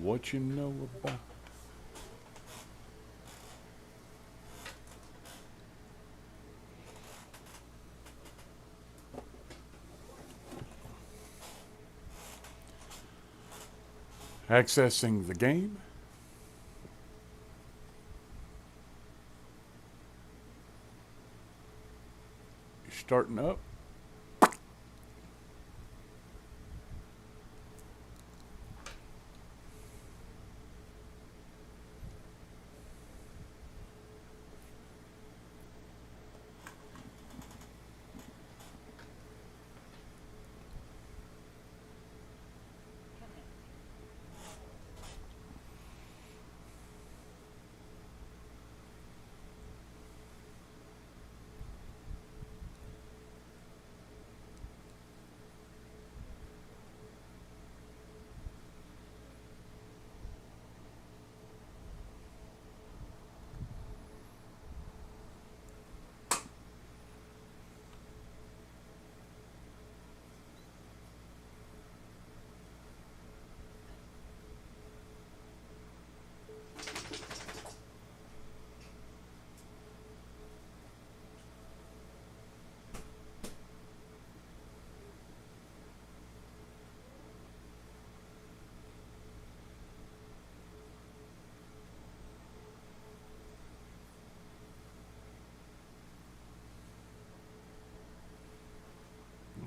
What you know about? Accessing the game. Starting up.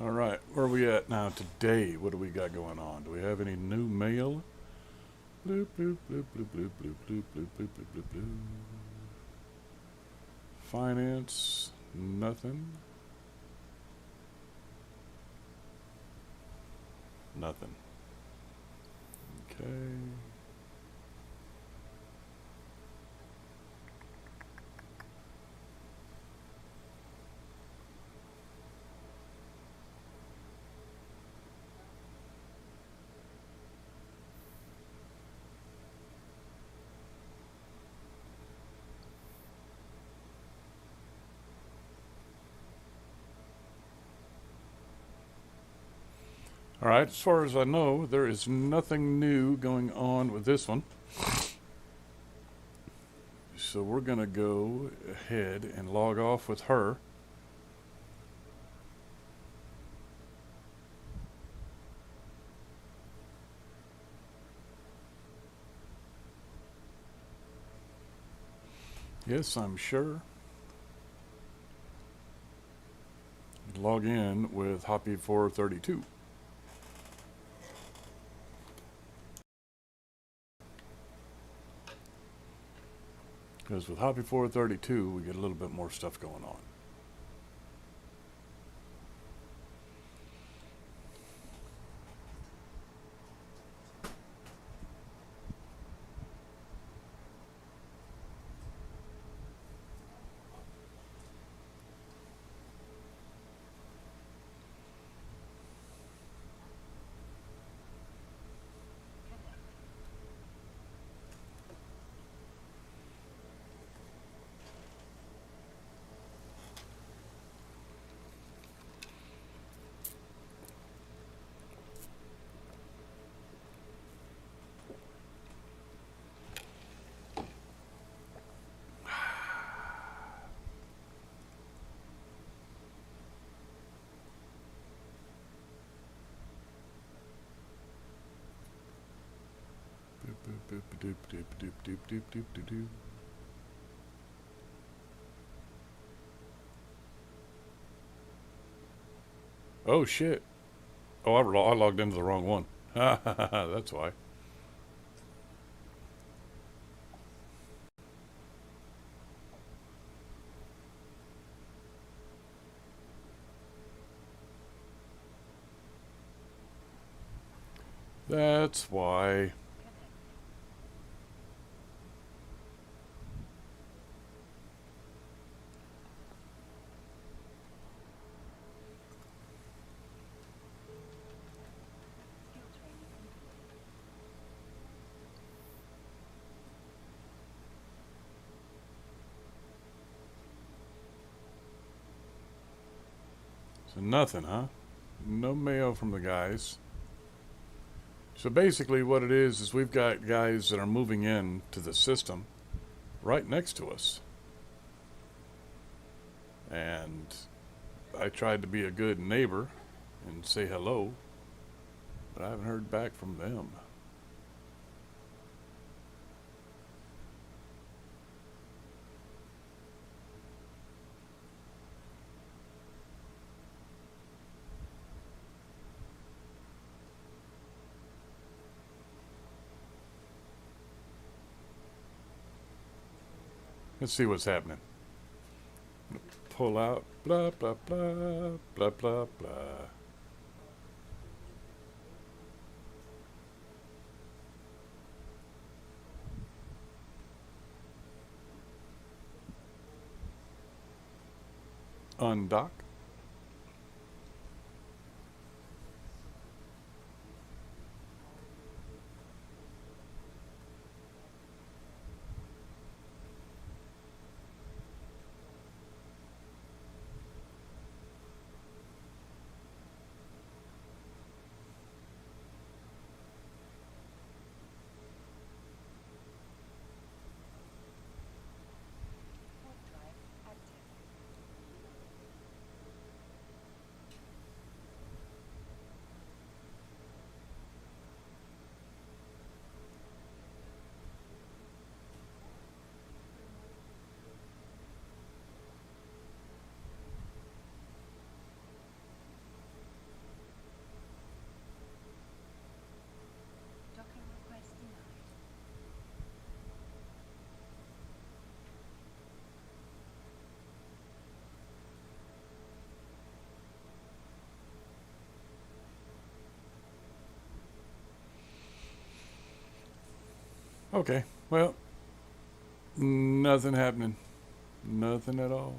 All right, where are we at now today? What do we got going on? Do we have any new mail? Bloop, bloop, bloop, bloop, bloop, bloop, bloop, bloop, bloop, bloop, bloop, bloop. Finance, nothing. Nothing. Okay. All right, as far as I know, there is nothing new going on with this one. So we're going to go ahead and log off with her. Yes, I'm sure. Log in with Hoppy432. Because with Hoppy432, we get a little bit more stuff going on. Boop, boop, doop, doop, doop, doop, doop, doop, doop, doop. Oh shit. Oh, I logged into the wrong one. That's why. That's why. So nothing, huh? No mail from the guys. So basically what it is we've got guys that are moving in to the system right next to us. And I tried to be a good neighbor and say hello, but I haven't heard back from them. Let's see what's happening. Pull out, blah, blah, blah, blah, blah, blah. Undock. Okay, well, nothing happening. Nothing at all.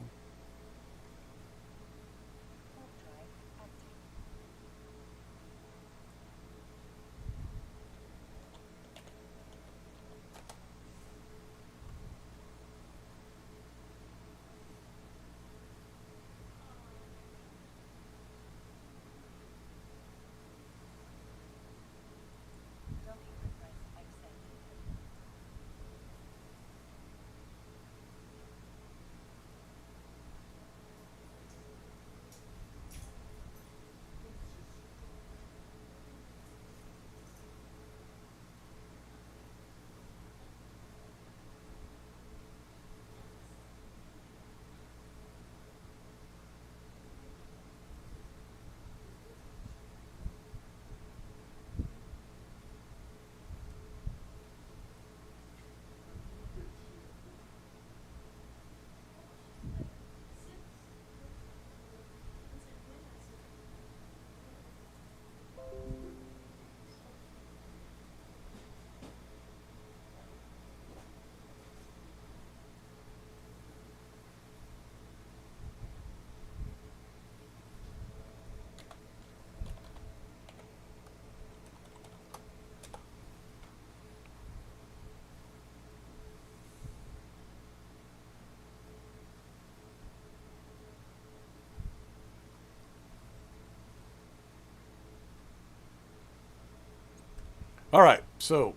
All right, so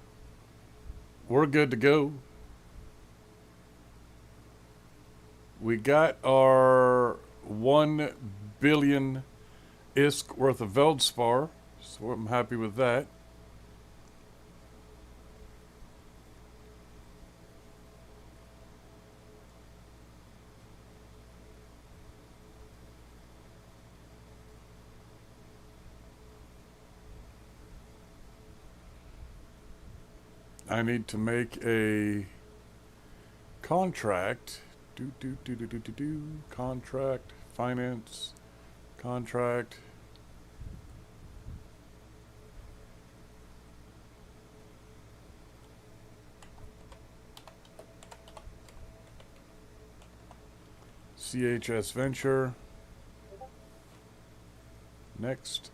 we're good to go. We got our 1 billion ISK worth of Veldspar, so I'm happy with that. I need to make a contract. Contract, finance, contract. CHS Venture. Next.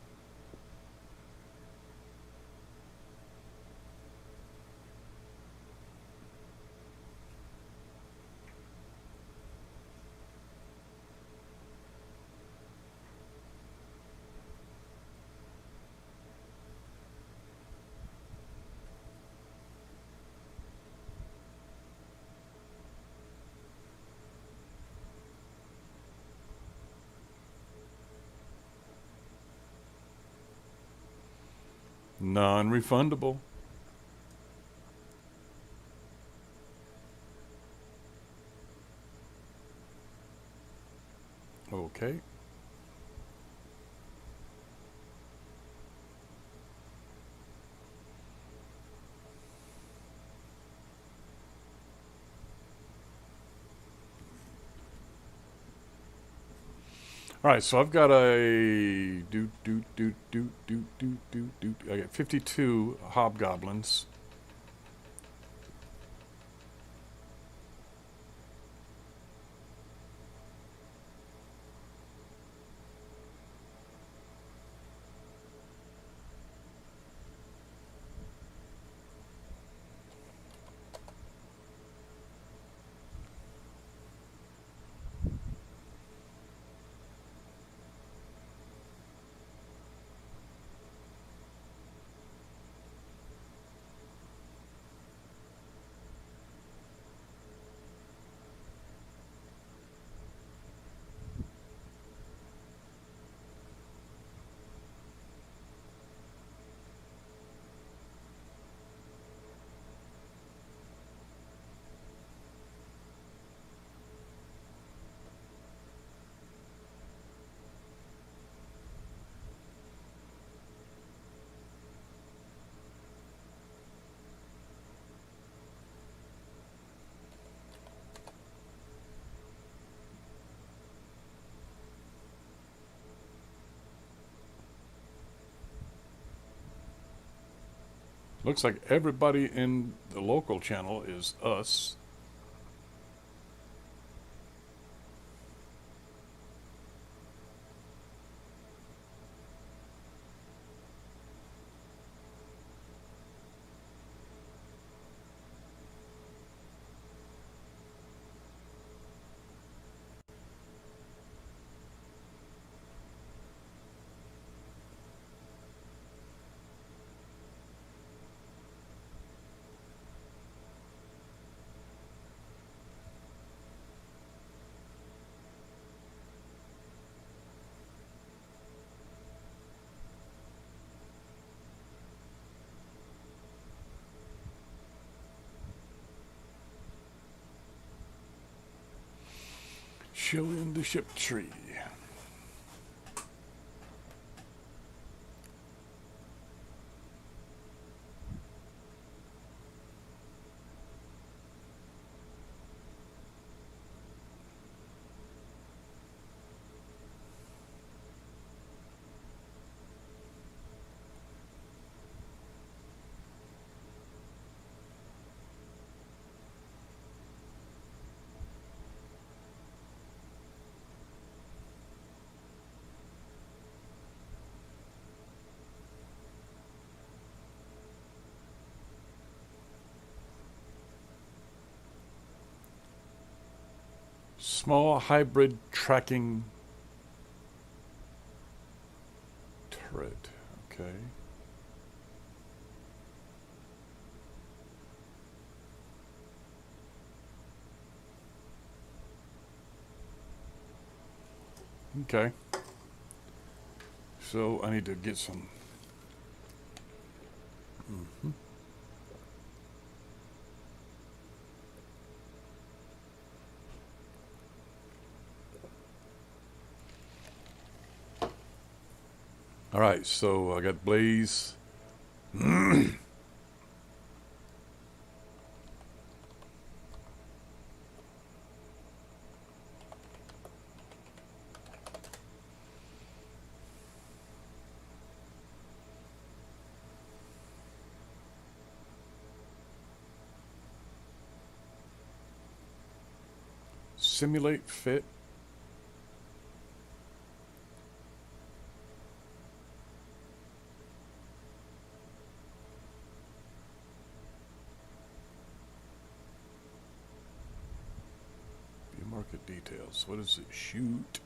Non-refundable. Okay. All right, so I've got a I got 52 hobgoblins. Looks like everybody in the local channel is us. Show in the ship tree. Small hybrid tracking turret. Okay. Okay. So I need to get some. Mm-hmm. All right, so I got Blaze. Simulate fit. View market details. What does it shoot?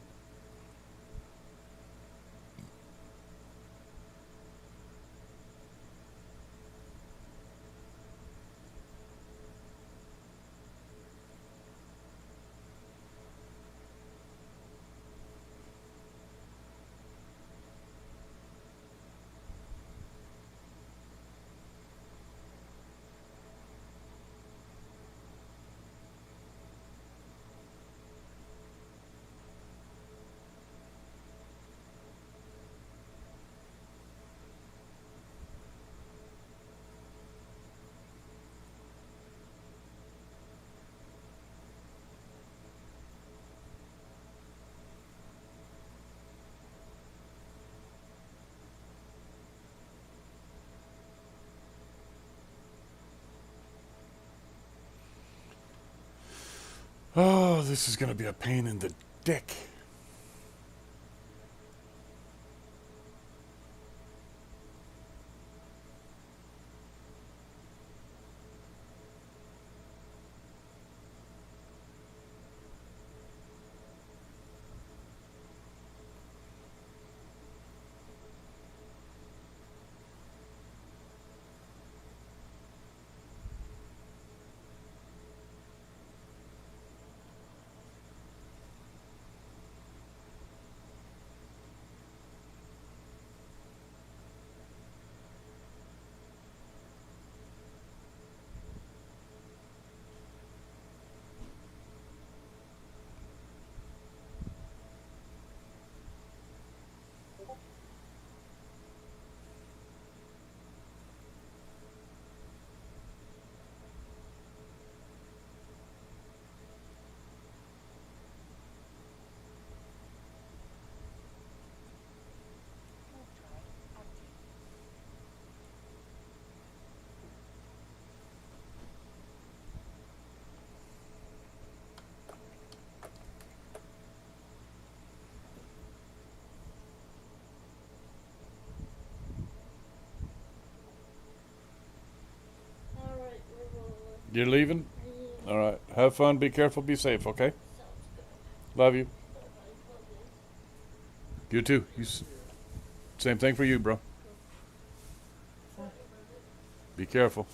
Oh, this is going to be a pain in the dick. You're leaving? All right. Have fun. Be careful. Be safe, okay? Love you. You too. Same thing for you, bro. Be careful.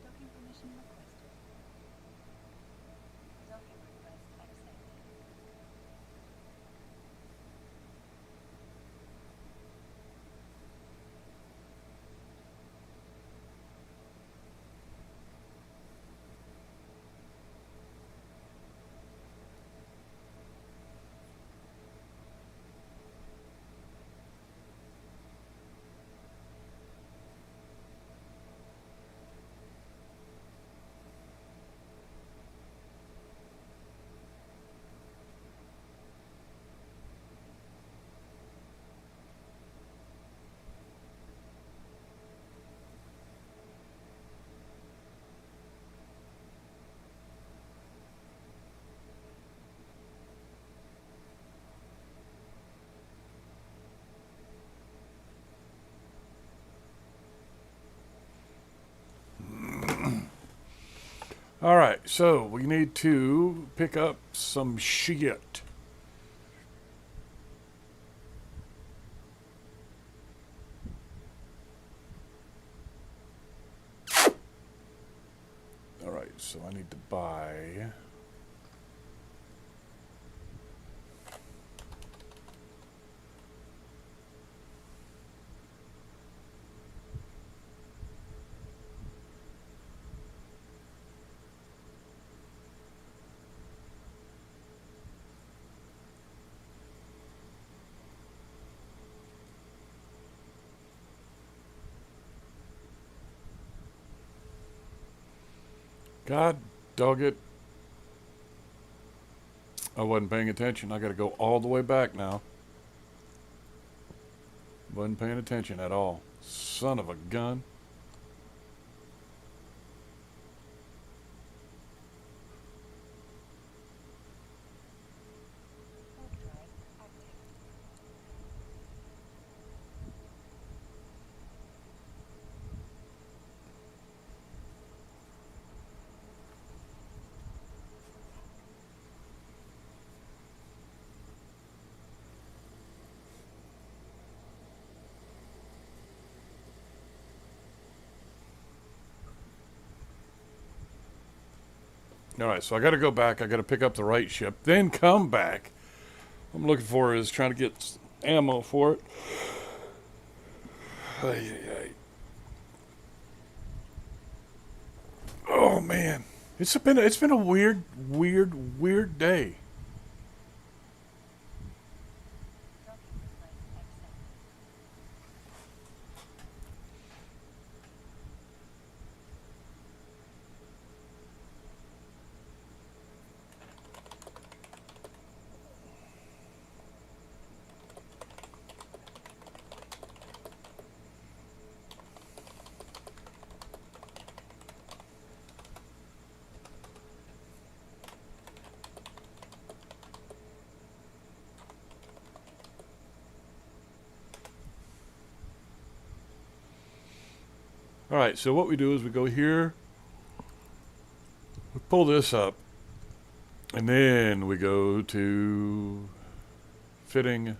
Docking permission requested. Docking request accepted. All right. So we need to pick up some shit. All right. So I need to buy. God dog it. I wasn't paying attention. I got to go all the way back now. Wasn't paying attention at all. Son of a gun. Warp drive active. All right, so I got to go back. I got to pick up the right ship, then come back. What I'm looking for is trying to get ammo for it. Ay, ay, ay. Oh man, it's been a weird day. Docking request accepted. All right, so what we do is we go here, we pull this up, and then we go to fitting.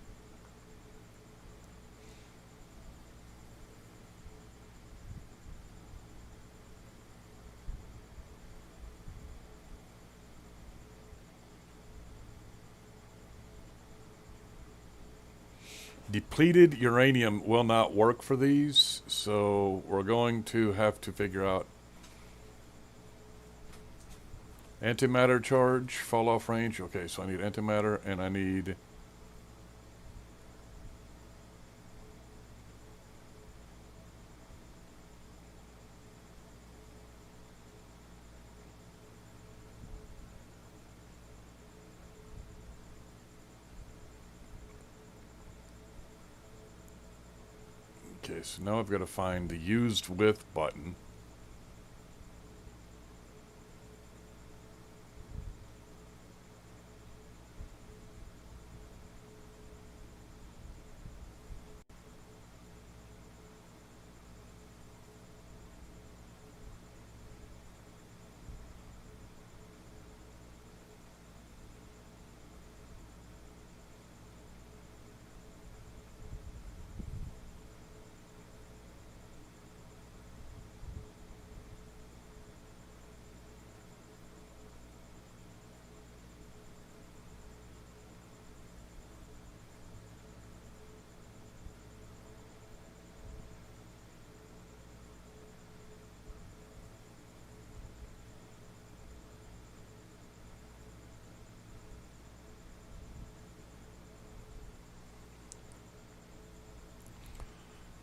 Depleted uranium will not work for these, so we're going to have to figure out antimatter charge, fall off range. Okay, so I need antimatter and I need okay, so now I've got to find the used with button.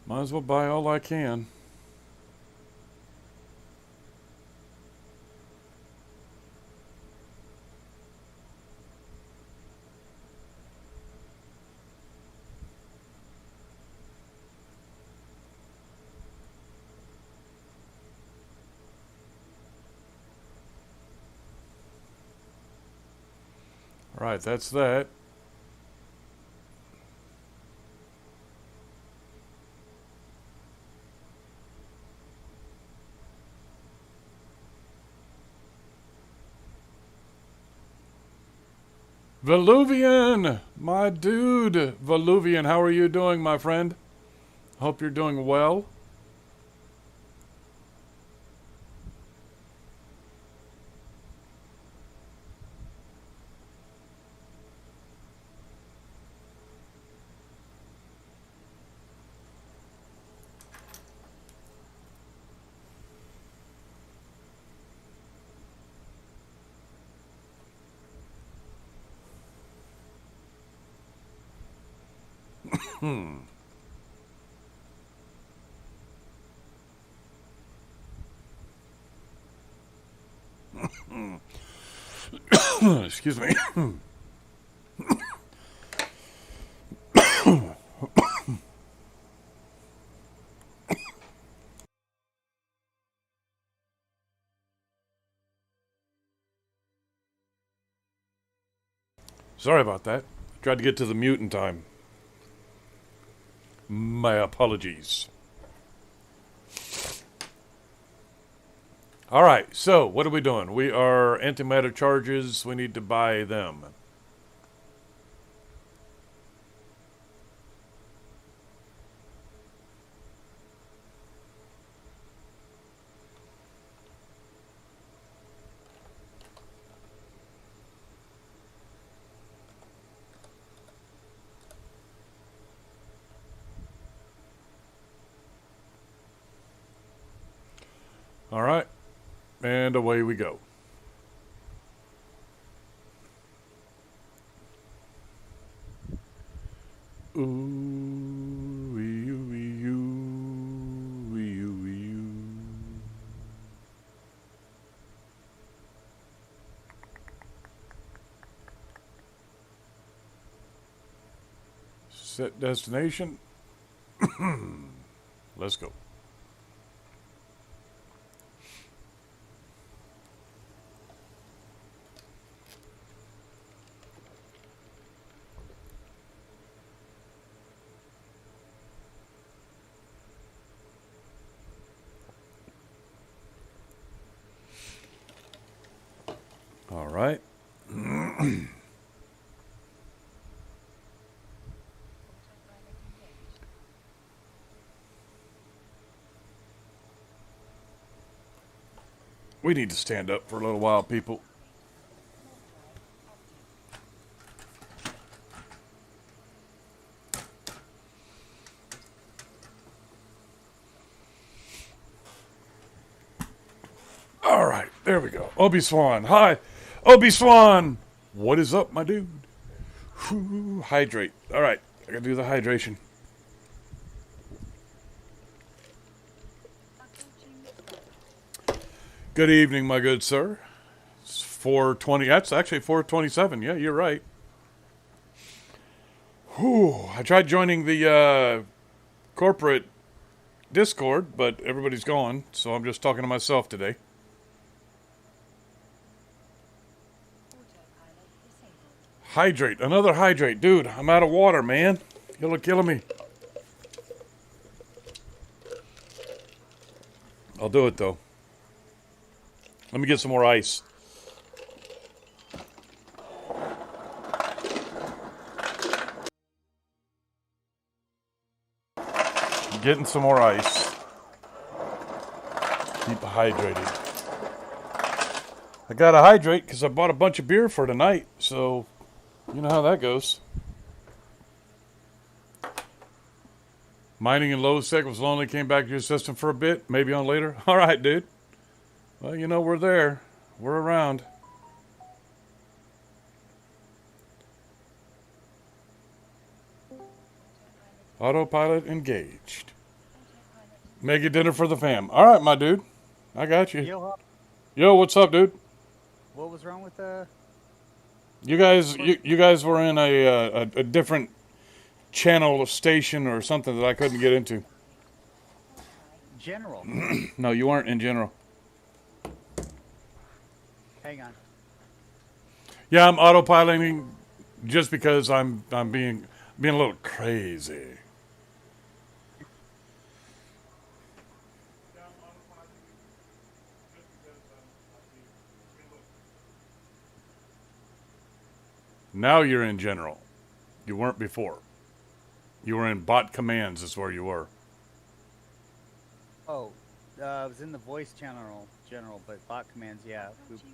Might as well buy all I can. All right, that's that. Veluvian, my dude. Veluvian, how are you doing, my friend? Hope you're doing well. Excuse me. Sorry about that. Tried to get to the mute in time. My apologies. All right, so what are we doing? We are antimatter charges. We need to buy them. All right. And away we go. Ooh, wee, oo, wee, oo, wee, oo, wee, oo. Set destination. Let's go. All right. Autopilot engaged. We need to stand up for a little while, people. All right, there we go. Obi Swan. Hi, Obi Swan. What is up, my dude? Whew, hydrate. All right, I gotta do the hydration. Approaching target. Good evening, my good sir. It's 4:20. That's actually 4:27. Yeah, you're right. Whew. I tried joining the corporate Discord, but everybody's gone, so I'm just talking to myself today. Autopilot disabled. Hydrate. Another hydrate. Dude, I'm out of water, man. You're killing me. I'll do it, though. Let me get some more ice. Getting some more ice. Keep hydrated. I gotta hydrate because I bought a bunch of beer for tonight, so you know how that goes. Mining in low sec was lonely, came back to your system for a bit, maybe on later. All right, dude. Well, you know, we're there. We're around. Autopilot engaged. Autopilot. Make it dinner for the fam. All right, my dude. I got you. Yo, Yo, what's up, dude? what was wrong with You guys were in a different channel or station or something that I couldn't get into. General? No, you weren't in general. Hang on. Yeah, I'm autopiloting just because I'm being a little crazy. Now you're in general. You weren't before. You were in bot commands is where you were. Oh, I was in the voice general, but bot commands, yeah. Boop. Approaching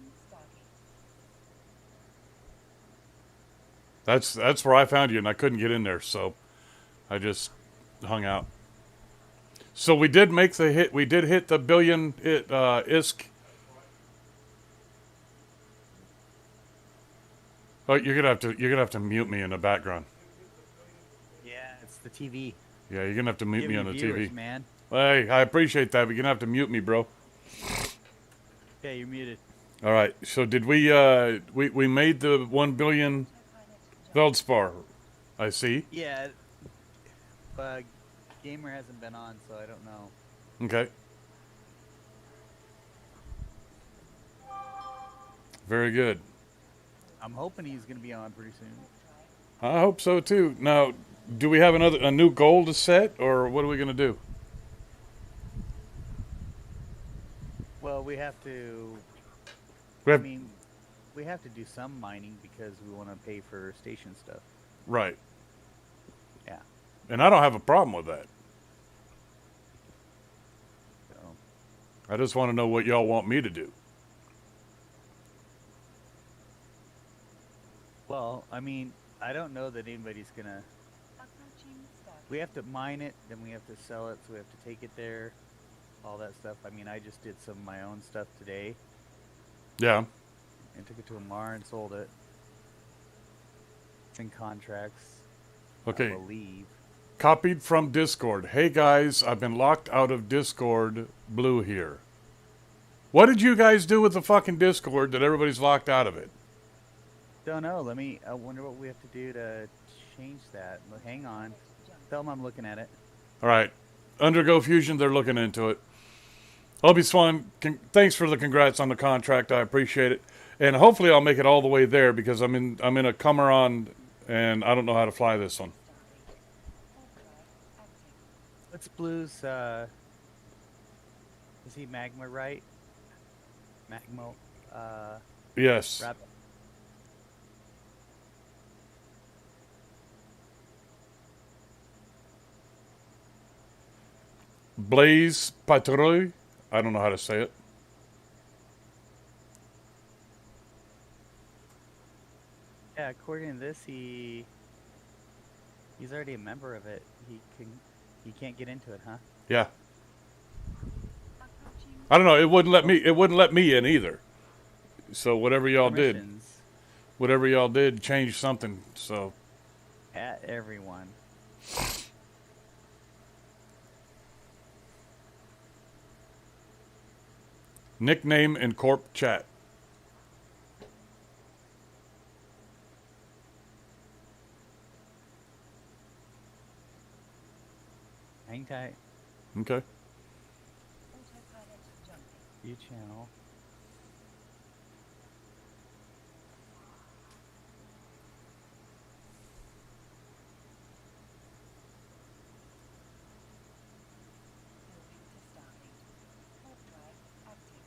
Stargate. That's where I found you, and I couldn't get in there, so I just hung out. So we did make the hit. We did hit the billion ISK. Oh, you're gonna have to mute me in the background. Yeah, it's the TV. Yeah, you're gonna have to mute me on the viewers, TV. man. Hey, I appreciate that, but you're gonna have to mute me, bro. Yeah, you're muted. All right. So did we made the 1 billion Autopilot. Veldspar? I see. Yeah, Gamer hasn't been on, so I don't know. Okay. Very good. I'm hoping he's gonna be on pretty soon. I hope so too. Now, do we have a new goal to set, or what are we gonna do? Well, we have to. We I have, mean, we have to do some mining because we want to pay for station stuff. right. Yeah. And I don't have a problem with that. So, I just want to know what y'all want me to do. well, I mean, I don't know that anybody's gonna. Approaching Stargate. We have to mine it, then we have to sell it, so we have to take it there. all that stuff. I mean, I just did some of my own stuff today Yeah. and took it to Amar and sold it. It's in contracts, I Okay. believe. Copied from Discord. Hey guys, I've been locked out of Discord. Blue here. What did you guys do with the fucking Discord that everybody's locked out of it? Don't know. I wonder what we have to do to change that. Hang on. Tell them I'm looking at it. All right. Undergo Fusion, they're looking into it. Obi Swan, thanks for the congrats on the contract. I appreciate it. And hopefully I'll make it all the way there because I'm in a Cummeron and I don't know how to fly this one. What's Blue's, is he Magma right? Magma, Yes. Rap. Blaze Patrouille. I don't know how to say it. Yeah, according to this, he's already a member of it. He can't get into it, huh? Yeah. I don't know. It wouldn't let me. It wouldn't let me in either. So whatever y'all did, Permissions changed something. So at everyone. nickname in corp chat. Hang tight. Okay. Autopilot jumping. View channel. Computer starting. Warp drive active.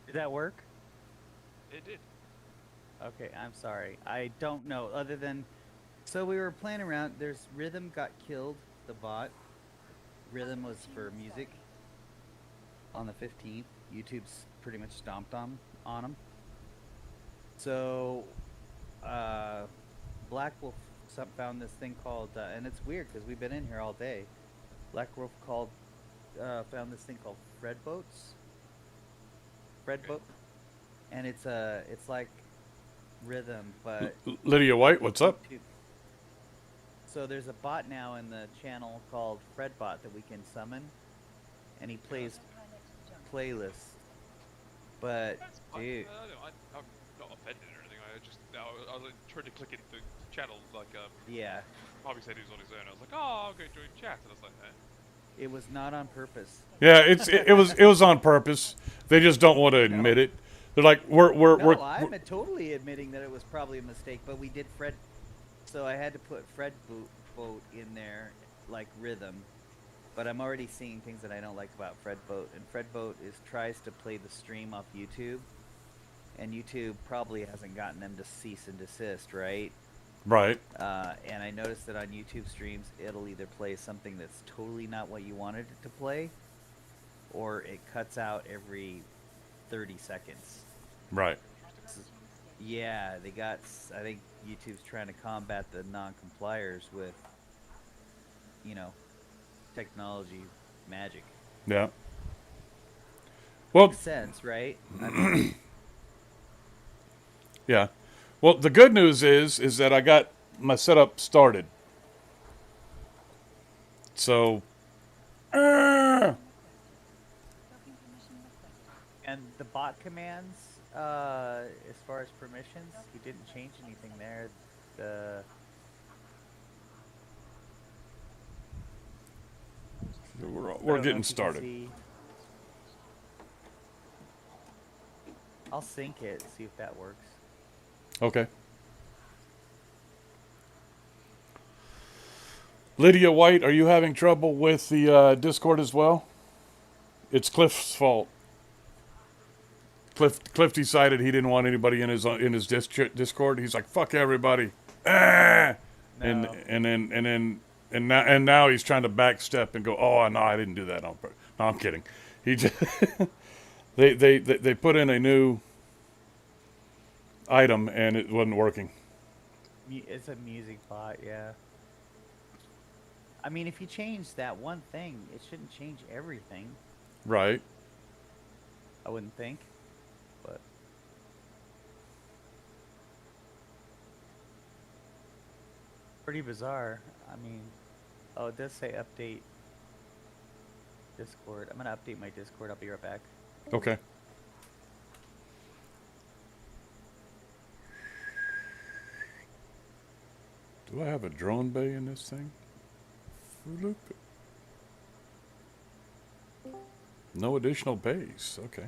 Did that work? It did. Okay, I'm sorry. I don't know. Other than, so we were playing around. There's Rhythm got killed. The bot. Rhythm was for music. On the 15th, YouTube's pretty much stomped on him. So, Black Wolf found this thing called, and it's weird because we've been in here all day. Black Wolf found this thing called Fred Boats. Fred Boat, and it's like Rhythm, but Lydia White, what's up? So there's a bot now in the channel called Fredbot that we can summon, and he plays playlists. But That's fine. dude, I'm not offended or anything. I was trying to click into the channel like yeah, Bobby said he was on his own. I was like, oh, I'll go join chat, and I was like, eh. it was not on purpose. Yeah, it was on purpose. They just don't want to admit it. They're like, we're I'm totally admitting that it was probably a mistake, but we did Fred, so I had to put Fred Boat in there, like Rhythm. But I'm already seeing things that I don't like about Fred Boat, and Fred Boat tries to play the stream off YouTube, and YouTube probably hasn't gotten them to cease and desist, right? right. And I noticed that on YouTube streams, it'll either play something that's totally not what you wanted it to play, or it cuts out every 30 seconds. Right. Yeah, I think YouTube's trying to combat the non-compliers with, technology magic. Yeah. Well, Makes sense, right? I mean, yeah. Well, the good news is that I got my setup started. So, Docking permission requested. and the bot commands, as far as permissions, we didn't change anything there. I we're don't know getting if you can started. see. I'll sync it, see if that works. Okay. Lydia White, are you having trouble with the Discord as well? It's Cliff's fault. Cliff decided he didn't want anybody in his Discord. He's like, fuck everybody. Ah! and No. now he's trying to backstep and go, oh no, I didn't do that on purpose. No, I'm kidding. He just they put in a new item and it wasn't working. It's a music bot, yeah. I mean, if you change that one thing, it shouldn't change everything. Right. I wouldn't think, but pretty bizarre. I mean, oh, it does say update Discord. I'm gonna update my Discord. I'll be right back. Okay. Do I have a drone bay in this thing? Look. No additional bays. Okay.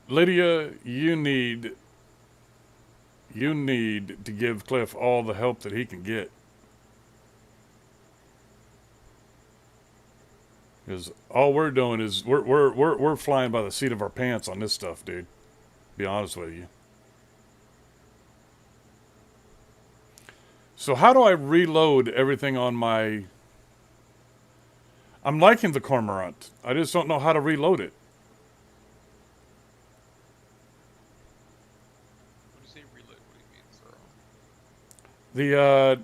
Lydia, you need to give Cliff all the help that he can get. Because all we're doing is we're flying by the seat of our pants on this stuff, dude. Be honest with you. So how do I reload everything on my... I'm liking the Cormorant. I just don't know how to reload it. When you say reload, what do you mean,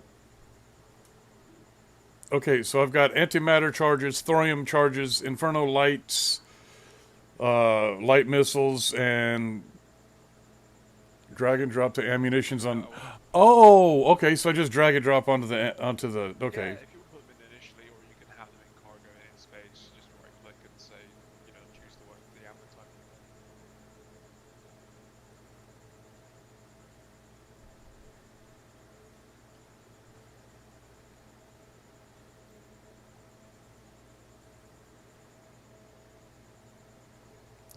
sir? Okay, so I've got antimatter charges, thorium charges, inferno lights, light missiles, and drag and drop the ammunitions on... Oh, okay, so I just drag and drop onto the... Okay. Yeah, if you want to put them in initially, or you can have them in cargo and in space, just right click and say, you know, choose the ammo type.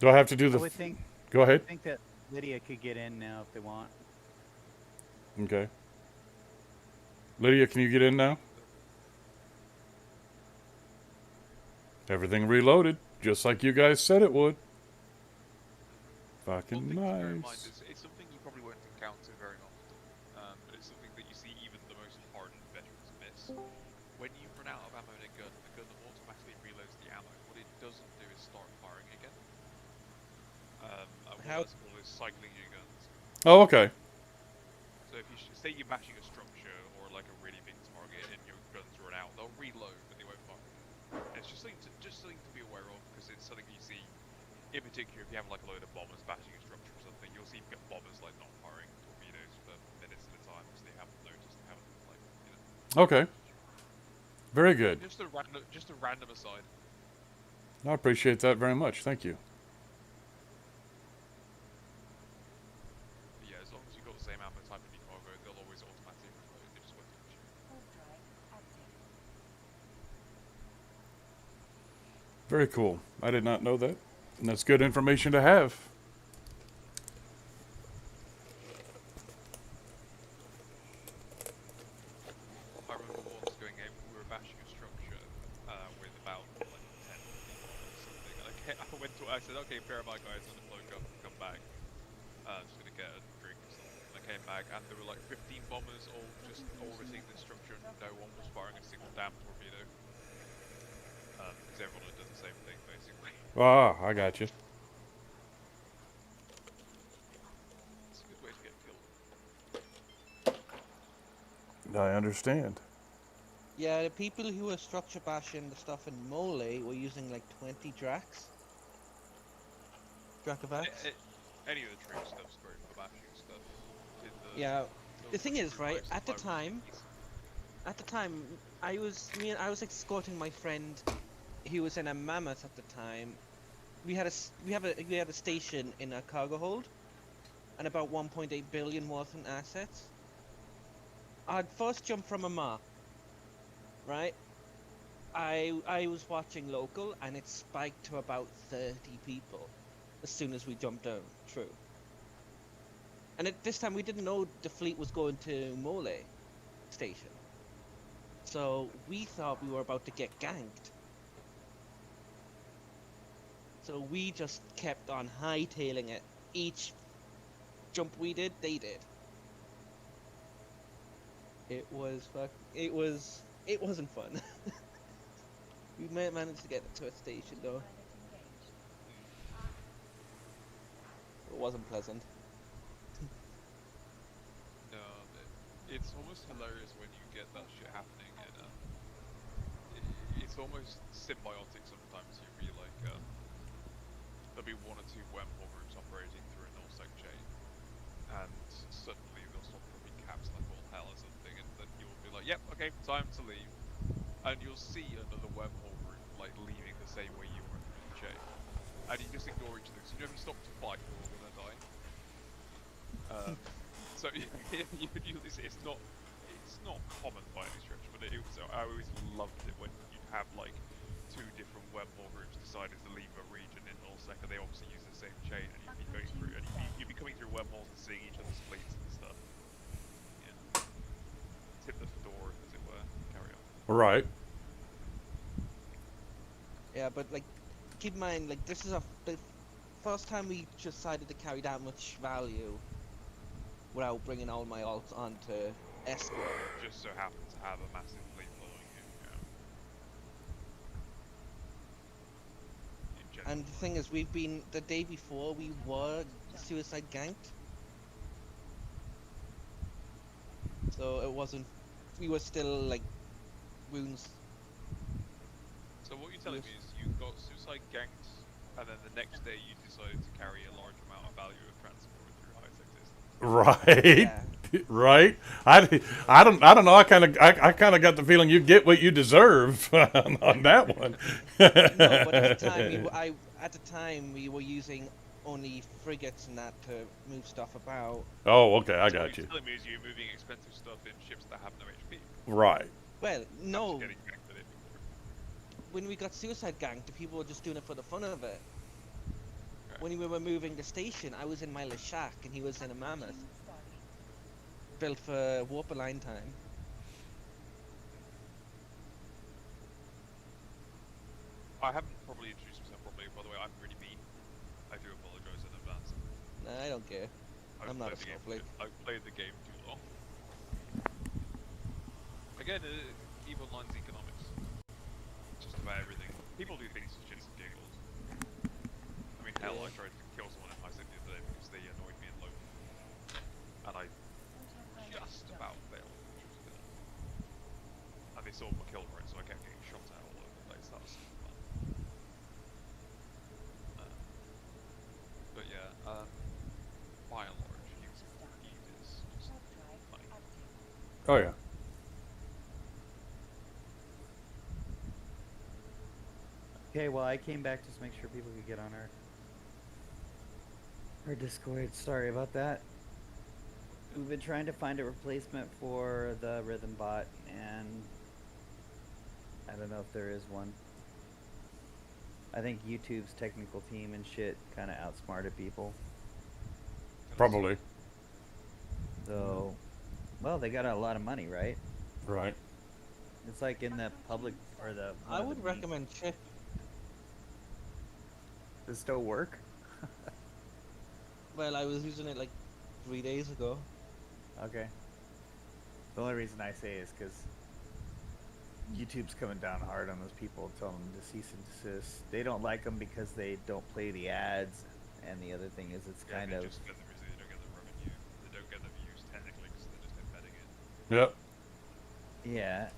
Do I have to do I the... would think Go ahead. I think that Lydia could get in now if they want. Okay. Lydia, can you get in now? Everything reloaded, just like you guys said it would. One Fucking thing to bear in mind nice. is it's something you probably won't encounter very often, but it's something that you see even the most hardened veterans miss. When you run out of ammo in a gun, the gun automatically reloads the ammo. What it doesn't do is start firing again. And what How- that's called is cycling your guns. Oh, okay. So if you say you're bashing a structure or like a really big target and your guns run out, they'll reload, but they won't fire. And it's just something to be aware of, because it's something you see. In particular, if you have like a load of bombers bashing a structure or something, you'll see bombers like not firing torpedoes for minutes at a time because they haven't noticed, they haven't like, you know. Okay. Very good. Just a random aside. I appreciate that very much. Thank you. But yeah, as long as you've got the same ammo type in your cargo, they'll always automatically reload. They just won't touch you. Overdrive active. Very cool. I did not know that. And that's good information to have. I remember once going in, we were bashing a structure with about like 10 people or something. And I went to, I said, okay, pair of my guys on the float come back. Just gonna get a drink or something. And I came back and there were like 15 bombers all just orbiting the structure and no one was firing a single damn torpedo. Because everyone had done the same thing basically. Ah, I got you. It's a good way to get killed. I understand. Yeah, the people who were structure bashing the stuff in Mole were using like 20 Dracs. Dracovax. Any of the true stuff's great for bashing stuff. Yeah, the thing is, right, most at the high-risk time, keys. I was escorting my friend. He was in a Mammoth at the time. We had a station in a cargo hold, and about 1.8 billion worth in assets. I'd first jumped from a Ma, right? I was watching local, and it spiked to about 30 people as soon as we jumped down. True. And at this time, we didn't know the fleet was going to Mole station. So we thought we were about to get ganked. So we just kept on hightailing it. Each jump we did, they did. It was it wasn't fun. We managed to get to a station though. Pilot engaged. It wasn't pleasant. No, it's almost hilarious when you get that shit happening, and it's almost symbiotic sometimes. You be like, there'll be one or two wormhole groups operating through a nullsec chain, and suddenly they'll start dropping caps like all hell or something, and then you'll be like, yep, okay, time to leave. And you'll see another wormhole group like leaving the same way you were through the chain, and you just ignore each other. So you know if you stop to fight, you're all gonna die. So it's not common by any stretch, but I always loved it when you'd have like two different wormhole groups decided to leave a region in nullsec, and they obviously use the same chain, and you'd be going through, and you'd be coming through wormholes and seeing each other's fleets and stuff. Yeah. Tip the fedora, as it were. Carry on. Right. Yeah, but like, keep in mind, like this is the first time we decided to carry that much value without bringing all my alts onto escort. Just so happen to have a massive fleet following you. Yeah. In general. And the thing is, we've been the day before we were suicide ganked, so it wasn't. We were still like wounds. So what you're telling me is you got suicide ganked, and then the next day you decided to carry a large amount of value of transport through high tech distance. Right. Yeah. Right. I don't know. I kind of got the feeling you get what you deserve on that one. No, but at the time we were using only frigates and that to move stuff about. Oh, okay. I So what got you're you. telling me is you're moving expensive stuff in ships that have no HP. Right. Well, no, Just getting ganked with it before. when we got suicide ganked, the people were just doing it for the fun of it. Okay. When we were moving the station, I was in my Lashak and he was in a Mammoth, Stargate. built for warp align time. I haven't probably introduced myself properly, by the way. I'm really mean. I do apologize in advance. Nah, I don't care. I've I'm not a played the game- snowflake. I've played the game too long. Again, Evil Lines economics. Just about everything. People do things for shits and giggles. I mean, hell, I Yeah. tried to kill someone in my city the other day because they annoyed me in low. And I Autopilot just jump. about failed, which was good. And they saw my kill rate, so I kept getting shot at all over the place. That was super fun. But yeah, by and large, use is just Warp drive funny. active. Oh yeah. Okay, well, I came back just to make sure people could get on our Discord. Sorry about that. We've been trying to find a replacement for the Rhythm bot, and I don't know if there is one. I think YouTube's technical team and shit kind of outsmarted people. Probably. So, well, they got a lot of money, right? Right. It's like in the public or the. I one of would the main- recommend Chip. Does it still work? Well, I was using it like 3 days ago. Okay. The only reason I say is because YouTube's coming down hard on those people, telling them to cease and desist. They don't like them because they don't play the ads, and the other thing is it's Yeah, kind they of just get the they don't get the revenue. They don't get the views technically because they're just embedding it. Yep. yeah,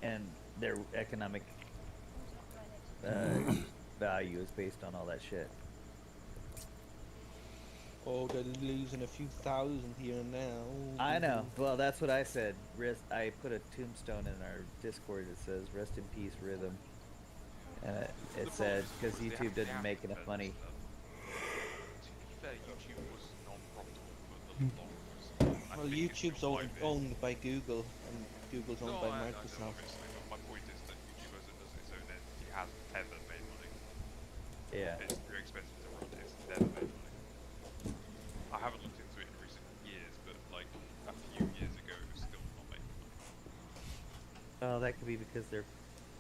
and their economic Autopilot value is based on all that shit. Oh, they're losing a few thousand here and there. Oh, I know. Well, that's what I said. I put a tombstone in our Discord that says "Rest in peace, Rhythm," and The it problem said is because they YouTube have to didn't make enough spend money. stuff. To be fair, YouTube was non-profitable for the longest. I Well, think it's YouTube's still owned by Google, and Google's owned by I know, Microsoft. obviously, but my point is that YouTube as its own entity has never made money. Yeah. It's too expensive to run. It's never made money. I haven't looked into it in recent years, but like a few years ago, it was still not making money. Well, that could be because they're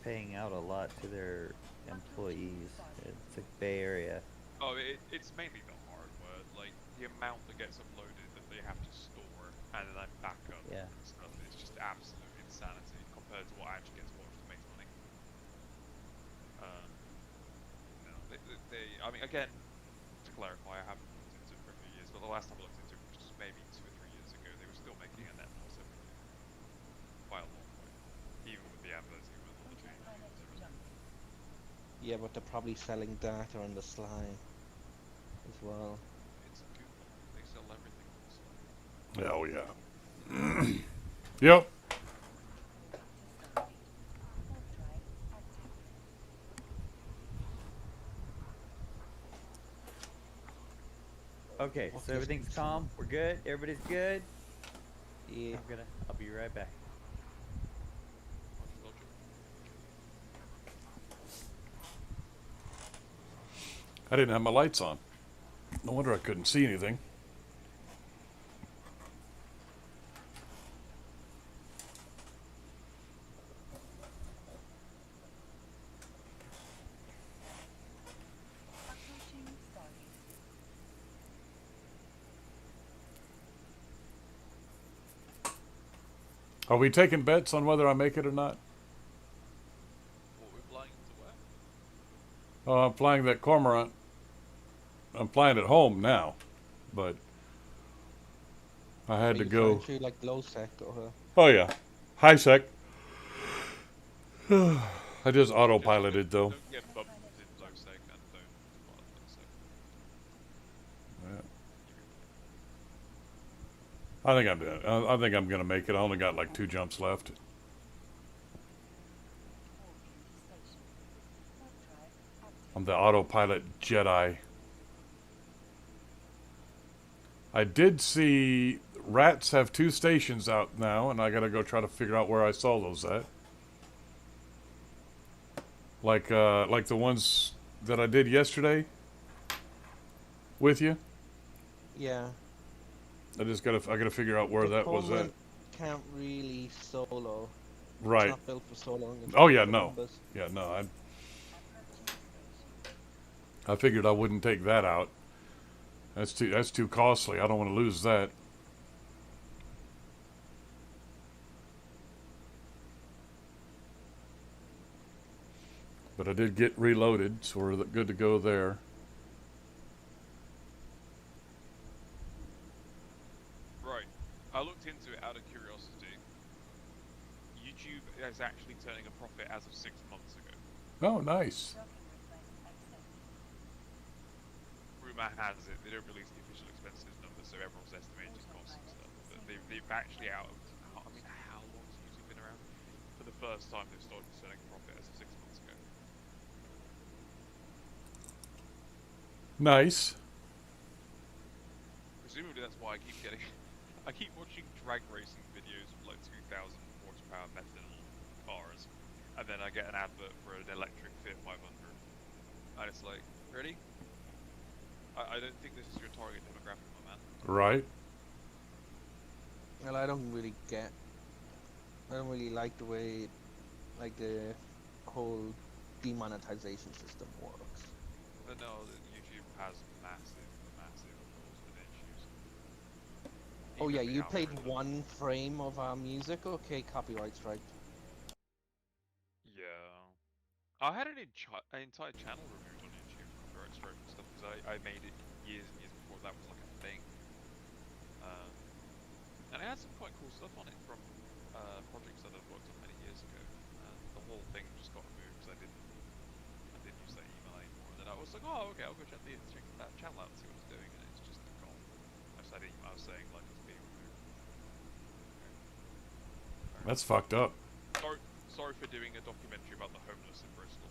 paying out a lot to their employees. It's a Bay Area. Oh, it's mainly the hardware. Like the amount that gets uploaded that they have to store and then back up Yeah. and stuff is just absolute insanity compared to what actually gets watched and makes money. No, I mean, again, to clarify, I haven't looked into it for a few years, but the last time I looked into it, which was maybe 2 or 3 years ago, they were still making a net loss every year. By a long way. Even with the advertising and all the Contact changes pilot and everything. jumping. Yeah, but they're probably selling data on the sly as well. It's a coupon. They sell everything on the side. Oh yeah. Yep. Warp drive active. Okay, What so everything's distance? calm. We're good. Everybody's good. Yeah. I'll be right back. Logic. I didn't have my lights on. No wonder I couldn't see anything. Approaching Stargate. Are we taking bets on whether I make it or not? What we're flying into where? I'm flying that cormorant. I'm flying it home now, but I had Are to you go. flying through like low sec or? Oh yeah, high sec. I just autopiloted though. Don't get bumped in low sec and don't fly low sec. I think I'm doing. I think I'm gonna make it. I only got like 2 jumps left. Walking to station. Warp drive active. I'm the autopilot Jedi. I did see rats have 2 stations out now, and I gotta go try to figure out where I saw those at. Like the ones that I did yesterday with you. Yeah. I gotta figure out where The that was at. Cormorant can't really solo. It's Right. not built for soloing. It's Oh built yeah, for no. numbers. Yeah, no. Approaching station. I figured I wouldn't take that out. That's too costly. I don't want to lose that. But I did get reloaded, so we're good to go there. Right. I looked into it out of curiosity. YouTube is actually turning a profit as of 6 months ago. Oh, nice. Docking request accepted. Rumor has it, they don't release the official expenses numbers, so everyone's estimating costs and stuff. But they've actually I mean, how long has YouTube been around? For the first time, they've started turning a profit as of 6 months ago. Nice. Presumably that's why I keep watching drag racing videos with like 2,000 horsepower methanol cars, and then I get an advert for an electric Fiat 500, and it's like, really? I don't think this is your target demographic, my man. Right. Well, I don't really like the way, like the whole demonetization system works. But no, YouTube has massive enforcement issues. Oh Even yeah, the you played algorithm. 1 frame of our music? Okay, copyright strike. Yeah. I had an entire channel removed on YouTube for copyright strike and stuff because I made it years and years before that was like a thing. And I had some quite cool stuff on it from projects that I've worked on many years ago. And the whole thing just got removed because I didn't use that email anymore. And then I was like, oh, okay, I'll go check that channel out and see what it's doing. And it's just gone. I just had an email saying like it's being removed. Okay. That's fucked up. Sorry for doing a documentary about the homeless in Bristol.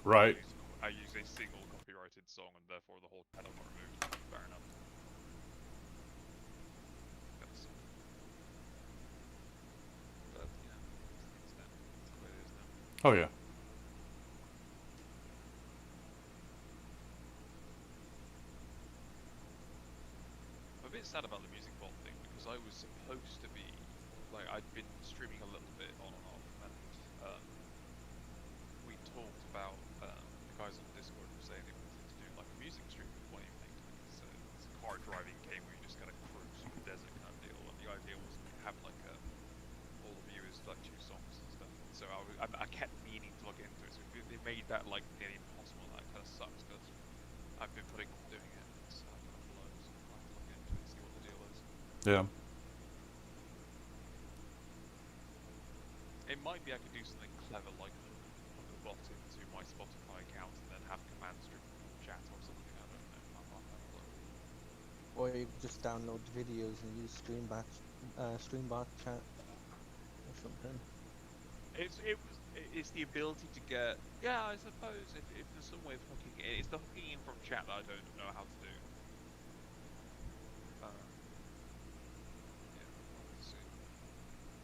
Right. I used a single copyrighted song and therefore the whole channel got removed. Fair enough. That's, but yeah, it's the way it is now. Oh yeah. I'm a bit sad about the Music Vault thing because I was supposed to be like I'd been streaming a little bit on and off, and we talked about the guys on Discord were saying they wanted to do like a music stream with 20 things, because it's car driving Yeah. It might be I could do something clever like hook a bot into my Spotify account and then have commands driven chat or something. I don't know. I'll have a look. Or you could just download videos and use Streambot chat or something. It's the ability to get. Yeah, I suppose if there's some way of hooking it, it's the hooking in from chat that I don't know how to do. Yeah, let's see.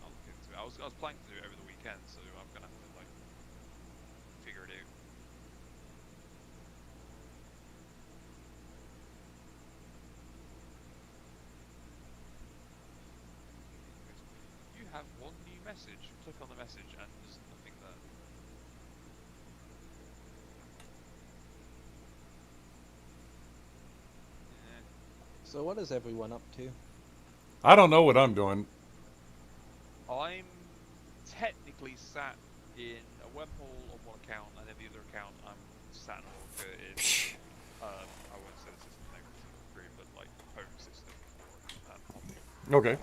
I'll look into it. I was planning to do it over the weekend, so I'm gonna have to like figure it out. You have one new message. Click on the message, and there's nothing there. Eh. So what is everyone up to? I don't know what I'm doing. I'm technically sat in a wormhole on one account, and then the other account I'm sat in a walker in. I won't say the system name because it's free, but like home system. Okay.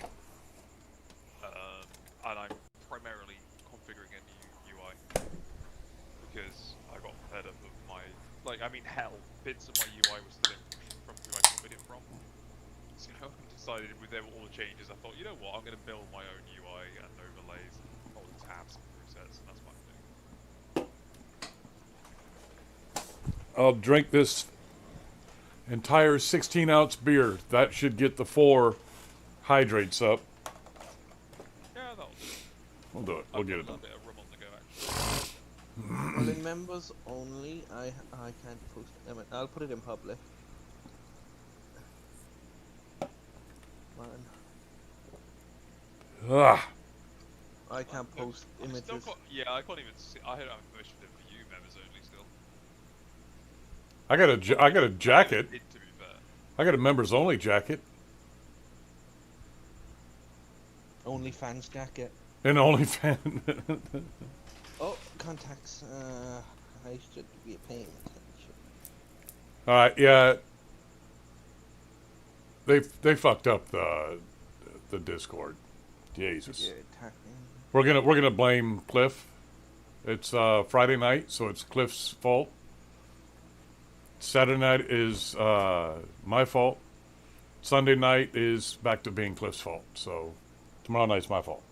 And I'm primarily configuring a new UI because I got fed up of my hell, bits of my UI was still in from who I copied it from. So I decided with all the changes, I thought, you know what, I'm going to build my own UI and overlays and all the tabs and presets, and that's what I'm doing. I'll drink this entire 16-ounce beer. That should get the 4 hydrates up. Yeah, that'll do. We'll do it. We'll get it A done. little bit of rum on the go, actually. Well, in members only, I can't post it. I'll put it in public. Man, Ah. I can't post I'm still images. yeah, I can't even see. I don't have permission to view members only still. I got a jacket. To be fair. I got a members only jacket OnlyFans jacket. and OnlyFans. Oh, contacts. I should be paying attention. All right, yeah. They fucked up the Discord. Jesus. You're attacking. We're gonna blame Cliff. It's Friday night, so it's Cliff's fault. Saturday night is my fault. Sunday night is back to being Cliff's fault. So tomorrow night's my fault.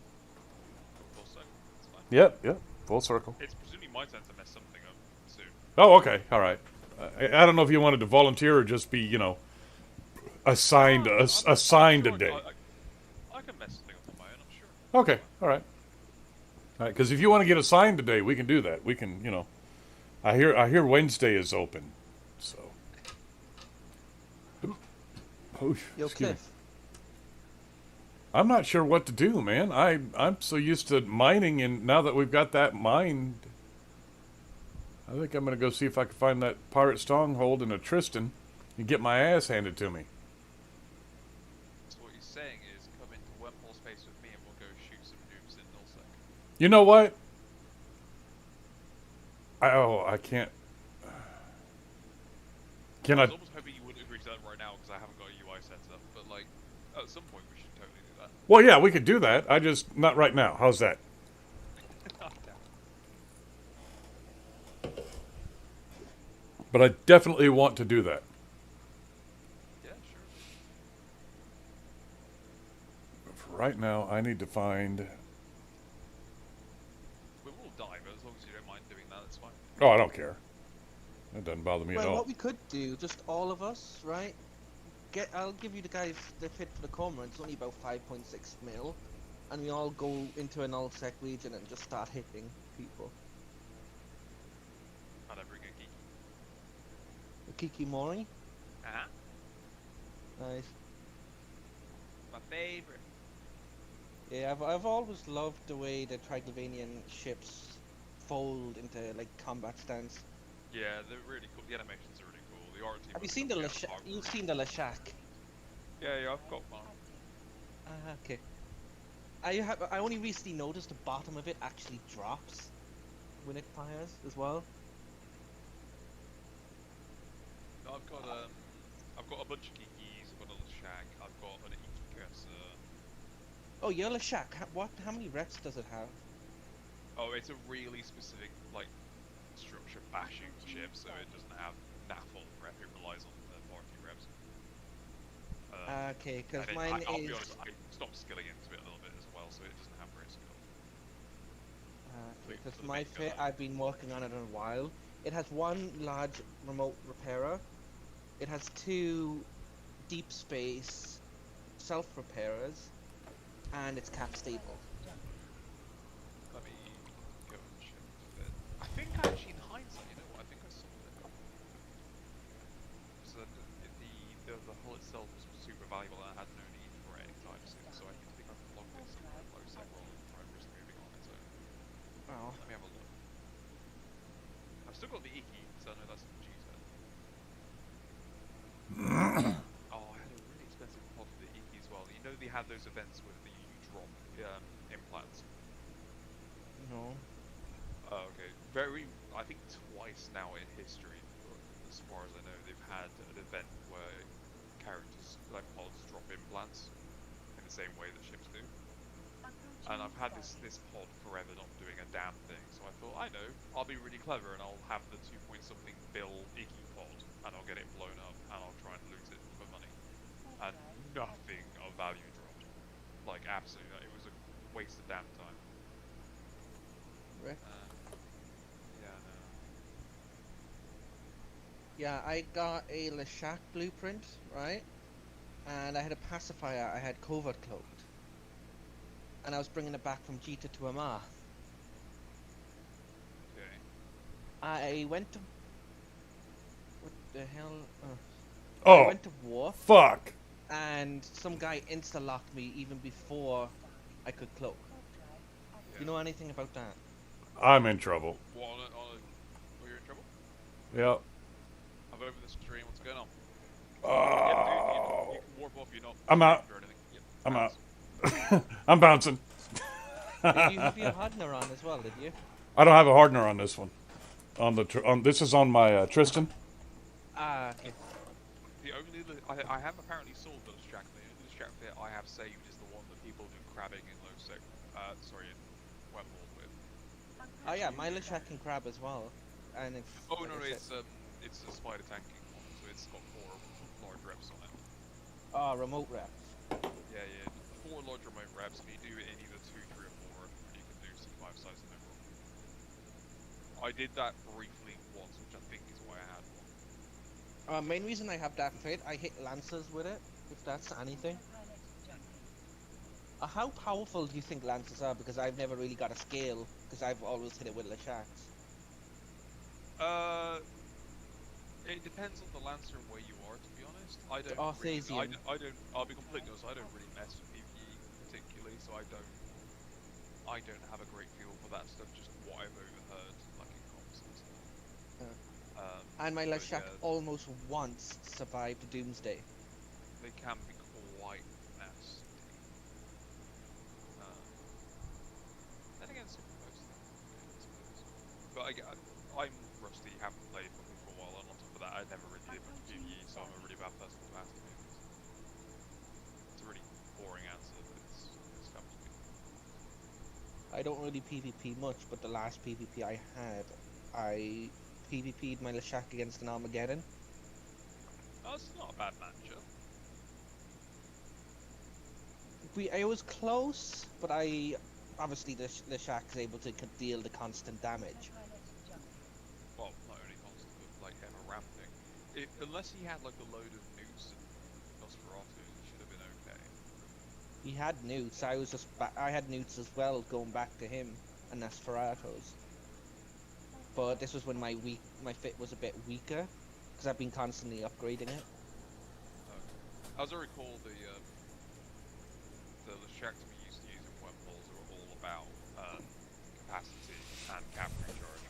Full circle, it's fine. Yep. Full circle. It's presumably my turn to mess something up soon. Oh, okay. All right. I don't know if you wanted to volunteer or just be, assigned assigned a day. I can mess something up on my own, I'm sure. Okay. All right. All right. Because if you want to get assigned today, we can do that. We can, I hear Wednesday is open, so. Oh, Yo, excuse me. Cliff. I'm not sure what to do, man. I'm so used to mining, and now that we've got that mined, I think I'm gonna go see if I can find that pirate stronghold in a Tristan and get my ass handed to me. So what he's saying is come into wormhole space with me and we'll go shoot some noobs in Nullsec. You know what? I can't. Can I I? was almost hoping you wouldn't agree to that right now because I haven't got a UI set up, but like at some point we should totally do that. Well, yeah, we could do that. I just not right now. How's that? But I definitely want to do that. Yeah, sure. For right now, I need to find. We will die, but as long as you don't mind doing that, it's fine. Oh, I don't care. That doesn't bother me at Well, all. what we could do, just all of us, right? I'll give you the guys the fit for the cormorant. It's only about 5.6 mil, and we all go into an Nullsec region and just start hitting people. And I bring a geek. The Kikimori, Uh-huh. nice. My favorite. Yeah, I've always loved the way the Trigalvanian ships fold into like combat stance. Yeah, they're really cool. The animations are really cool. The art team. Have you are seen the coming out Lashak? of You've Hogwarts. seen the Lashak. Yeah, I've got one. Okay. I only recently noticed the bottom of it actually drops when it fires as well. I've got a bunch of geekies. I've got a little shack. I've got an Iki cursor. Oh, Yellow Shack. What? How many reps does it have? Oh, it's a really specific like structure bashing ship, so it doesn't have naffle rep. It relies on the party reps. Okay, because And it, mine I'll be is. honest, I stopped skilling into it a little bit as well, so it doesn't have great skill. Because For the my main fit, gun. I've been working on it in a while. It has one large remote repairer. It has two deep space self repairers, and it's cap stable. Let me go and check fit. I think actually, in hindsight, you know what? I think I sold it. So the hull itself was super valuable and I had no need for it anytime soon. So I think I've logged it somewhere in low sec rather than trying risk moving on its own. Oh, Let me have a look. I've still got the Iki, so I know that's what she said. Oh, I had a really expensive pod for the Iki as well. You know they had those events with the you drop implants. no. Oh, okay. I think twice now in history, as far as I know, they've had an event where characters, like pods, drop implants in the same way that ships do. And I've had this pod forever not doing a damn thing, so I thought, I know, I'll be really clever and I'll have the 2 point something bill Iggy pod, and I'll get it blown up, and I'll try and loot it for money. And nothing of value dropped. Like, absolutely, it was a waste of damn time. Rip. Yeah, no. Yeah, I got a Leshak blueprint, right? And I had a pacifier. I had covert cloaked, and I was bringing it back from Jita to Amar. Okay. I went to. What the hell? I Oh, went to war, fuck. and some guy insta locked me even before I could cloak. Yeah. You know anything about that? I'm in trouble. What, oh, you're in trouble? Yep. I've opened the stream, what's going on? Oh, Yep, dude, you can warp off, you're not I'm out. or anything. Yep, I'm bounce. out. I'm bouncing. Did you have your Hardner on as well? Did you? I don't have a hardener on this one. This is on my Tristan. Ah, okay. The only I have apparently sold the Leshak. The only Leshak fit I have saved is the one that people do crabbing in low sec. Sorry, in wet wall with. Oh yeah, my Leshak can crab as well, and it's. Oh like no, I no, said- it's a spider tanking one, so it's got 4 large reps on it. Oh, remote rep. Yeah, yeah, 4 large remote reps, and you do it in either 2, 3, or 4, and you can do C5 size no problem. I did that briefly once, which I think is why I had one. Main reason I have that fit, I hit lancers with it, if that's anything. How powerful do you think lancers are? Because I've never really got a scale, because I've always hit it with Leshaks. It depends on the Lancer and where you are, to be honest. I don't Arthasian. I'll be completely honest, I don't really mess with PvE particularly, so I don't have a great feel for that stuff, just what I've overheard, like in comms and stuff. And my but Leshak yeah, almost once survived Doomsday. they can be quite nasty. Then again, some of those things, I suppose. But I'm rusty, haven't played properly for a while, and on top of that, I never really did much PvE, so I'm a really bad person to ask, to be honest. It's a really boring answer, but it's comes to me. I don't really PvP much, but the last PvP I had, I PvP'd my Leshak against an Armageddon. Oh, it's not a bad matchup. I was close, but obviously the Leshak is able to deal the constant damage. Well, not only constant, but like ever ramping. Unless he had like a load of nukes and Nosferatus, he should have been okay. He had newts. I had newts as well, going back to him and Nosferatus. But this was when my fit was a bit weaker, because I've been constantly upgrading it. As I recall, the Leshaks we used to use in Wemballs were all about capacity and cap recharge.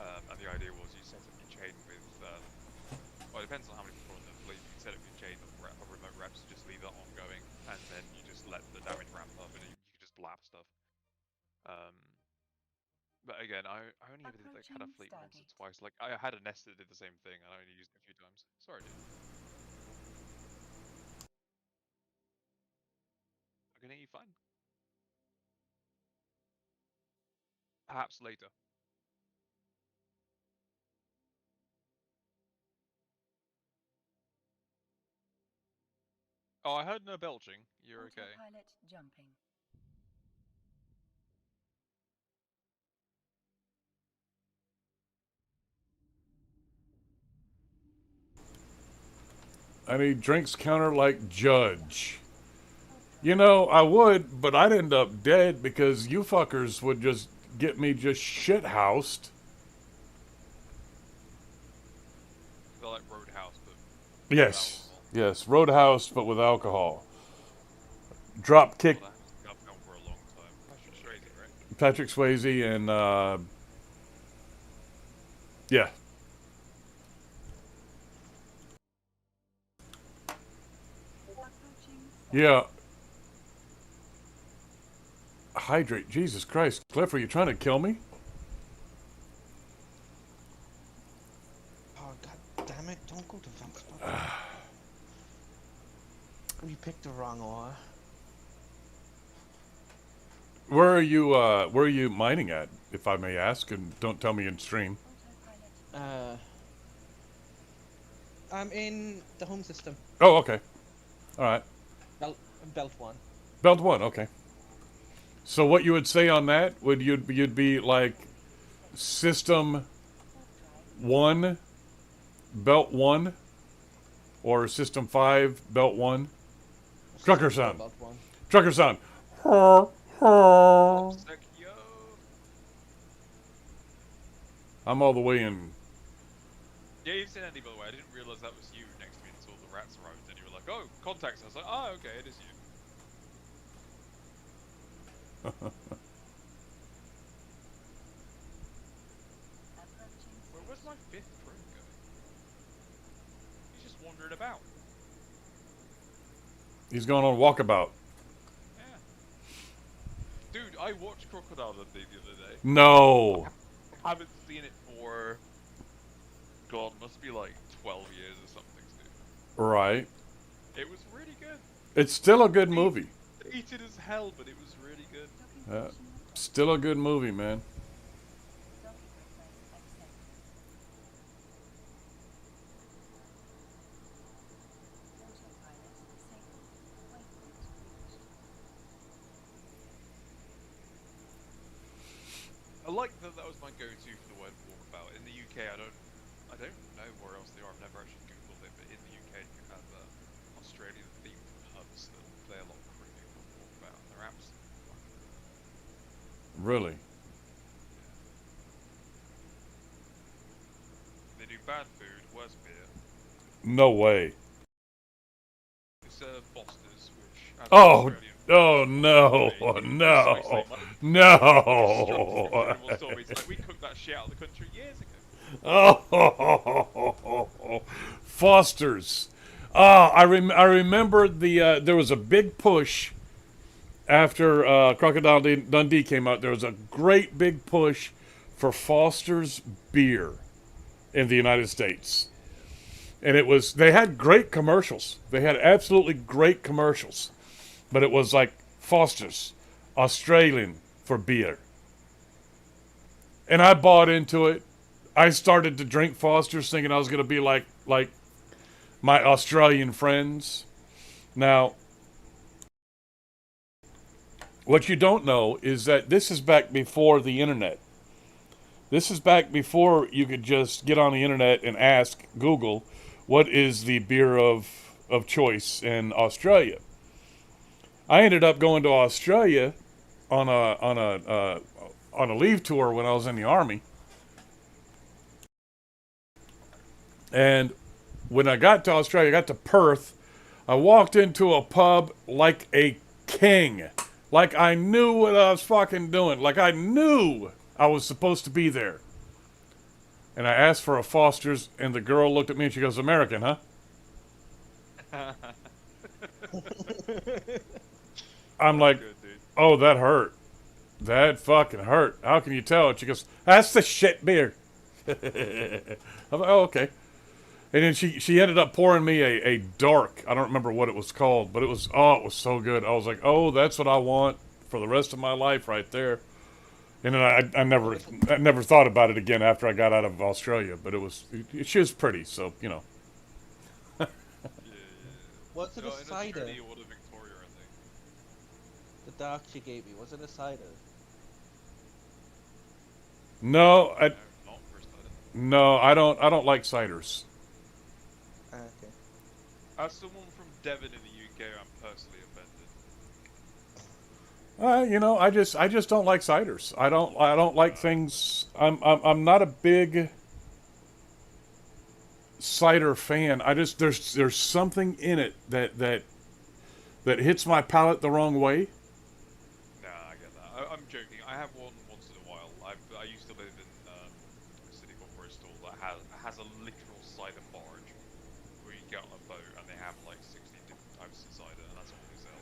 And the idea was you set up your chain with, well, it depends on how many people are in the fleet. You can set up your chain of remote reps, just leave that ongoing, and then you just let the damage ramp up, and you can just blap stuff. But again, I only ever did that kind of fleet once or twice. Like, I had a nest that did the same thing, and I only used it a few times. Sorry, dude. I'm gonna fine. Perhaps later. Oh, I heard no belching. You're okay. Autopilot jumping. I need drinks counter like Judge. You know, I would, but I'd end up dead because you fuckers would just get me just shit-housed. They're like Roadhouse, but Yes. Yes. Roadhouse, but with alcohol. Drop kick well, that's I've known for a long time. Patrick Swayze, right? Patrick Swayze and, yeah. Approaching. Yeah. Hydrate. Jesus Christ. Cliff, are you trying to kill me? Oh god damn it! Don't go to that spot. We picked the wrong ore. Where are you mining at, if I may ask, and don't tell me in stream. Autopilot. I'm in the home system. Oh, okay. Alright. Belt 1. Belt 1, okay. So what you would say on that, you'd be like System 1, Belt 1, or System 5, Belt 1? Trucker sound. Belt 1. Trucker sound. Sec, yo. I'm all the way in. Yeah, you said Andy, by the way. I didn't realize that was you next to me until the rats arrived, and you were like, "Oh, contacts." I was like, "Oh, okay, it is you." Approaching. Where's my fifth drone going? He's just wandering about. He's going on walkabout. Yeah. Dude, I watched Crocodile Dundee the other day. No. I haven't seen it for... God, must be like 12 years or something, dude. Right. It was really good. It's still a good movie. Dated as hell, but it was really good. Docking Yeah. station. Still a good movie, man. Docking request accepted. Autopilot disabled. Waypoint reached. I like that that was my go-to for the word walkabout. In the UK, I don't know where else they are. I've never actually googled it, but in the UK, you have Australian-themed pubs that play a lot of cricket called walkabout, and they're absolutely fucking brilliant. Really. They do bad food, worse beer. No way. They serve Fosters, which as Oh, Australian oh no, food, no, precisely, like, no. incredible stories. Like, we cooked that shit out of the country years ago. Oh, Foster's. I remember there was a big push after Crocodile Dundee came out. There was a great big push for Foster's beer in the United States. And they had great commercials. They had absolutely great commercials. But it was like Foster's, Australian for beer. And I bought into it. I started to drink Foster's thinking I was going to be like my Australian friends. Now, what you don't know is that this is back before the internet. This is back before you could just get on the internet and ask Google what is the beer of choice in Australia. I ended up going to Australia on a leave tour when I was in the Army. And when I got to Australia, I got to Perth, I walked into a pub like a king. Like I knew what I was fucking doing. Like I knew I was supposed to be there. And I asked for a Foster's, and the girl looked at me and she goes, "American, huh?" I'm like, Good, dude. "Oh, that hurt. That fucking hurt. How can you tell?" And she goes, "That's the shit beer." I'm like, "Oh, okay." And then she ended up pouring me a dark. I don't remember what it was called, but it was so good. I was like, oh, that's what I want for the rest of my life right there. And then I never thought about it again after I got out of Australia. But she was pretty, so you know. Yeah. Was it No, a in cider? Australia or the Victoria, I think. The dark she gave me, was it a cider? No, No, not for a cider. no, I don't like ciders. Okay. As someone from Devon in the UK, I'm personally offended. You know, I just don't like ciders. I don't like things. I'm not a big cider fan. There's something in it that hits my palate the wrong way. Nah, I get that. I'm joking. I have one once in a while. I used to live in a city called Bristol that has a literal cider barge where you get on a boat and they have like 16 different types of cider, and that's all they sell.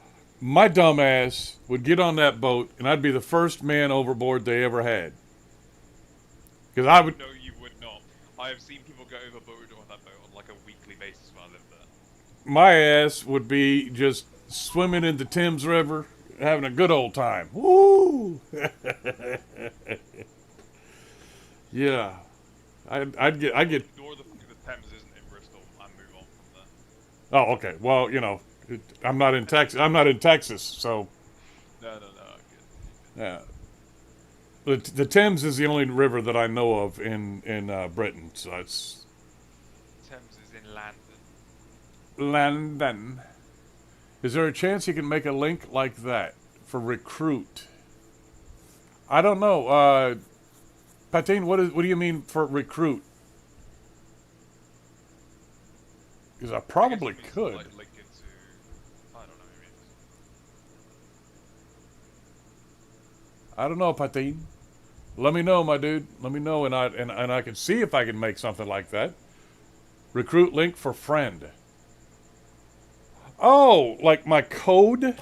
My dumb ass would get on that boat, and I'd be the first man overboard they ever had. Because I would. No, you would not. I have seen people go overboard on that boat on like a weekly basis when I lived there. My ass would be just swimming in the Thames River, having a good old time. Woo! Yeah, I'd get. Ignore the Thames isn't in Bristol and move on from there. Oh, okay. Well, you know, I'm not in Texas. I'm not in Texas, so No, I get it. yeah. The Thames is the only river that I know of in Britain, so it's Thames is in London. London. Is there a chance you can make a link like that for recruit? I don't know. Patine, what do you mean for recruit? Because I probably I guess it means could. Like, link into, I don't know, maybe. I don't know, Patine. Let me know, my dude. Let me know, and I can see if I can make something like that. Recruit link for friend. Oh, like my code?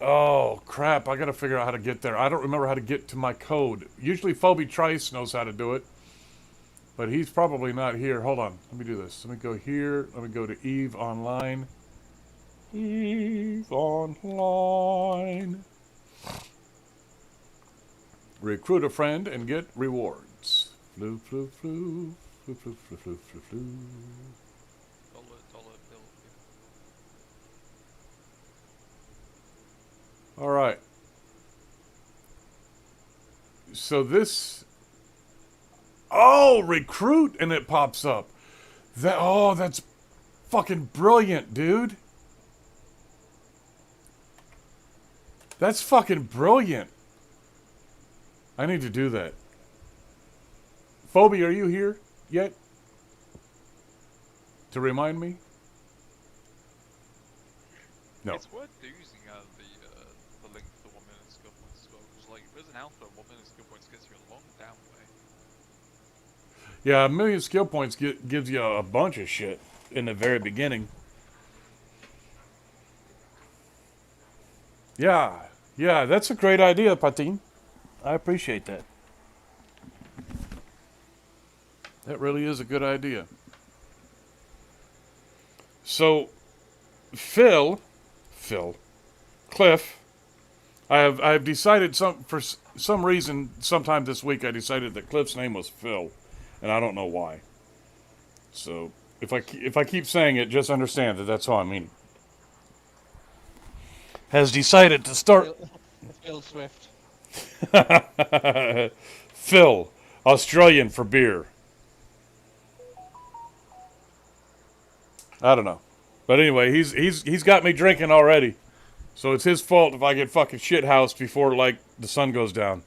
Oh, crap. I got to figure out how to get there. I don't remember how to get to my code. Usually Phoebe Trice knows how to do it. But he's probably not here. Hold on. Let me do this. Let me go here. Let me go to Eve Online. Eve Online. Recruit a friend and get rewards. Flu, flu, flu. Flu, flu, flu, flu, flu, flu. Dollar bill. All right. So this. Oh, recruit, and it pops up. That's fucking brilliant, dude. That's fucking brilliant. I need to do that. Phoebe, are you here yet? To remind me? No. It's worth using the link for the 1 minute skill points as well, because like if there's an alpha, 1 minute skill points gets you a long down way. Yeah, 1,000,000 skill points gives you a bunch of shit in the very beginning. Yeah, that's a great idea, Patine. I appreciate that. That really is a good idea. So, Cliff, I've decided for some reason sometime this week I decided that Cliff's name was Phil, and I don't know why. So if I keep saying it, just understand that that's all I mean. Has decided to start. Phil Swift. Phil, Australian for beer. I don't know, but anyway, he's got me drinking already. So it's his fault if I get fucking shithoused before, like, the sun goes down.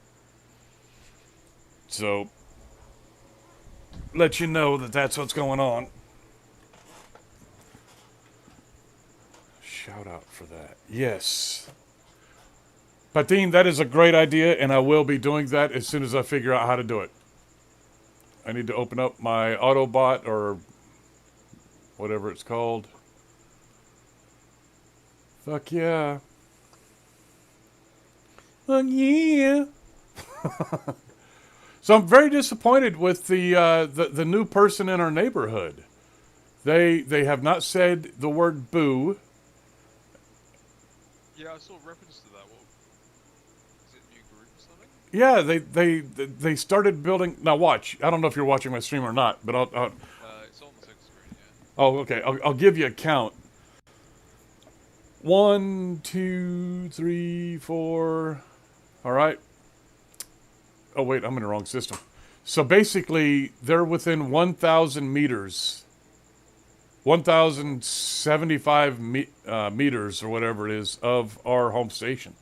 So, let you know that that's what's going on. Shout out for that. Yes. Patine, that is a great idea, and I will be doing that as soon as I figure out how to do it. I need to open up my Autobot, or whatever it's called. Fuck yeah. Fuck yeah. So I'm very disappointed with the new person in our neighborhood. They have not said the word boo. Yeah, I saw a reference to that. What is it? A new group or something? Yeah, they started building. Now watch. I don't know if you're watching my stream or not, but It's on the second screen. Yeah. oh, okay. I'll give you a count. 1, 2, 3, 4. All right. Oh wait, I'm in the wrong system. So basically, they're within 1,000 meters, 1,075 meters or whatever it is of our home station,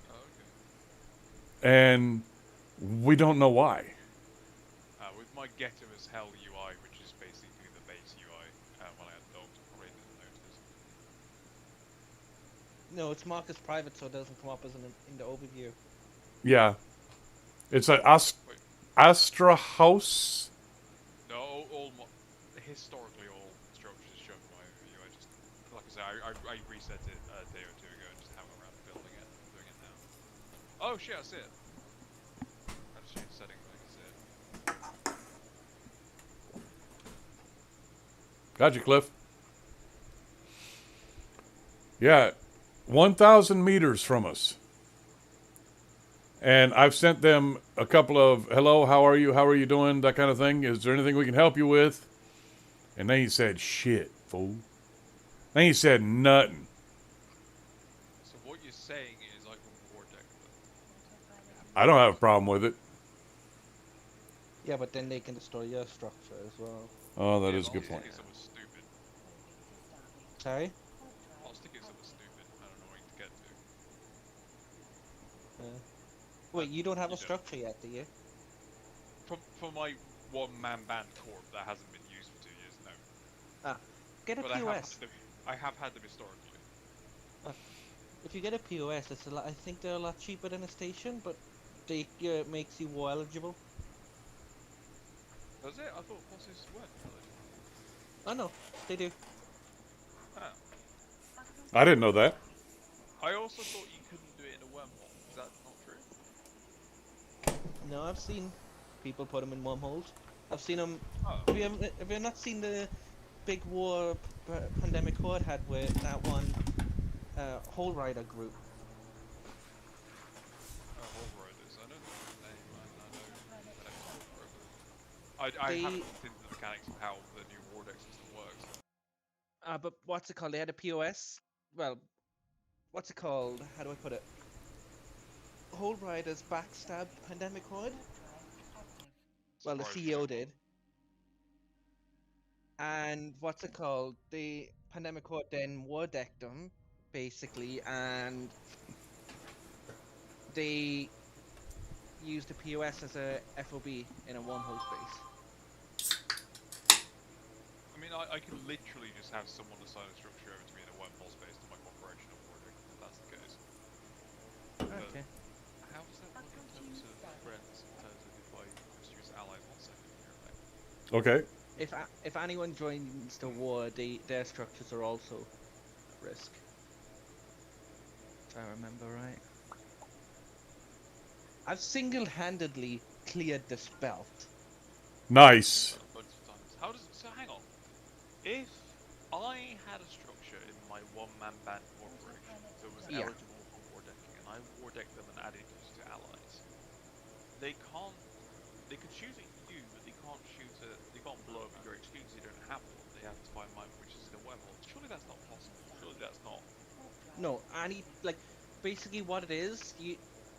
Oh, okay. and we don't know why. With my Get 'em as Hell UI, which is basically the base UI, when I had dogs, I probably didn't notice. No, it's marked as private, so it doesn't come up as in the overview. Yeah, it's a Wait. Astra House. No, historically all structures show my overview. I just, like I said, I reset it a day or two ago and just haven't around building it. I'm doing it now. Oh shit, I see it. I just changed settings, I can see it. Got you, Cliff. Yeah, 1,000 meters from us. And I've sent them a couple of hello, how are you doing, that kind of thing. Is there anything we can help you with? And they ain't said shit, fool. They ain't said nothing. So what you're saying is I can vortex them. I don't have a problem with it. Yeah, but then they can destroy your structure as well. Oh, that Yeah, is a but good I'll point. stick it somewhere stupid. Sorry? I'll stick it somewhere stupid and annoying to get to. Wait, you don't have You a don't. structure yet, do you? For my one-man band corp that hasn't been used for 2 years, no. Get a But POS. I have had them historically. If you get a POS, it's a lot. I think they're a lot cheaper than a station, but they makes you war eligible. Does it? I thought bosses weren't eligible. Oh no, they do. Ah. I didn't know that. I also thought you couldn't do it in a wormhole. Is that not true? No, I've seen people put them in wormholes. I've seen them. Oh. Have you not seen the big war Pandemic Horde had with that one Hole Rider group? Hole Riders. I don't know the name. I haven't looked into the mechanics of how the new Wardex system works. But what's it called? They had a POS. Well, what's it called? How do I put it? Hole Riders backstab Pandemic Horde. Well, the Surprising. CEO did. And what's it called? The Pandemic Horde then war decked them, basically, and they used the POS as a FOB in a wormhole space. I mean, I can literally just have someone assign a structure over to me in a wormhole space to my corporation of Wardex, if that's the case. Okay. How does that work in terms of friends, in terms of if I just use allies? 1 second here, right? Okay. If anyone joins the war, their structures are also at risk. If I remember right. I've single-handedly cleared this belt. Nice. A bunch of times. How does so? Hang on. If I had a structure in my one-man band corporation that was Yeah. eligible for war decking, and I war decked them and added those to allies, they can't. They could shoot at you, but they can't shoot at. They can't blow up your HQ because you don't have one. They have to find mine, which is in a wormhole. Surely that's not possible. Surely that's not. No, basically what it is,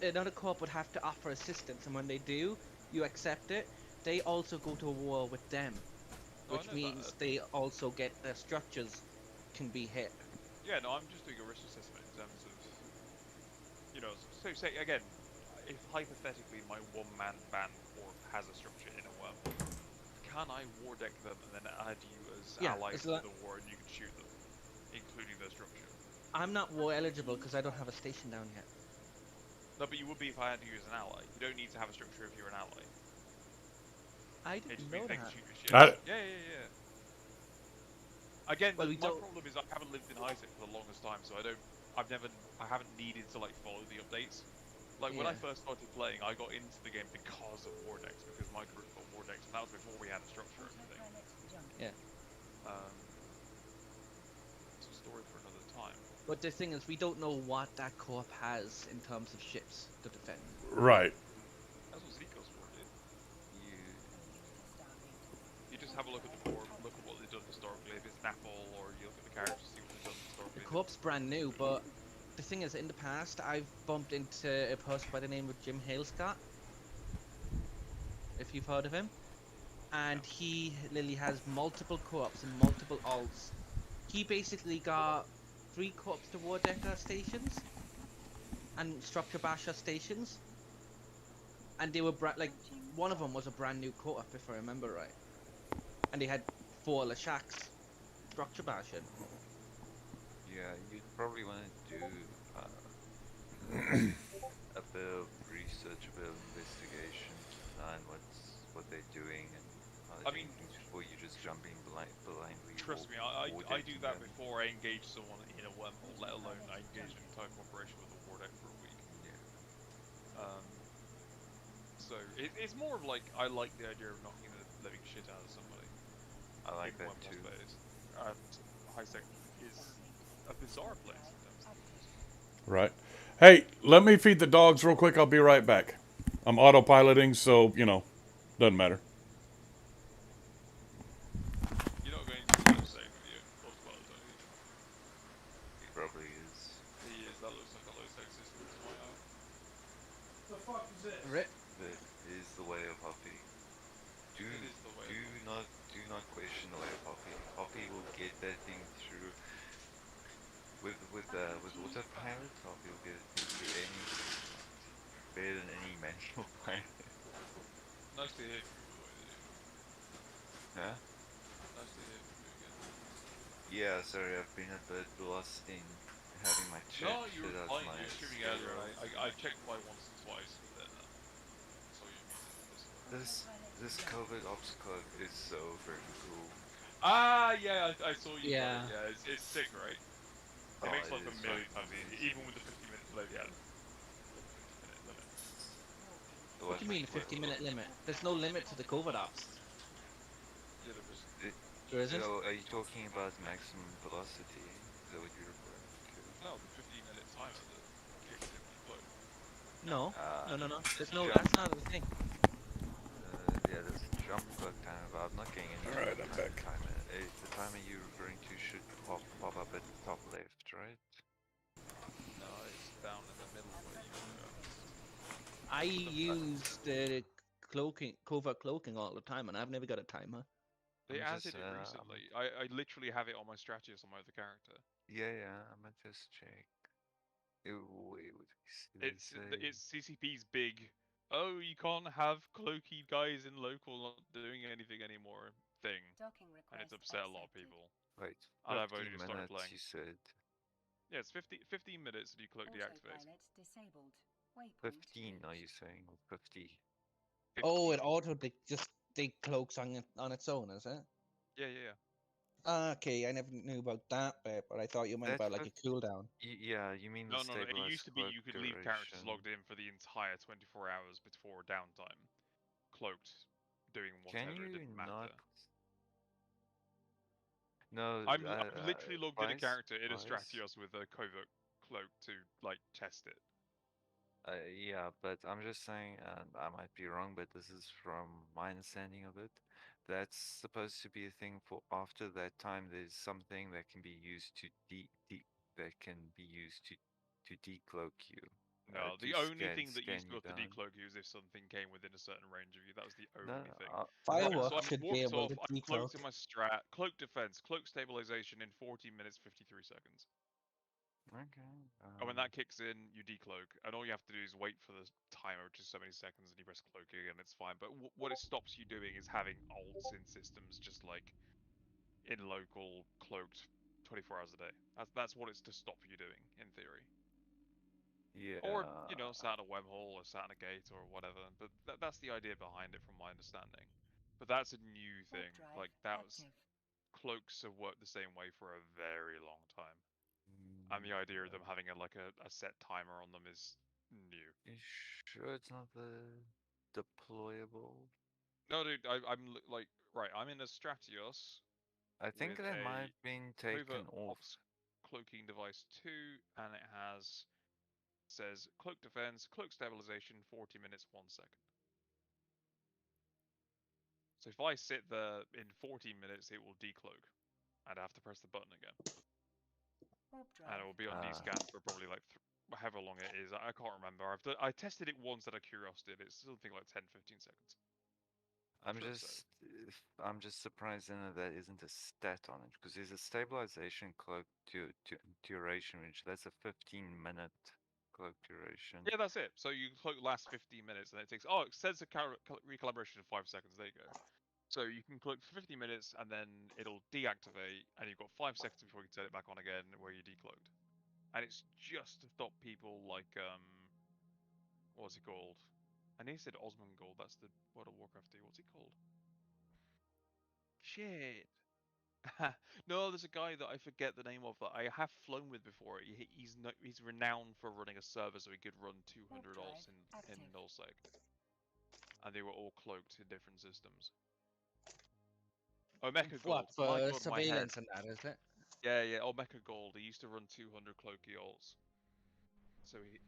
another corp would have to offer assistance, and when they do, you accept it. They also go to war with them, No, I which know means that. they also get their structures can be hit. Yeah, no, I'm just doing a risk assessment in terms of, so say again, if hypothetically my one-man band corp has a structure in a wormhole, can I war deck them and then add you as Yeah, allies it's to like- the war and you can shoot them, including their structure? I'm not war eligible because I don't have a station down yet. No, but you would be if I had to use an ally. You don't need to have a structure if you're an ally. I It didn't just know means they can that. shoot your shit. I- Yeah. Again, Well, we my don't- problem is I haven't lived in Isaac for the longest time, so I haven't needed to like follow the updates. Like when I Yeah. first started playing, I got into the game because of Wardex, because my group got Wardex, and that was before we had a structure or anything. Yeah. It's a story for another time. But the thing is, we don't know what that co-op has in terms of ships to defend. Right. That's what Seacoast for, dude. You You just have a look at the board, look at what they've done historically. If it's Napol, or you look at the characters, see what they've done The historically. co-op's brand new, but the thing is, in the past, I've bumped into a person by the name of Jim Halescott, if you've heard of him. And he literally has multiple co-ops and multiple alts. He basically got 3 co-ops to War Decker stations and Structure Basher stations. And they were like, one of them was a brand new co-op, if I remember right. And they had 4 Lashaks Structure Bashing. Yeah, you'd probably want to do a bit of research, a bit of investigation to find what they're doing and how I they're mean, doing things before you just jumping blindly. Trust me, I do that before I engage someone in a wormhole, let alone I engage an entire corporation with a war deck for a week. Yeah. So it's more of like, I like the idea of knocking the living shit out of somebody. I like in that wormhole too. space. And High-Sec is a bizarre place sometimes. Right. Hey, let me feed the dogs real quick. I'll be right back. I'm autopiloting, so, doesn't matter. You're not going to do the same with you. Autopilot, don't you? He probably is. He is. That looks like a low-sec system to my eye. The fuck is this? That is the way of Hoppy. Do It is the way of do not question the way of Hoppy. Hoppy will get that thing through. With autopilot, Hoppy will get it through any better than any manual pilot. Nice to hear from you, by the way, dude. Huh? Nice to hear from you again. Yeah, sorry, I've been a bit lost in having my chat. No, you were shit out fine. my You were streaming earlier, schedule. and I checked by once or twice, but then saw you muted on Discord. This COVID ops code is so freaking cool. Ah, yeah, I saw you. Yeah. Yeah, it's sick, right? It Oh, makes it life a is million fucking times easier, amazing. even with the 50-minute delay. Yeah, 50-minute limit. What do you mean, 50-minute limit? There's no limit to the COVID ops. Yeah, there was. There isn't? So, are you talking about maximum velocity? Is that what you're referring to? No, the 15-minute timer that kicks in when you float. No. Uh, No. There's no. jump. That's not a thing. Yeah, there's a jump clock timer, but I'm not getting into Alright, the I'm back. timer. The timer you're referring to should pop up at the top left, right? No, it's down in the middle where you. I use the covert cloaking all the time, and I've never got a timer. They I'm added just, it recently. I literally have it on my Stratius on my other character. Yeah, I'm gonna just check. Wait, what did they It's say? CCP's big. Oh, you can't have cloaky guys in local not doing anything anymore thing, Docking and it's request upset a lot of accepted. people. Wait, And I've 15 only just started minutes, playing. you said. Yeah, it's 15 minutes and you cloak deactivate. Autopilot disabled. Waypoint 15, are you reached. saying? Or 50? Oh, it 15. auto just cloaks on its own, is it? Yeah. Okay, I never knew about that bit, but I thought you meant That's about like a cooldown. Yeah, you mean the No. It stabilized used to be cloak you could leave characters duration. logged in for the entire 24 hours before downtime, cloaked, doing Can whatever. It you didn't not? matter. No, I'm literally logged in a character in a Spice? Stratios with a covert cloak to like test it. Yeah, but I'm just saying, and I might be wrong, but this is from my understanding of it. That's supposed to be a thing for after that time. There's something that can be used to decloak you. No, To the only thing that you scan still you have to down. decloak you is if something came within a certain range of you. That was the No, only thing. no, Right, so Fireworks I'm should be walked able off. to I'm cloaked decloak. in my strat. Cloak defense, cloak stabilization in 14 minutes 53 seconds. okay. And when that kicks in, you decloak, and all you have to do is wait for the timer, which is so many seconds, and you press cloaking, and it's fine. But what it stops you doing is having ults in systems, just like in local cloaked 24 hours a day. That's what it's to stop you doing, in theory. Yeah. Or sat in a wormhole or sat in a gate or whatever. But that's the idea behind it, from my understanding. But that's a new thing. Warp drive Like that was active. cloaks have worked the same way for a very long time. Mm, And the idea of them having a set timer on them is new. you sure it's not the deployable? No, dude, I'm like, right, I'm in a Stratios I think with that a might have been Clover taken off. Ops cloaking device 2, and it says cloak defense, cloak stabilization, 40 minutes, 1 second. So if I sit there in 14 minutes, it will decloak. I'd have to press the button again, Warp and it drive. will be on Ah. descan for probably like however long it is. I can't remember. I tested it once out of curiosity. It's something like 10-15 seconds. I'm sure I'm just surprised then that isn't a stat on it because there's a stabilization cloak duration, which that's a 15-minute cloak duration. Yeah, that's it. So you cloak lasts 15 minutes, and it takes. Oh, it says a recalibration of 5 seconds. There you go. So you can cloak for 50 minutes, and then it'll deactivate, and you've got 5 seconds before you can turn it back on again, where you decloaked. And it's just to stop people like what's it called? I nearly said Osmongold. That's the World of Warcraft dude. What's he called? Shit. No, there's a guy that I forget the name of that I have flown with before. He's renowned for running a server, so he could run 200 Warp alts drive in active. nullsec, and they were all cloaked in different systems. Oh, Mecha Gold. What, My for God, my head. surveillance and that, is it? Yeah, yeah. Oh, Mecha Gold. He used to run 200 cloaky alts. So he.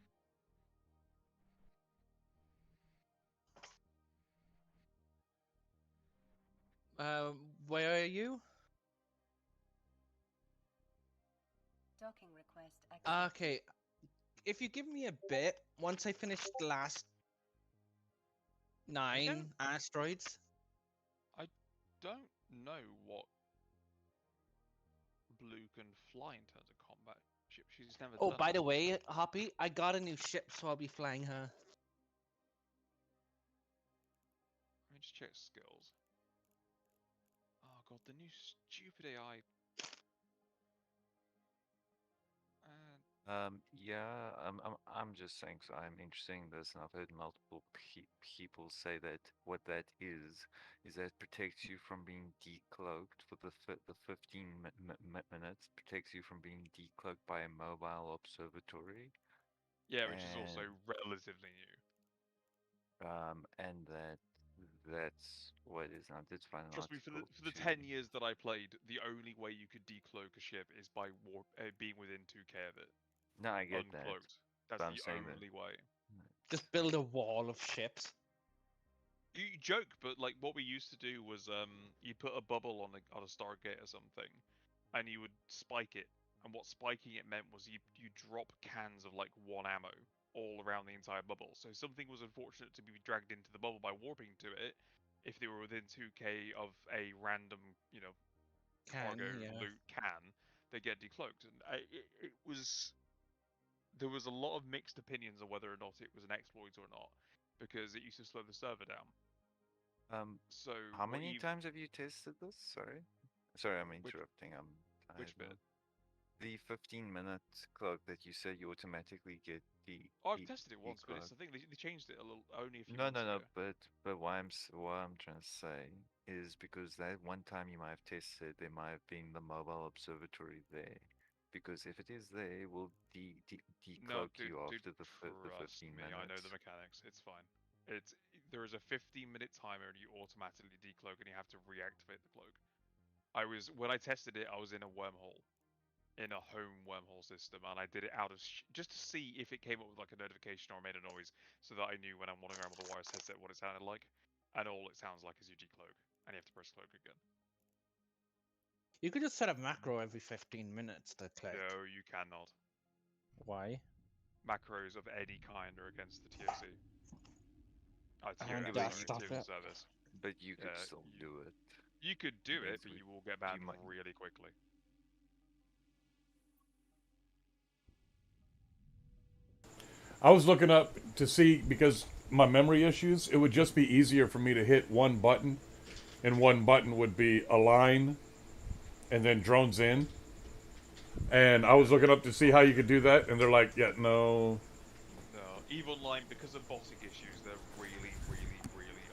Where are you? Docking request accepted. Okay, if you give me a bit, once I finish the last 9 asteroids. Don't know what Blue can fly in terms of combat ship. She's never Oh, done by it. the way, Hoppy, I got a new ship, so I'll be flying her. Let me just check skills. Oh god, the new stupid AI. Yeah, I'm just saying, so I'm interested in this, and I've heard multiple people say that what that is that protects you from being decloaked for the 15 minutes, protects you from being decloaked by a mobile observatory, Yeah, which is also relatively new. and that's what it is. And I did find an Trust me, article for the too. 10 years that I played, the only way you could decloak a ship is by being within 2k of it. No, I get that. Uncloaked. That's but I'm the saying that only way. Just build a wall of ships. You joke, but like what we used to do was you put a bubble on a Stargate or something, and you would spike it. And what spiking it meant was you drop cans of like 1 ammo all around the entire bubble. So if something was unfortunate to be dragged into the bubble by warping to it, if they were within 2k of a random, cargo loot can, they get decloaked. And it was there was a lot of mixed opinions on whether or not it was an exploit or not, because it used to slow the server down. So how many times have you tested this? Sorry, I'm Which- interrupting. which bit? The 15-minute clock that you said you automatically get Oh, I've tested it once, but I think they changed it a little only a few months ago. But what I'm trying to say is because that one time you might have tested, there might have been the mobile observatory there. Because if it is there, it will decloak you after the 15 minutes. I know the mechanics. It's fine. There is a 15-minute timer, and you automatically decloak, and you have to reactivate the cloak. When I tested it, I was in a wormhole, in a home wormhole system, and I did it out of just to see if it came up with like a notification or made a noise, so that I knew when I'm wandering around with a wireless headset what it sounded like. And all it sounds like is you decloak, and you have to press cloak again. You could just set a macro every 15 minutes to click. No, you cannot. Why? Macros of any kind are against the TOC. And TOC stop Terms of it. Service. But you could Yeah, still do it. You could do it, Yes, but we- you will get banned might- really quickly. I was looking up to see, because my memory issues, it would just be easier for me to hit one button, and one button would be align, and then drones in. And I was looking up to see how you could do that, and they're like, yeah, no. No, EVE Online, because of botting issues, they're really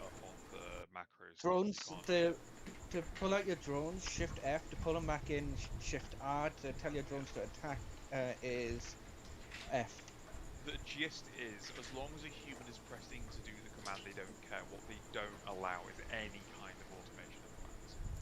up on the macros. Drones, You can't- to pull out your drones, Shift F. To pull them back in, Shift R. To tell your drones to attack is F. The gist is, as long as a human is pressing to do the command, they don't care. What they don't allow is any kind of automation of commands.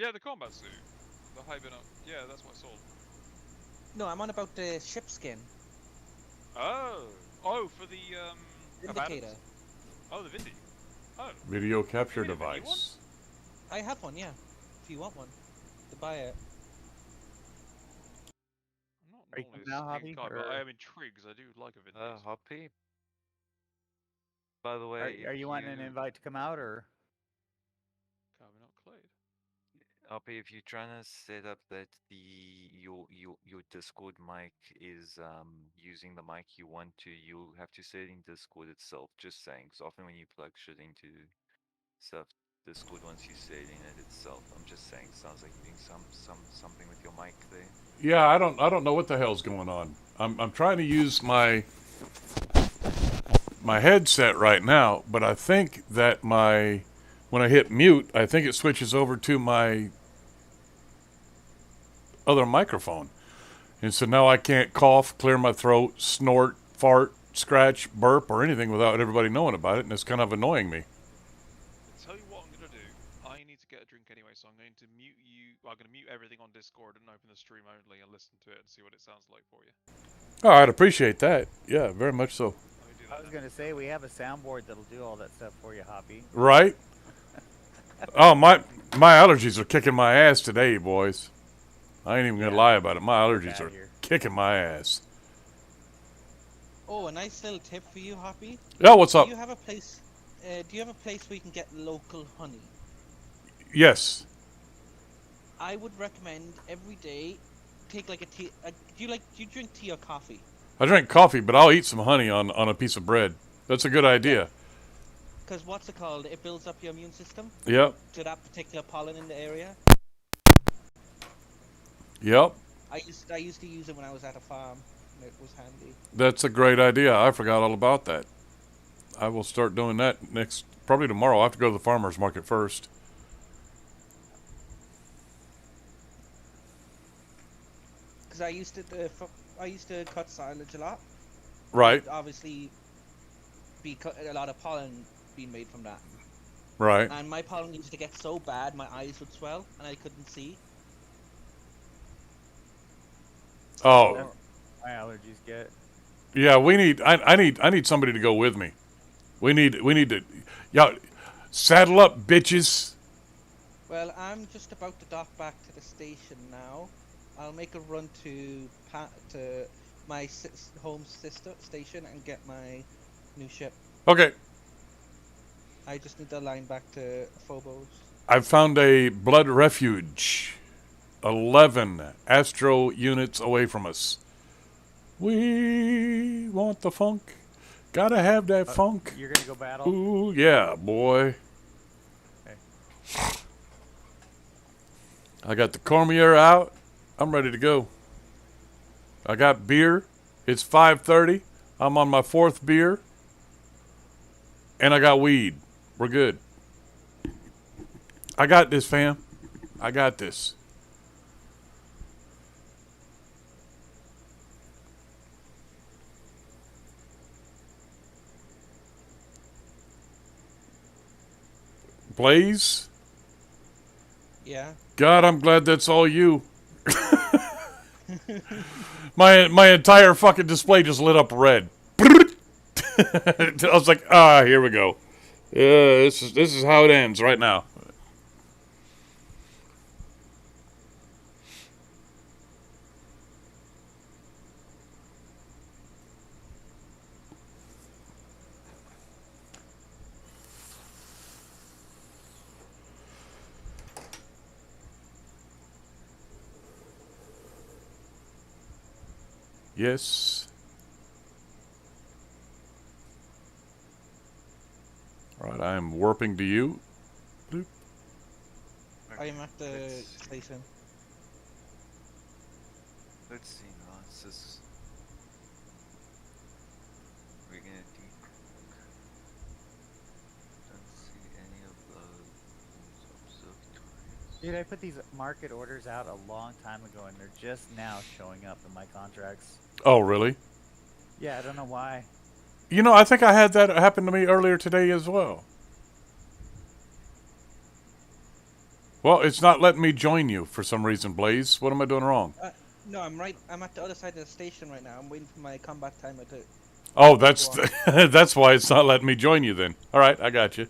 Yeah, the combat suit. The Hibernate. Yeah, that's what I saw. No, I'm on about the ship skin. Oh. Oh, for the Indicator. Abaddons? Oh, the Vindy. Oh. Video capture Wait a minute, you want- device. I have one, yeah. If you want one, to buy it. I'm not Are you normally a now, skin Hobby, guy, but or- I am intrigued because I do like a Vindy. Hoppy. By the way, Are if you wanting an invite to come out, or? Carbonate clade. Hoppy, if you're trying to set up that your Discord mic is using the mic you want to, you'll have to set it in Discord itself. Just saying, because often when you plug shit into stuff, Discord wants you set it in it itself. I'm just saying, sounds like you're doing something with your mic there. Yeah, I don't know what the hell's going on. I'm trying to use my headset right now, but I think that when I hit mute, I think it switches over to my other microphone. And so now I can't cough, clear my throat, snort, fart, scratch, burp, or anything without everybody knowing about it, and it's kind of annoying me. I'll tell you what I'm gonna do. I need to get a drink anyway, so I'm going to mute you. I'm gonna mute everything on Discord and open the stream only and listen to it and see what it sounds like for you. All right, appreciate that. Yeah, very much so. Let me do I that was now. gonna say we have a soundboard that'll do all that stuff for you, Hoppy. Right? Oh, my allergies are kicking my ass today, boys. I ain't even gonna Yeah. lie about it. My We're allergies bad are here. kicking my ass. Oh, a nice little tip for you, Hoppy. Yeah, what's up? Do you have a place? Do you have a place where you can get local honey? Yes. I would recommend every day take like a tea. Do you drink tea or coffee? I drink coffee, but I'll eat some honey on a piece of bread. That's a good idea. Because what's it called? It builds up your immune system Yep. to that particular pollen in the area. Yep. I used to use it when I was at a farm. And it was handy. That's a great idea. I forgot all about that. I will start doing that probably tomorrow. I have to go to the farmer's market first. Because I used to cut silage a lot. Right. Obviously, a lot of pollen being made from that. Right. And my pollen used to get so bad, my eyes would swell and I couldn't see. Oh, That's what my allergies get. yeah. I need somebody to go with me. We need to. Yeah. Saddle up, bitches. Well, I'm just about to dock back to the station now. I'll make a run to my home sister station and get my new ship. Okay. I just need to line back to Phobos. I've found a blood refuge. 11 Astro units away from us. We want the funk. Gotta have that funk. You're gonna go battle? Ooh, yeah, boy. Okay. I got the Cormier out. I'm ready to go. I got beer. It's 5:30. I'm on my 4th beer. And I got weed. We're good. I got this, fam. I got this. Blaze? Yeah. God, I'm glad that's all you. My entire fucking display just lit up red. I was like, here we go. Yeah, this is how it ends right now. Yes. All right, I am warping to you. Bloop. I'm at the Let's- station. Let's see now. It's just we're gonna don't see any of those observatories. Dude, I put these market orders out a long time ago, and they're just now showing up in my contracts. Oh, really? Yeah, I don't know why. You know, I think I had that happen to me earlier today as well. Well, it's not letting me join you for some reason, Blaze. What am I doing wrong? No, I'm right. I'm at the other side of the station right now. I'm waiting for my comeback timer to. Oh, that's Go that's why it's not letting me join you then. All right, I got you.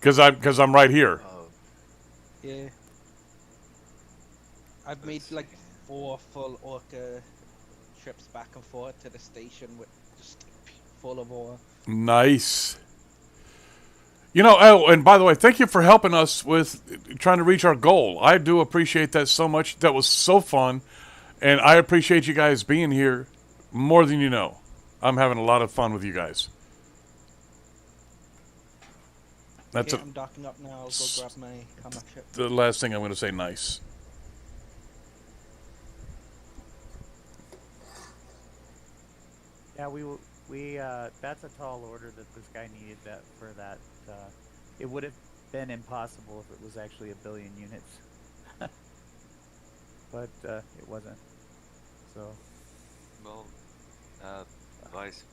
Because I'm right here. Oh, Yeah. I've made let's like see. 4 full orca trips back and forth to the station with just full of ore. Nice. You know, oh, and by the way, thank you for helping us with trying to reach our goal. I do appreciate that so much. That was so fun. And I appreciate you guys being here more than you know. I'm having a lot of fun with you guys. That's Okay, I'm docking up now. I'll go grab my comeback ship. the last thing I'm going to say. Nice. Yeah, that's a tall order that this guy needed that for that. It would have been impossible if it was actually a billion units, but it wasn't. So Well, Vice,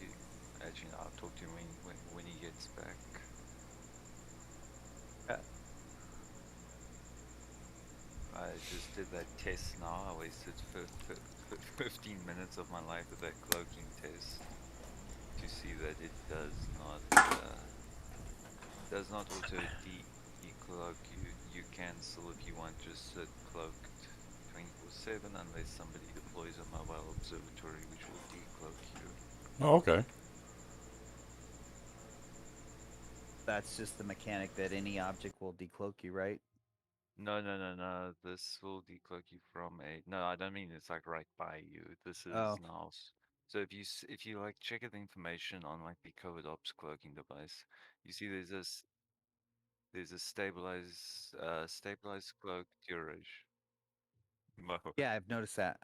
actually, I'll talk to him when he gets back. I just did that test now. I wasted 15 minutes of my life with that cloaking test to see that it does not auto decloak you. You can still, if you want, just sit cloaked 24/7 unless somebody deploys a mobile observatory which will decloak you. Oh, okay. that's just the mechanic that any object will decloak you, right? No. This will decloak you from a. No, I don't mean it's like right by you. This is Oh. now. So if you like check the information on like the COVID ops cloaking device, you see there's a stabilized cloak duration. Yeah, I've noticed that.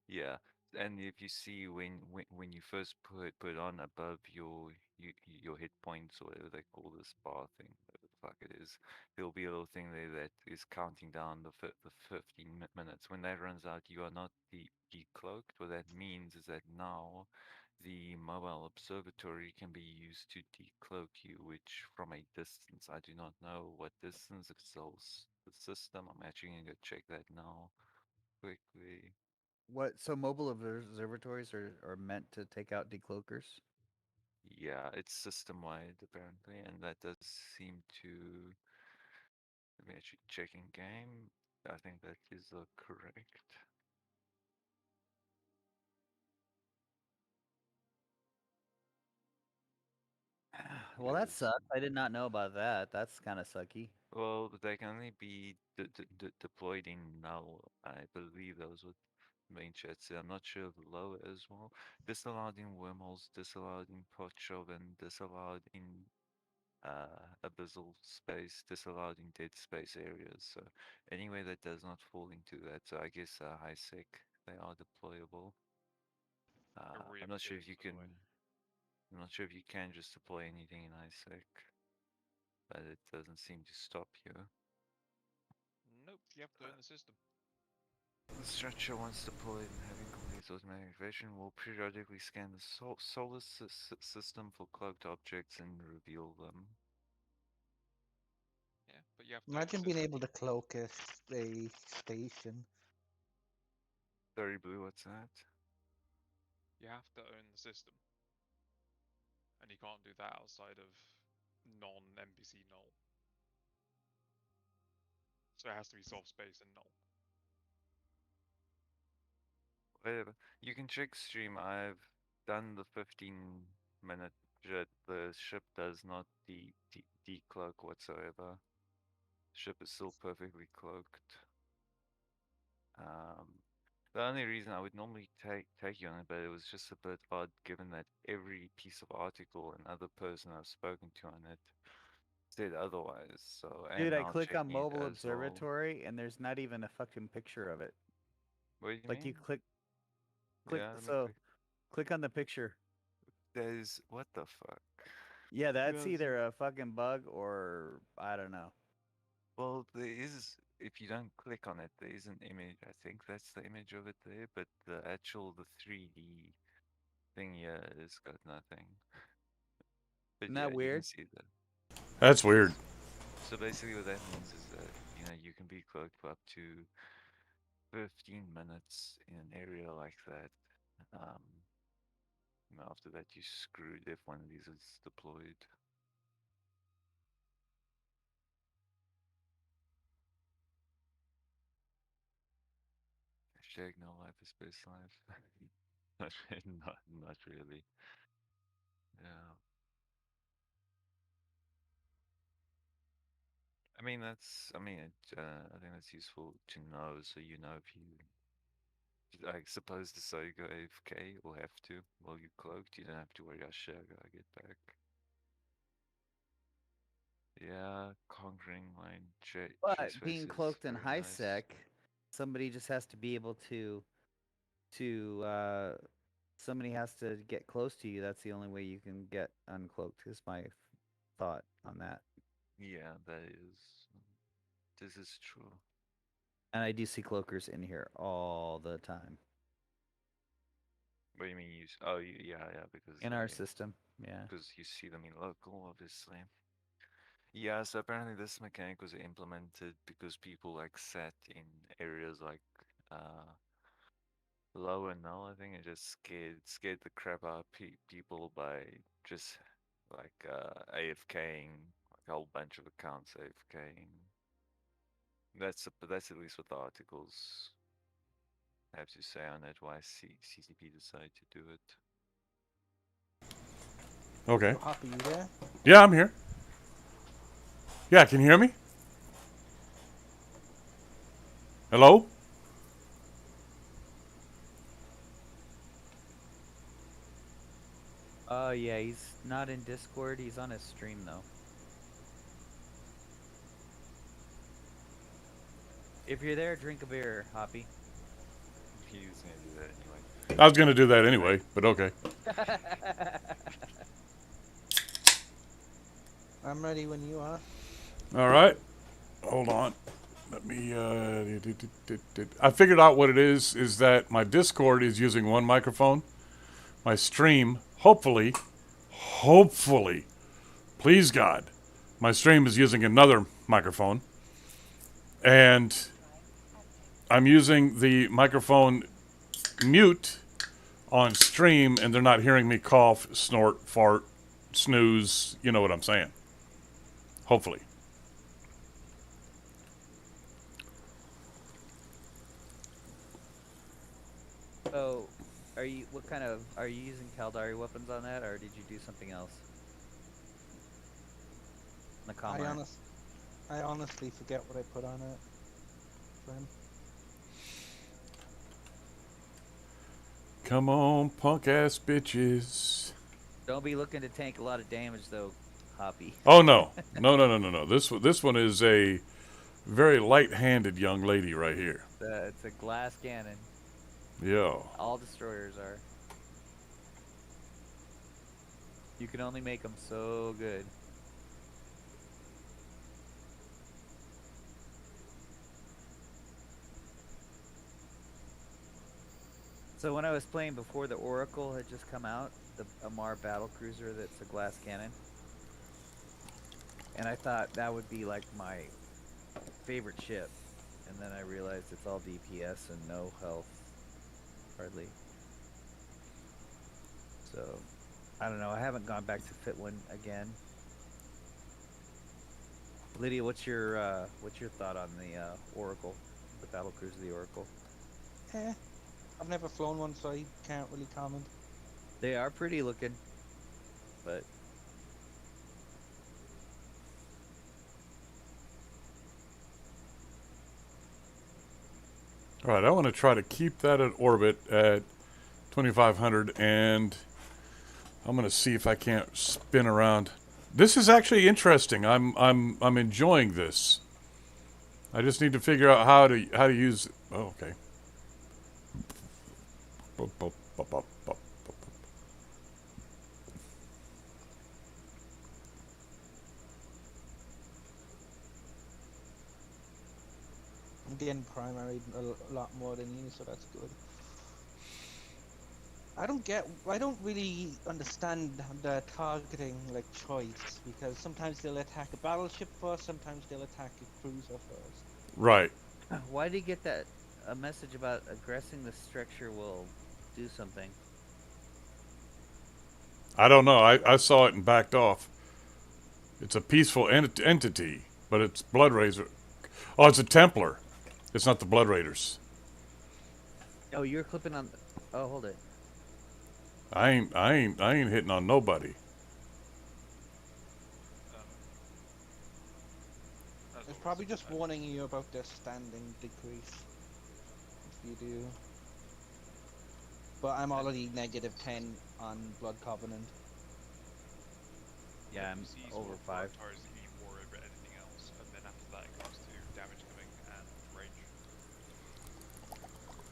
Yeah, and if you see when you first put on above your hit points or whatever they call this bar thing, whatever the fuck it is, there'll be a little thing there that is counting down the 15 minutes. When that runs out, you are not decloaked. What that means is that now the mobile observatory can be used to decloak you, which from a distance, I do not know what distance, if it's the system. I'm actually gonna go check that now quickly. What? So mobile observatories are meant to take out decloakers? Yeah, it's system wide apparently, and that does seem to. Let me actually check in game. I think that is correct. Well, that Yes. sucks. I did not know about that. That's kind of sucky. Well, they can only be deployed in null. I believe those were main chat said. I'm not sure of the lower as well. Disallowed in wormholes, disallowed in Potshoven, disallowed in abyssal space, disallowed in dead space areas. So anywhere that does not fall into that. So I guess high sec they are deployable. I'm not sure if you can. I'm not sure if you can just deploy anything in ISEC, but it doesn't seem to stop you. Nope, you have to earn the system. The structure, once deployed and having completed automatic activation, will periodically scan the solar system for cloaked objects and reveal them. Yeah, but you have to earn the Imagine being system. able to cloak a station. Sorry, Blue, what's that? You have to own the system. And you can't do that outside of non-NPC null. So it has to be soft space and null. Whatever. You can check stream. I've done the 15-minute jet. The ship does not decloak whatsoever. The ship is still perfectly cloaked. The only reason I would normally take you on it, but it was just a bit odd given that every piece of article and other person I've spoken to on it said otherwise. So and Dude, I now click on checking it mobile as well. observatory and there's not even a fucking picture of it. What do you Like mean? you click Yeah, let me so click on the picture. There's what the fuck? Yeah, that's Yes. either a fucking bug or I don't know. Well, there is. If you don't click on it, there is an image. I think that's the image of it there, but the 3D thing here has got nothing. But Isn't yeah, that you can weird? see that. That's weird. So basically, what that means is that you can be cloaked for up to 15 minutes in an area like that. Um, after that, you screwed if one of these is deployed. Hashtag no life is best life. not really. Yeah. I think that's useful to know, so you know if I suppose to say go AFK or have to while you're cloaked, you don't have to worry about shit, I get back. Yeah, conquering line chase But face being is cloaked in very high nice. sec, somebody just has to be able to somebody has to get close to you. That's the only way you can get uncloaked. Is my thought on that. Yeah, this is true. And I do see cloakers in here all the time What do you mean yeah, in our system. Yeah. because you see them in local, obviously. Yeah, so apparently this mechanic was implemented because people like sat in areas like uh low and null, I think, and just scared the crap out of people by just like AFKing, like a whole bunch of accounts AFKing. That's at least what the articles have to say on it. Why CCP decided to do it. Okay. Hoppy, you there? Yeah, I'm here. Yeah, can you hear me? Hello? Oh yeah, he's not in Discord. He's on his stream though. If you're there, drink a beer, Hoppy. He's gonna do that anyway. I was going to do that anyway, but okay. I'm ready when you are. All right. Hold on. Let me. I figured out what it is that my Discord is using one microphone. My stream, hopefully, please God, my stream is using another microphone. And I'm using the microphone mute on stream, and they're not hearing me cough, snort, fart, snooze. You know what I'm saying. Hopefully. So, are you using Caldari weapons on that, or did you do something else? Nakamura. I honestly forget what I put on it. Friend. Come on, punk ass bitches. Don't be looking to tank a lot of damage though, Hoppy. Oh no. No. This one is a very light-handed young lady right here. It's a glass cannon. Yeah. All destroyers are. You can only make them so good. So when I was playing before the Oracle had just come out, the Amar battlecruiser that's a glass cannon, and I thought that would be like my favorite ship, and then I realized it's all DPS and no health, hardly. So, I don't know. I haven't gone back to fit one again. Lydia, what's your thought on the Oracle, the battlecruiser, the Oracle? I've never flown one, so I can't really comment. They are pretty looking, but All right, I want to try to keep that at orbit at 2500, and I'm going to see if I can't spin around. This is actually interesting. I'm enjoying this. I just need to figure out how to use. Oh, okay. I'm getting primary a lot more than you, so that's good. I don't really understand the targeting like choice because sometimes they'll attack a battleship first, sometimes they'll attack a cruiser first. Right. Why did he get that a message about aggressing the structure will do something? I don't know. I saw it and backed off. It's a peaceful entity, but it's Blood Razor. Oh, it's a Templar. It's not the Blood Raiders. Oh, you're clipping on. Oh, hold it. I ain't hitting on nobody. Um, as It's always, probably just warning you about their standing decrease. If you do. But I'm already -10 on Blood Covenant. Yeah, I'm NPCs over or 5. prioritize eat more over anything else, and then after that it comes to damage coming and range.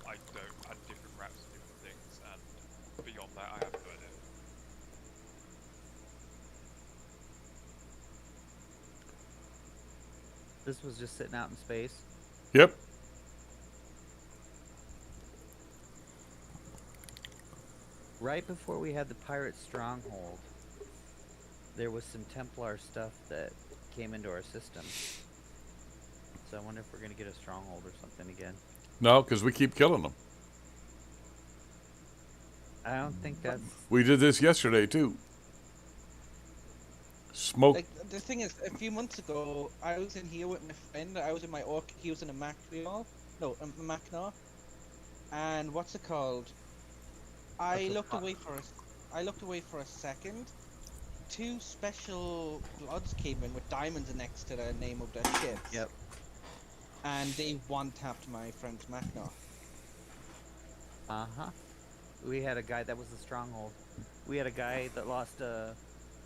I don't add different wraps and different things, and beyond that I have no idea. This was just sitting out in space. Yep. Right before we had the pirate stronghold, there was some Templar stuff that came into our system. So I wonder if we're gonna get a stronghold or something again. No, because we keep killing them. I don't think that's. We did this yesterday too. Smoke. Like the thing is, a few months ago, I was in here with my friend. I was in my orc. He was in a Macreal. No, a Macnar. And what's it called? I looked away for a second. 2 special bloods came in with diamonds next to the name of their ships. Yep. And they one-tapped my friend's Macnar. Uh huh. We had a guy that was the stronghold. We had a guy that lost a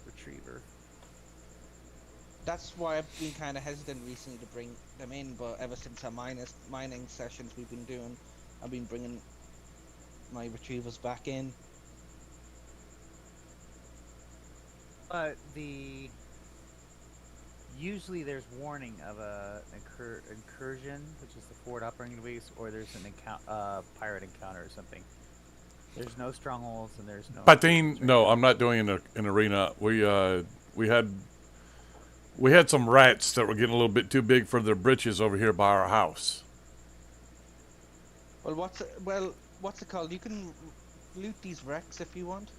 retriever. That's why I've been kind of hesitant recently to bring them in, but ever since our mining sessions we've been doing, I've been bringing my retrievers back in. But usually there's warning of a incursion, which is the forward operating base, or there's an pirate encounter or something. There's no strongholds and there's no. Patin, no, I'm not doing an arena. We had some rats that were getting a little bit too big for their britches over here by our house. Well, what's it called? You can loot these wrecks if you want.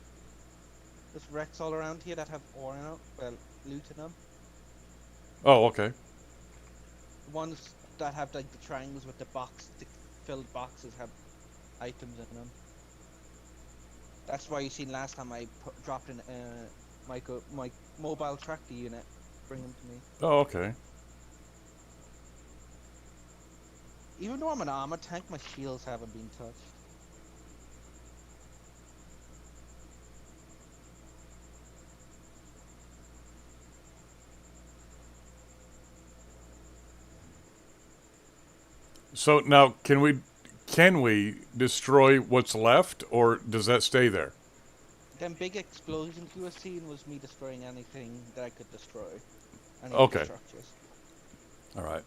There's wrecks all around here that have ore in it. Well, loot in them. Oh, okay. Ones that have like the triangles with the filled boxes have items in them. That's why you seen last time I dropped in my mobile tractor unit. Bring them to me. Oh, okay. Even though I'm an armor tank, my shields haven't been touched. So now, can we destroy what's left, or does that stay there? Them big explosions you were seeing was me destroying anything that I could destroy. Any Okay. structures. All right.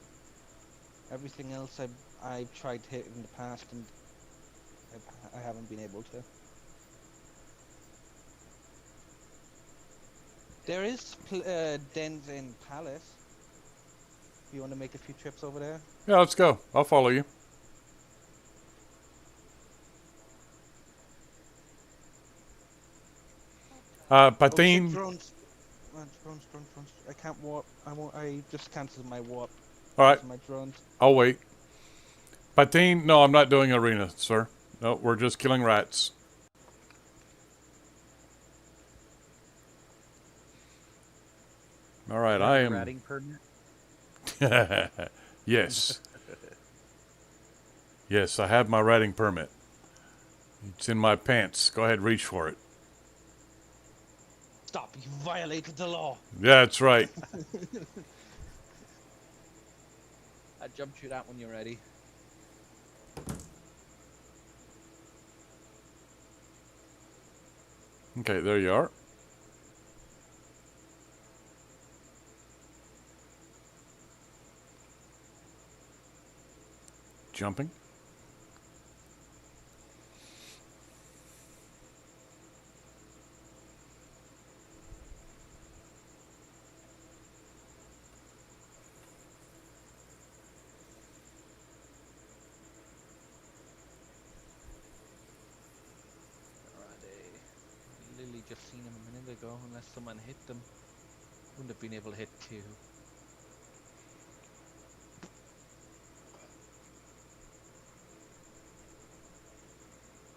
Everything else I've tried to hit in the past and I haven't been able to. There is dens in Palace. If you want to make a few trips over there. Yeah, let's go. I'll follow you. Oh, shit, Patin. drones. Drones. I can't warp. I just cancelled my warp. All right, My drones. I'll wait. Patin, no, I'm not doing arena, sir. No, we're just killing rats. All right, I am. Ratting permit. Yes. Yes, I have my riding permit. It's in my pants. Go ahead, reach for it. Stop! You violated the law. Yeah, that's right. I jumped you that when you're ready. Okay, there you are. Jumping. just seen him a minute ago, unless someone hit them. Wouldn't have been able to hit two.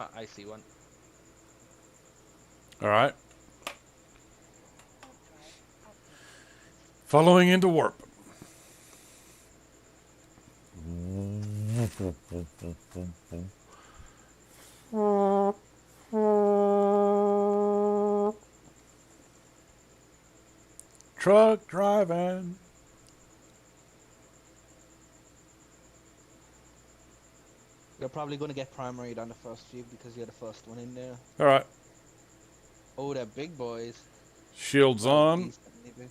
Ah, I see one. All right. Warp drive active. Following into warp. Truck driving. You're probably going to get primaried on the first few because you're the first one in there. All right. Oh, they're big boys. Shields Well, on. decently big.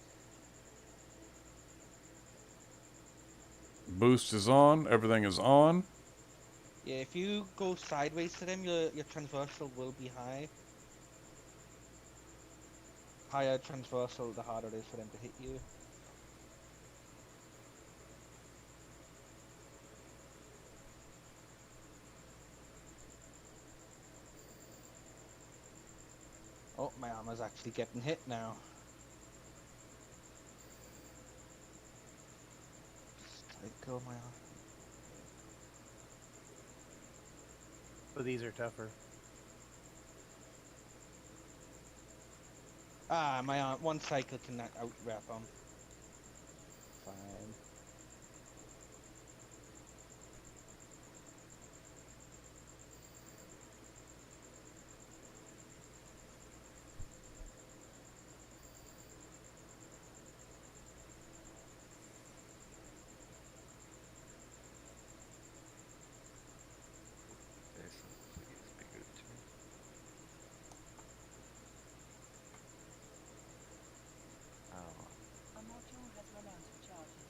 Boost is on. Everything is on. Yeah, if you go sideways to them, your transversal will be high. Higher transversal, the harder it is for them to hit you. Oh, my armor's actually getting hit now. Just let go of my arm. So these are tougher. Ah, my arm. One cycle can out-wrap them. Fine. Jason, please be good to me. Oh, A module has run out of charges.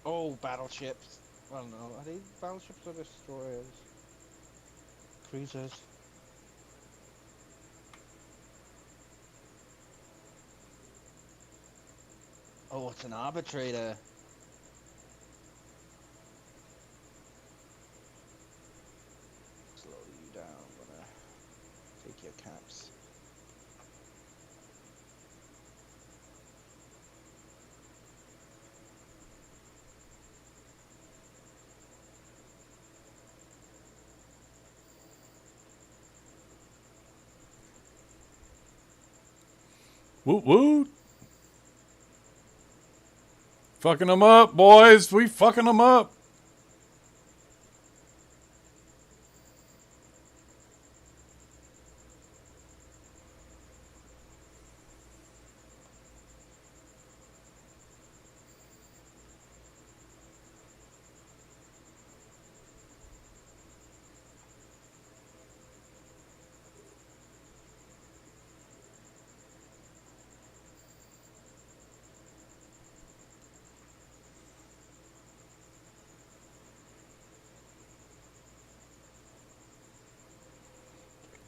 Oh, battleships. Well, no. Are they battleships or destroyers? Cruisers. Oh, it's an arbitrator. Slow you down, gonna take your caps. Woot woot. Fucking them up, boys. We fucking them up.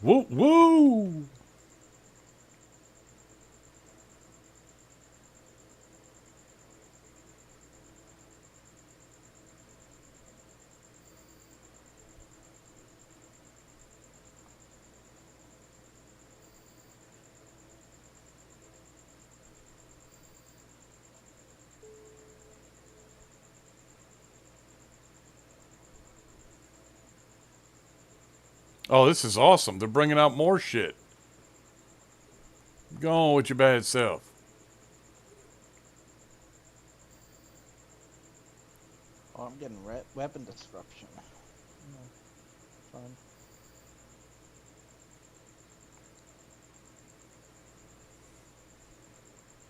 Woo woo. Oh, this is awesome. They're bringing out more shit. Go on with your bad self. Oh, I'm getting weapon disruption. Fun.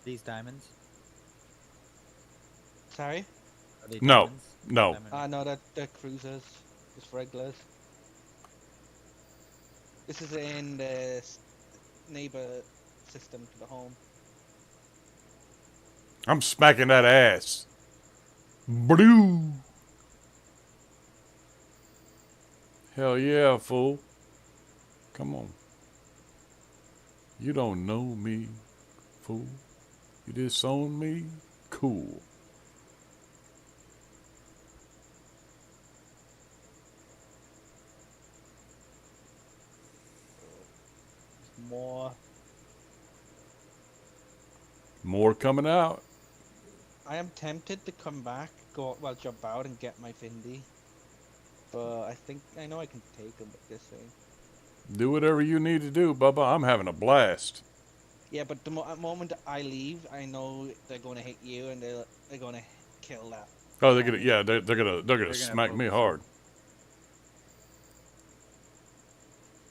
These diamonds? Sorry? Are they No, diamonds? no. Diamond- No, they're cruisers. Just regulars. This is in the neighbor system to the home. I'm smacking that ass. Blue. Hell yeah, fool. Come on. You don't know me, fool. You disown me? Cool. more. More coming out. I am tempted to come back, jump out and get my Findy. But I know I can take him with this thing. Do whatever you need to do, Bubba. I'm having a blast. Yeah, but the moment I leave, I know they're going to hit you and they're going to kill that. Oh, they're gonna, yeah, they're gonna smack me focus hard.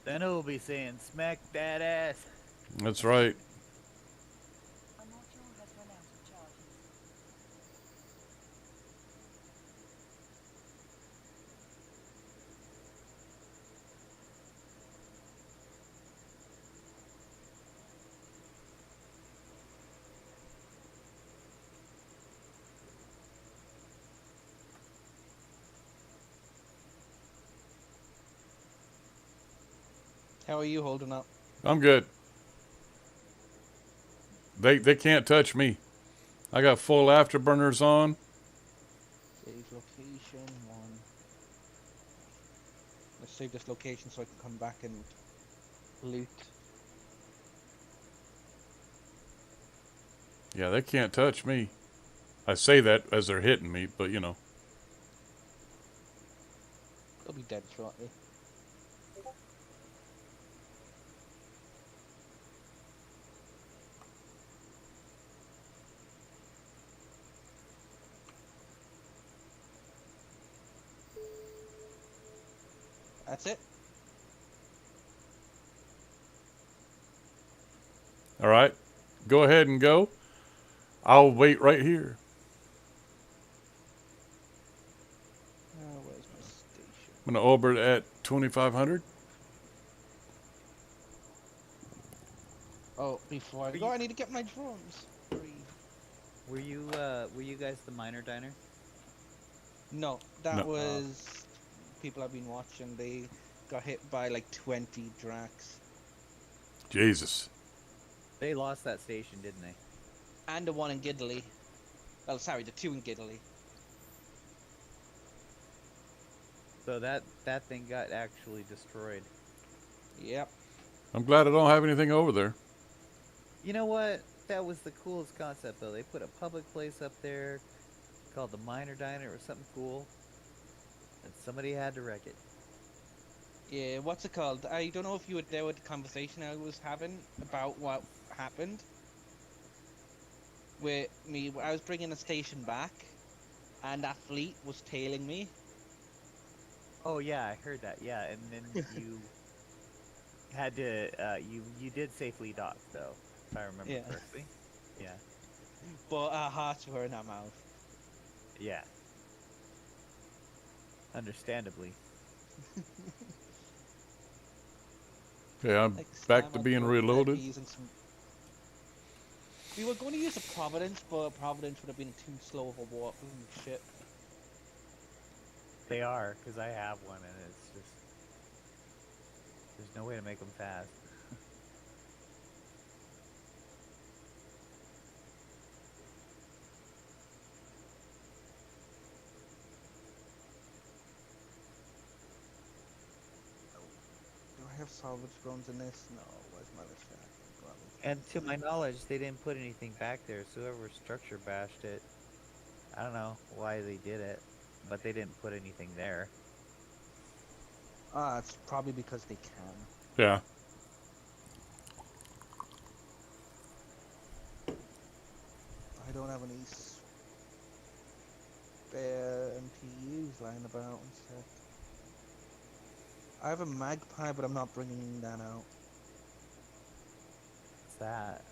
Then it will be saying, "Smack that ass." That's right. A module has run out of charges. How are you holding up? I'm good. They can't touch me. I got full afterburners on. Save location 1. Let's save this location so I can come back and loot. Yeah, they can't touch me. I say that as they're hitting me, but you know. They'll be dead shortly. That's it. All right, go ahead and go. I'll wait right here. Where's my station? I'm gonna orbit at 2,500. Oh, before I go, I need to get my drums. Were you guys the miner diner? No, that No. was people I've been watching. They got hit by like 20 Drax. Jesus. They lost that station, didn't they? And the one in Gidley. Well, sorry, the 2 in Gidley. So that thing got actually destroyed. Yep. I'm glad I don't have anything over there. You know what? That was the coolest concept, though. They put a public place up there called the Miner Diner or something cool, and somebody had to wreck it. Yeah, what's it called? I don't know if you were there with the conversation I was having about what happened. With me, I was bringing a station back, and that fleet was tailing me. Oh yeah, I heard that. Yeah, and then you had to you did safely dock though, if I remember Yeah. correctly. Yeah. But our hearts were in our mouth. Yeah. Understandably. Okay, I'm Next back time to I'll being put reloaded. these in some- We were going to use a Providence, but Providence would have been too slow of a warp and shit. They are, because I have one, and it's just there's no way to make them fast. Do I have salvage drones in this? No. Where's my other shack? And to my knowledge, they didn't put anything back there, so whoever structure bashed it, I don't know why they did it, but they didn't put anything there. Ah, it's probably because they can. Yeah. I don't have any spare MPUs lying about instead. I have a Magpie, but I'm not bringing that out. What's that?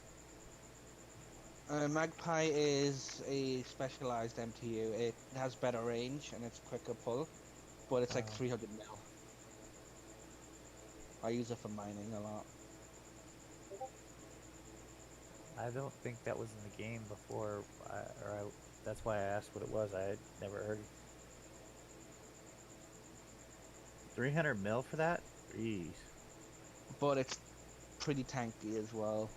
Magpie is a specialized MTU. It has better range and it's quicker pull, but it's like 300 mil. I use it for mining a lot. I don't think that was in the game before, that's why I asked what it was. I had never heard. 300 mil for that? Jeez. But it's pretty tanky as well.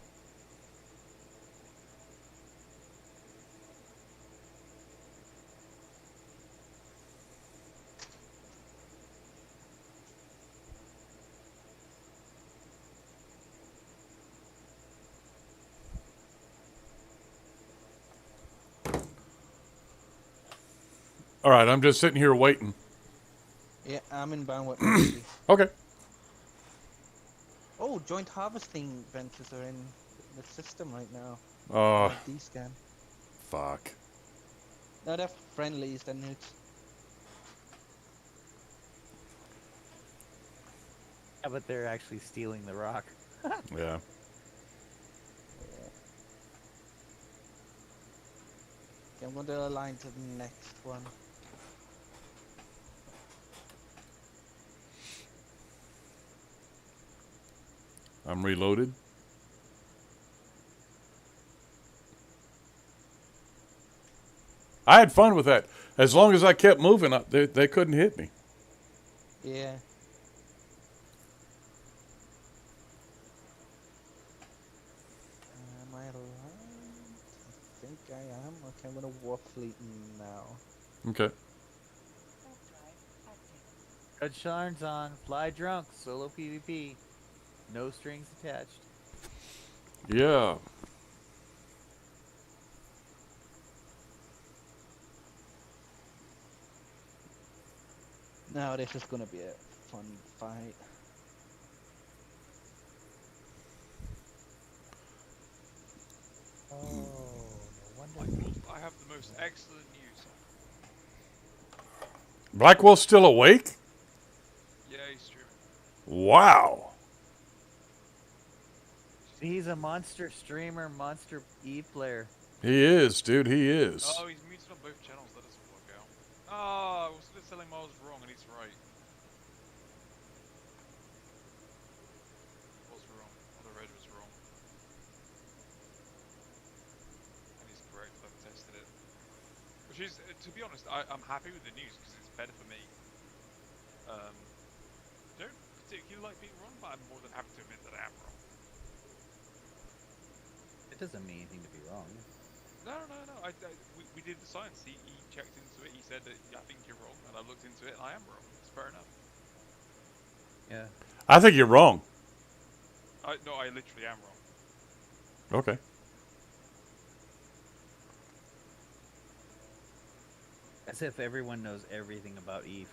All right, I'm just sitting here waiting. Yeah, I'm inbound with Nancy. Okay. Oh, joint harvesting ventures are in the system right now. Oh, D-scan. fuck. No, they're friendlies, they're newts. Yeah, but they're actually stealing the rock. Yeah. Okay, I'm going to align to the next one. I'm reloaded. I had fun with that. As long as I kept moving, they couldn't hit me. Yeah. Am I aligned? I think I am. Okay, I'm going to warp fleet now. Okay. Warp drive active. Red Sharn's on. Fly drunk. Solo PvP. No strings attached. Yeah. Now this is going to be a fun fight. Oh, no wonder. Black Wolf, I have the most excellent news. Blackwell's still awake? Yeah, he's streaming. Wow. He's a monster streamer, monster player. He is, dude. He is. Oh, he's muted on both channels. That doesn't work out. Oh, I was telling him I was wrong, and he's right. I was wrong. Oh, the red was wrong. And he's correct. I've tested it. Which is, to be honest, I'm happy with the news because it's better for me. Don't particularly like being wrong, but I'm more than happy to admit that I am wrong. It doesn't mean anything to be wrong. No. We did the science. He checked into it. He said that I think you're wrong, and I looked into it, and I am wrong. It's fair enough. Yeah. I think you're wrong. No, I literally am wrong. Okay. As if everyone knows everything about Eve.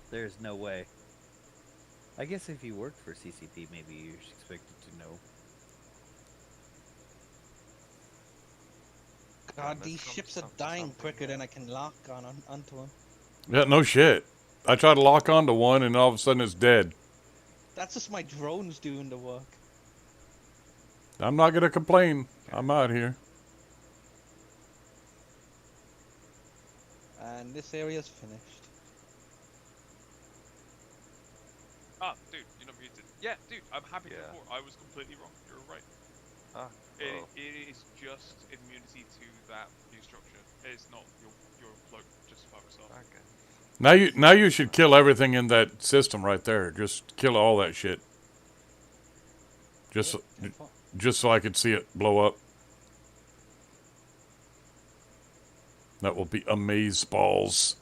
There's no way. I guess if you worked for CCP, maybe you're expected to know. God, let's these come ships are to dying something, quicker yeah. than I can lock onto them. Yeah, no shit. I tried to lock onto one, and all of a sudden it's dead. That's just my drones doing the work. I'm not going to complain. I'm out here. And this area's finished. Ah, dude, you're not muted. Yeah, dude, I'm happy to Yeah. report. I was completely wrong. You're right. Ah, well, It is just immunity to that new structure. It's not your cloak. Just focus off. okay. Now you should kill everything in that system right there. Just kill all that shit. Just so I could see it blow up. That will be amaze balls.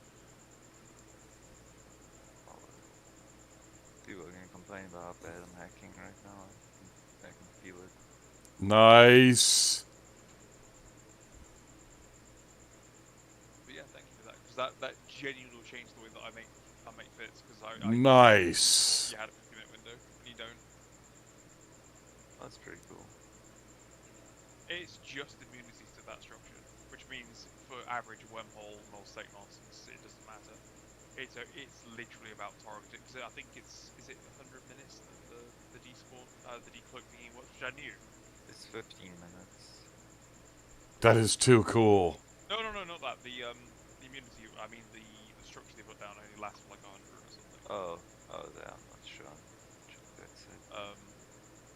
People are gonna complain about how bad I'm hacking right now. I can feel it. Nice. But yeah, thank you for that, because that genuinely will change the way that I make fits. Because I Nice. you had a 50-minute window, and you don't. That's pretty cool. It's just immunity to that structure, which means for average wormhole, null state nonsense, it doesn't matter. It's literally about targeting. So I think is it 100 minutes that the despawn, the decloak thingy works, which I knew. It's 15 minutes. That is too cool. No, not that. The immunity. I mean the structure they put down only lasts for like 100 or something. Oh, yeah, I'm not sure. Check that's it.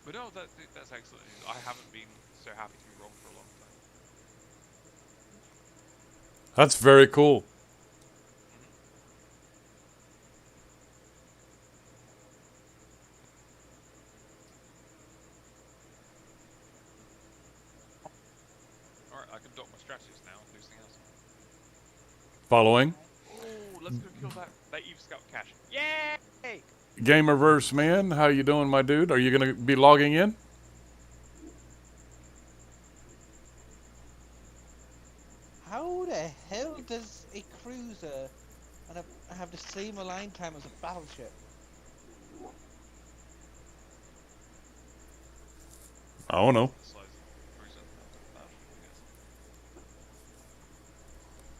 But no, that's excellent news. I haven't been so happy to be wrong for a long time. That's very cool. Alright, I can dock my strategist now and do something else. Following. Oh, let's go kill that Eve Scout cache. Yay! Gamerverse man, how you doing, my dude? Are you going to be logging in? the hell does a cruiser have the same align time as a battleship? I don't know. The size of the cruiser. I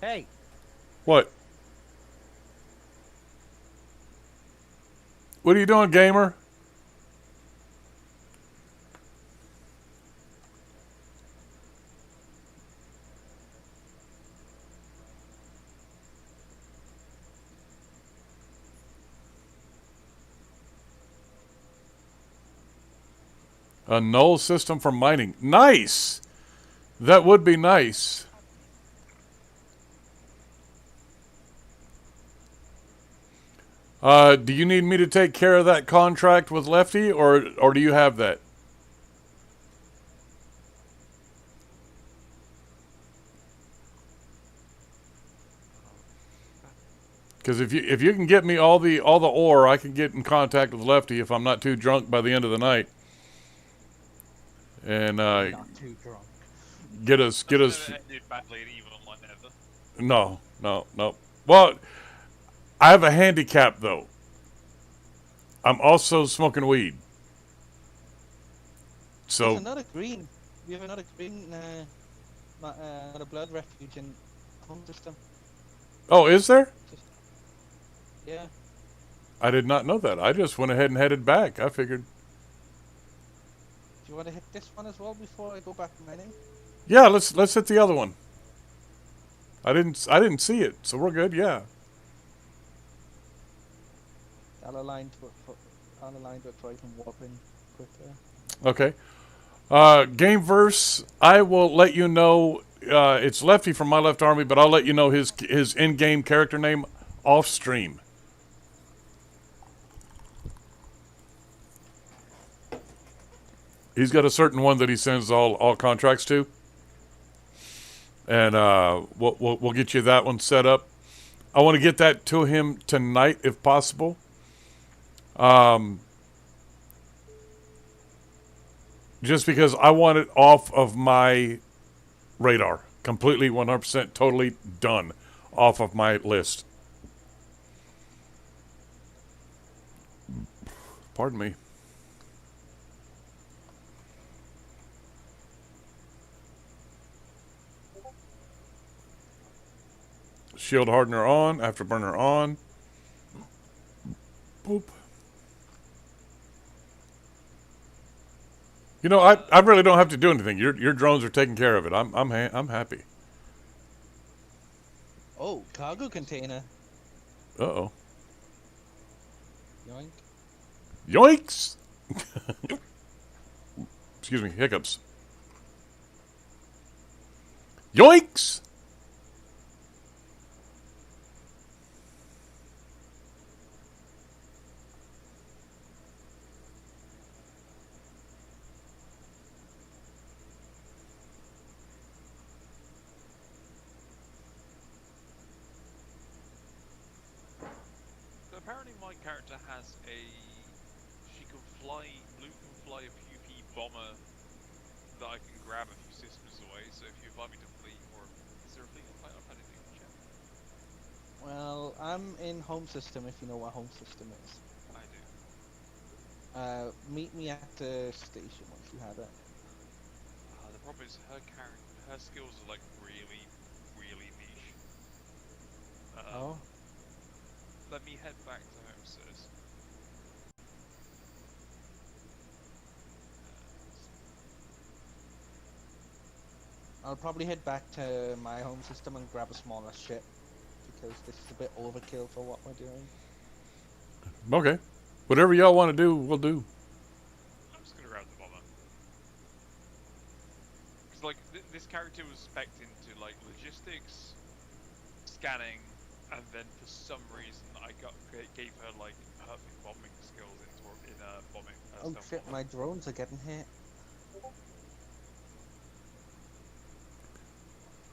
guess. Hey, What? What are you doing, gamer? A null system for mining. Nice! That would be nice. Do you need me to take care of that contract with Lefty, or do you have that? Because if you can get me all the ore, I can get in contact with Lefty if I'm not too drunk by the end of the night, and Not too drunk. get us. Never ended badly in Evil Online ever. No. Well, I have a handicap though. I'm also smoking weed. There's So another green. We have another green, another blood refuge in home system. oh, is there? Yeah. I did not know that. I just went ahead and headed back. I figured. Do you want to hit this one as well before I go back mining? Yeah, let's hit the other one. I didn't see it, so we're good. Yeah. I'll align to it so I can warp in quicker. Okay. Gameverse, I will let you know. It's Lefty from My Left Army, but I'll let you know his in-game character name off stream. He's got a certain one that he sends all contracts to, and we'll get you that one set up. I want to get that to him tonight if possible. Just because I want it off of my radar. Completely, 100%, totally done. Off of my list. Pardon me. Shield hardener on, afterburner on. Boop. You know, I really don't have to do anything. Your drones are taking care of it. I'm happy. Oh, cargo container. Uh-oh. Yoink. Yoinks! Excuse me, hiccups. Yoinks! So apparently my character has she can fly, Blue can fly a PvP bomber that I can grab a few systems away, so if you invite me to fleet, or is there a fleet invite? I've had anything to check. Well, I'm in home system if you know what home system is. I do. Meet me at the station once you have it. The problem is her skills are like really, really niche. Oh. Let me head back to home, sis. I'll probably head back to my home system and grab a smaller ship because this is a bit overkill for what we're doing. Okay. Whatever y'all want to do, we'll do. I'm just gonna grab the bomber. Because like this character was spec'd into like logistics, scanning, and then for some reason I gave her like perfect bombing skills in bombing. Oh stealth shit, bombing. my drones are getting hit.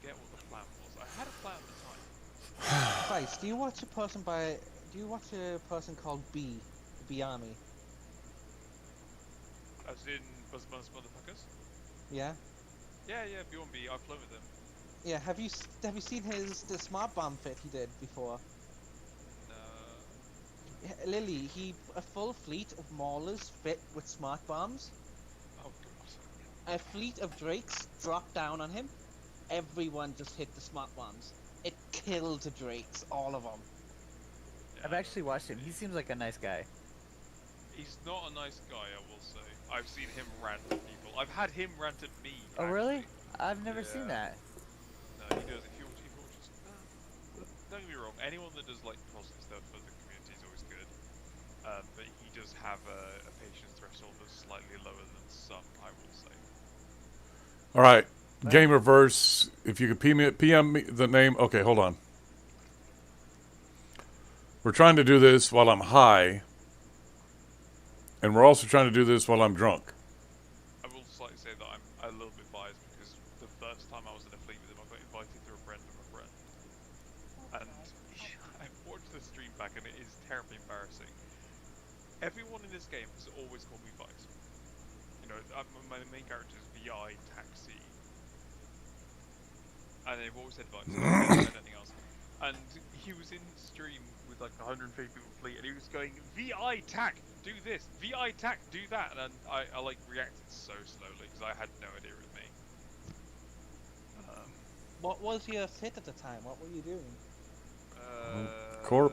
Forget what the plan was. I had a plan at the time. Christ, do you watch a person called B, B Army? As in Buzz Motherfuckers? Yeah? Yeah, B1B, I've flown with them. Yeah, have you seen the smart bomb fit he did before? Lily, a full fleet of maulers fit with smart bombs. Oh god. A fleet of drakes dropped down on him. Everyone just hit the smart bombs. It killed the drakes, all of them. I've actually watched him. He seems like a nice guy. He's not a nice guy, I will say. I've seen him rant at people. I've had him rant at me. Oh, really? actually. I've never seen Yeah. that. No, he does. He will just. Don't get me wrong. Anyone that does like positive stuff for the community is always good. But he does have a patience threshold that's slightly lower than some, I will say. All right, Gamerverse. If you could PM me the name. Okay, hold on. We're trying to do this while I'm high, and we're also trying to do this while I'm drunk. I will slightly say that I'm a little bit biased because the first time I was in a fleet with him, I got invited through a friend of a friend. And I watched the stream back and it is terribly embarrassing. Everyone in this game has always called me Vice. You know, my main character is VI Taxi. And they've always said Vice, never said anything else. And he was in stream with like 150 people fleet and he was going, VI Tac, do this, VI Tac, do that. And I like reacted so slowly because I had no idea it was me. What was your fit at the time? What were you doing? Corp.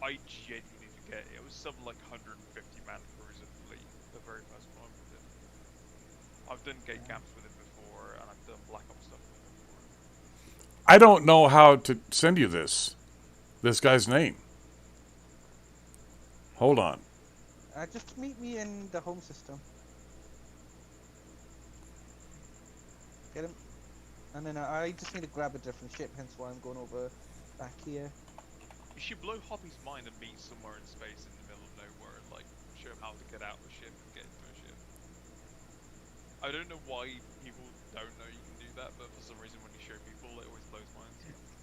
I genuinely forget. It was some like 150 man cruiser fleet. The very first one I did. I've done gate camps with him before, and I've done Black Ops stuff with him before. I don't know how to send you this guy's name. Hold on. Just meet me in the home system. Get him. And then I just need to grab a different ship, hence why I'm going over back here. You should blow Hoppy's mind and meet somewhere in space in the middle of nowhere and like show him how to get out of a ship and get into a ship. I don't know why people don't know you can do that, but for some reason when you show people it always blows minds.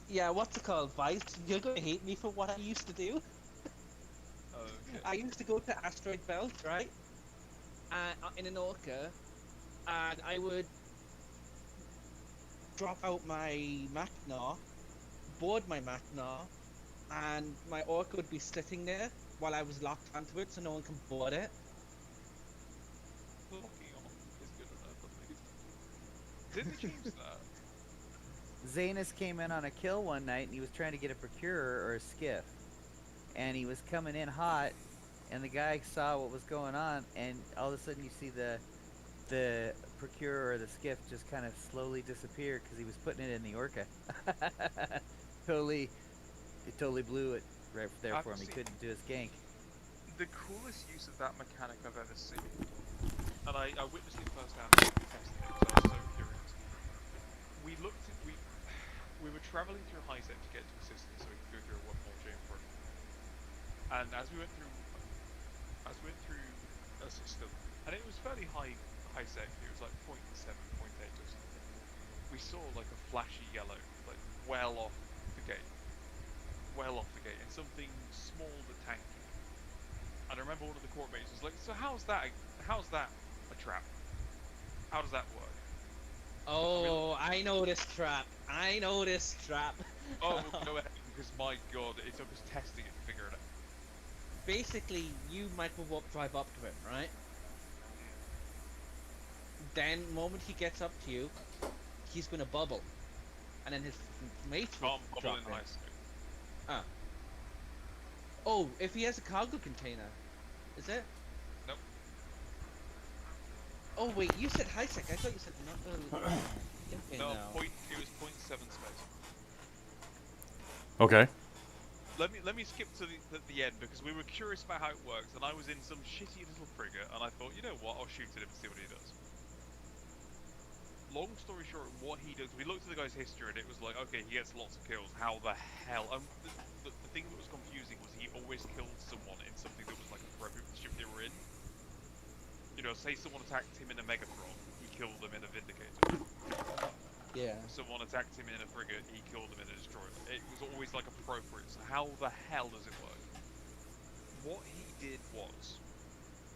Yeah, what's it called, Vice? You're gonna hate me for what I used to do. Okay. I used to go to Asteroid Belt, right? In an Orca, and I would drop out my Machnar, board my Machnar, and my Orca would be sitting there while I was locked onto it so no one can board it. Locking on is good enough, I think. Did they change that? Zanus came in on a kill one night and he was trying to get a procurer or a skiff. And he was coming in hot and the guy saw what was going on and all of a sudden you see the procurer or the skiff just kind of slowly disappear because he was putting it in the Orca. It totally blew it right there for him. He couldn't do his gank. The coolest use of that mechanic I've ever seen, and I witnessed it firsthand testing it because I was so curious. We were travelling through Hyset to get to a system so we could go through a wormhole chamber. And as we went through a system, and it was fairly high sec, it was like 0.7, 0.8 or something. We saw like a flashy yellow, like well off the gate, and something small but tanky. And I remember one of the court mates was like, "So how's that a trap? How does that work?" Oh, I know this trap. Oh, well, go ahead, because my god, it took us testing it to figure it out. Basically, you micro warp drive up to him, right? Then, moment he gets up to you, he's gonna bubble, and then his mates will Can't bubble drop in in. high sec. Ah. Oh, if he has a cargo container, is it? Nope. Oh wait, you said high sec. I thought you said not. Okay, No, now. it was 0.7 space. Okay. Let me skip to the end because we were curious about how it works, and I was in some shitty little frigate, and I thought, you know what, I'll shoot at him and see what he does. Long story short, what he does, we looked at the guy's history, and it was like, okay, he gets lots of kills. How the hell? The thing that was confusing was he always killed someone in something that was like appropriate for the ship they were in. You know, say someone attacked him in a Megatron, he killed them in a Vindicator. Yeah. Someone attacked him in a frigate, he killed them in a destroyer. It was always like appropriate, so how the hell does it work? What he did was,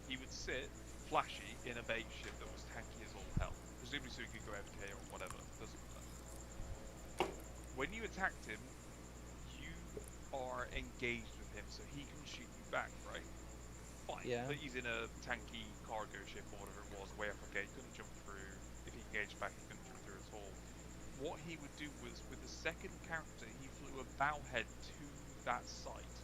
he would sit, flashy, in a bait ship that was tanky as all hell. presumably so he could go FK or whatever. Doesn't matter. When you attacked him, you are engaged with him, so he can shoot you back, right? Fine. Yeah. But he's in a tanky cargo ship or whatever it was, way up okay, he couldn't jump through. If he engaged back, he couldn't jump through at all. What he would do was, with the second character, he flew a bowhead to that site.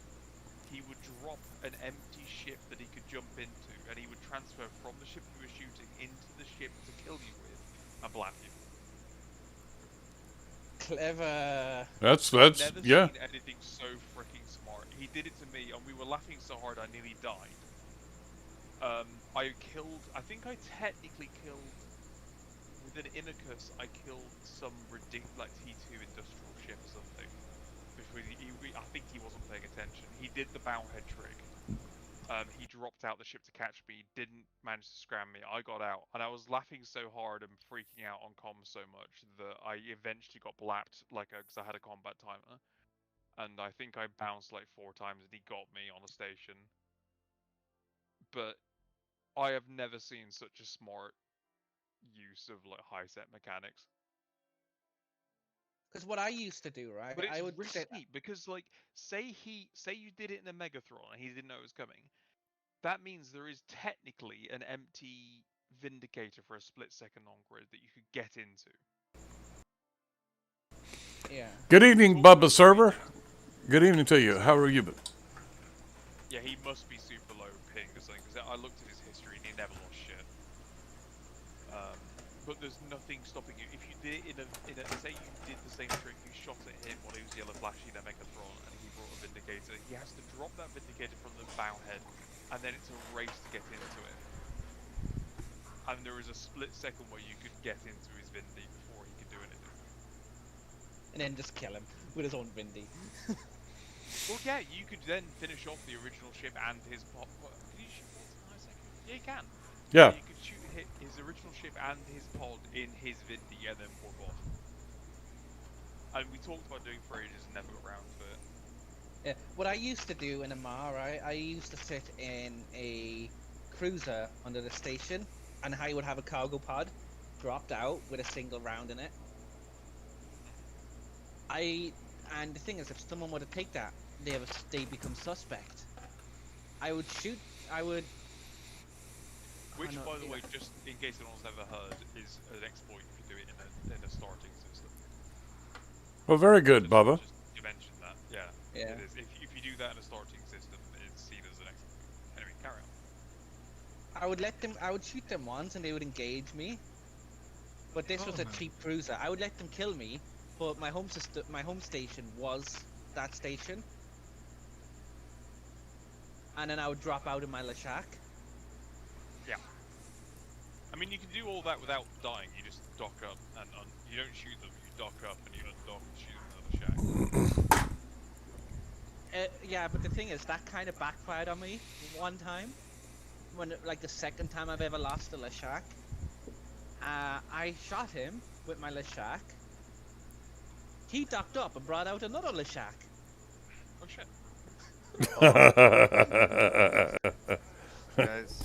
He would drop an empty ship that he could jump into, and he would transfer from the ship you were shooting into the ship to kill you with, and blast you. Clever. That's Never yeah. seen anything so freaking smart. He did it to me, and we were laughing so hard I nearly died. I think I technically killed, with an Inachus, I killed some ridiculous, like T2 industrial ship or something. I think he wasn't paying attention. He did the bowhead trick. He dropped out the ship to catch me, didn't manage to scram me. I got out, and I was laughing so hard and freaking out on comms so much that I eventually got blapped, because I had a combat timer. And I think I bounced like 4 times, and he got me on a station. But I have never seen such a smart use of like high set mechanics. Because what I used to do, right? But it's I would sit. risky because, like, say you did it in a Megathron and he didn't know it was coming. That means there is technically an empty Vindicator for a split second on grid that you could get into. Yeah. Good evening, Bubba Server. Good evening to you. How are you? Yeah, he must be super low ping or something, because I looked at his history and he never lost shit. But there's nothing stopping you. If you did it in a say you did the same trick, you shot at him while he was yellow flashing a Megatron and he brought a Vindicator, he has to drop that Vindicator from the bowhead, and then it's a race to get into it. And there is a split second where you could get into his Vindy before he could do anything. And then just kill him with his own Vindy. Well, yeah, you could then finish off the original ship and his pod. Can you shoot pods in high second? Yeah, you can. Yeah. You could shoot his original ship and his pod in his Vindy and then port off. And we talked about doing for ages and never got around to it. Yeah. What I used to do in a Mar, right? I used to sit in a cruiser under the station, and I would have a cargo pod dropped out with a single round in it. And the thing is, if someone were to take that, they become suspect. I would shoot. Which, no, by the yeah. way, just in case anyone's never heard, is an exploit if you do it in a starting system. Well, very good, Bubba. Just you mentioned that, yeah. Yeah. It is. If you do that in a starting system, it's seen as an exploit. Anyway, carry on. I would shoot them once, and they would engage me. But this was a cheap cruiser. I would let them kill me, but my home station was that station. And then I would drop out in my Lashak. I mean, you can do all that without dying. You just dock up and you don't shoot them. You dock up and you undock and shoot another shack. Yeah, but the thing is, that kind of backfired on me one time. When, like, the second time I've ever lost a Lashak. I shot him with my Lashak. He docked up and brought out another Lashak. Oh shit. Guys,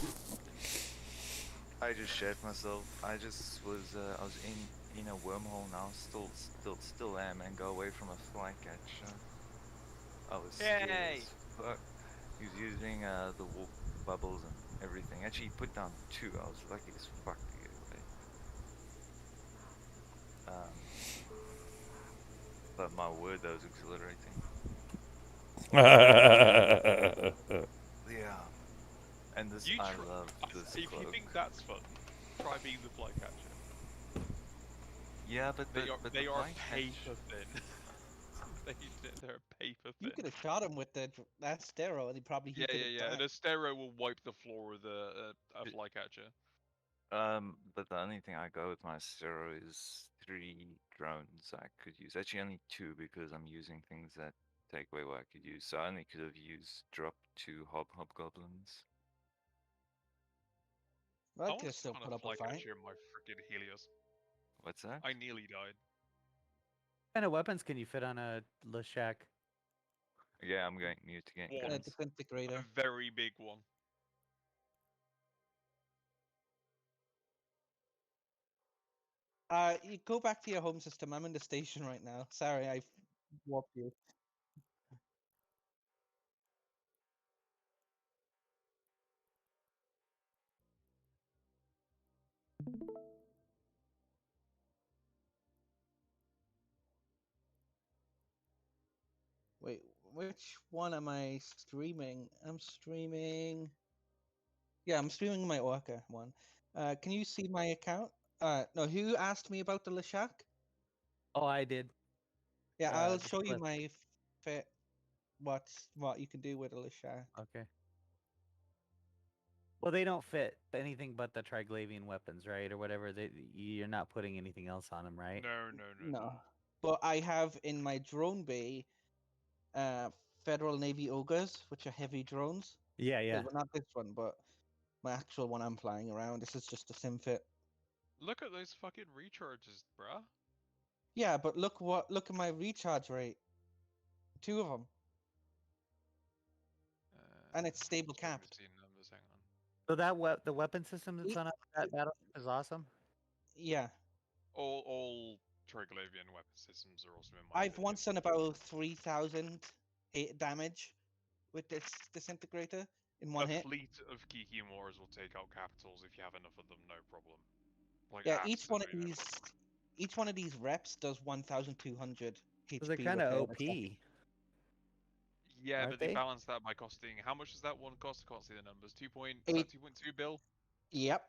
I just shat myself. I was in a wormhole now. Still am, and go away from a flycatcher. I was scared Yay! as fuck. He was using the warp bubbles and everything. Actually, he put down 2. I was lucky as fuck to get away. But my word, that was exhilarating. Yeah. And this, I love this If cloak. you think that's fun, try being the flycatcher. Yeah, but They are flycatcher- paper thin. They're paper You thin. could have shot him with that Astero, and he probably Yeah. died. And a stereo will wipe the floor with a flycatcher. But the only thing I go with my Astero is 3 drones I could use. Actually, only 2 because I'm using things that take away what I could use. So I only could have used drop 2 hobgoblins. Well, I I could want have to still spawn put a up a fight. flycatcher in my freaking Helios. What's that? I nearly died. What kind of weapons can you fit on a Lashak? Yeah, I'm going mute again. One. The Guys. Disintegrator. A very big one. You go back to your home system. I'm in the station right now. Sorry, I warped you. Wait, which one am I streaming? I'm streaming. Yeah, I'm streaming my Orca one. Can you see my account? No, who asked me about the Lashak? Oh, I did. Yeah, I'll The show you flip. my fit. What you can do with a Lashak. Okay. Well, they don't fit anything but the Triglavian weapons, right, or whatever. You're not putting anything else on them, right? No, but I have in my drone bay, Federal Navy Ogres, which are heavy drones. Yeah, yeah. Well, not this one, but my actual one I'm flying around. This is just a sim fit. Look at those fucking recharges, bruh. Yeah, but look at my recharge rate. 2 of them, and it's stable just wait for capped. seeing numbers, hang on. So the weapon system that's on that battle is awesome. Yeah, All Triglavian weapon systems are also in my I've opinion. once done about 3,000 damage with this disintegrator in one A hit. fleet of Kikimores will take out capitals if you have enough of them, no problem. Like, Yeah, each one of absolutely no these, problem. each one of these reps does 1,200 HP. So they're kind of with OP. the Yeah, Aren't but they they? balance that by costing. How much does that one cost? I can't see the numbers. 2.2 bill. Yep.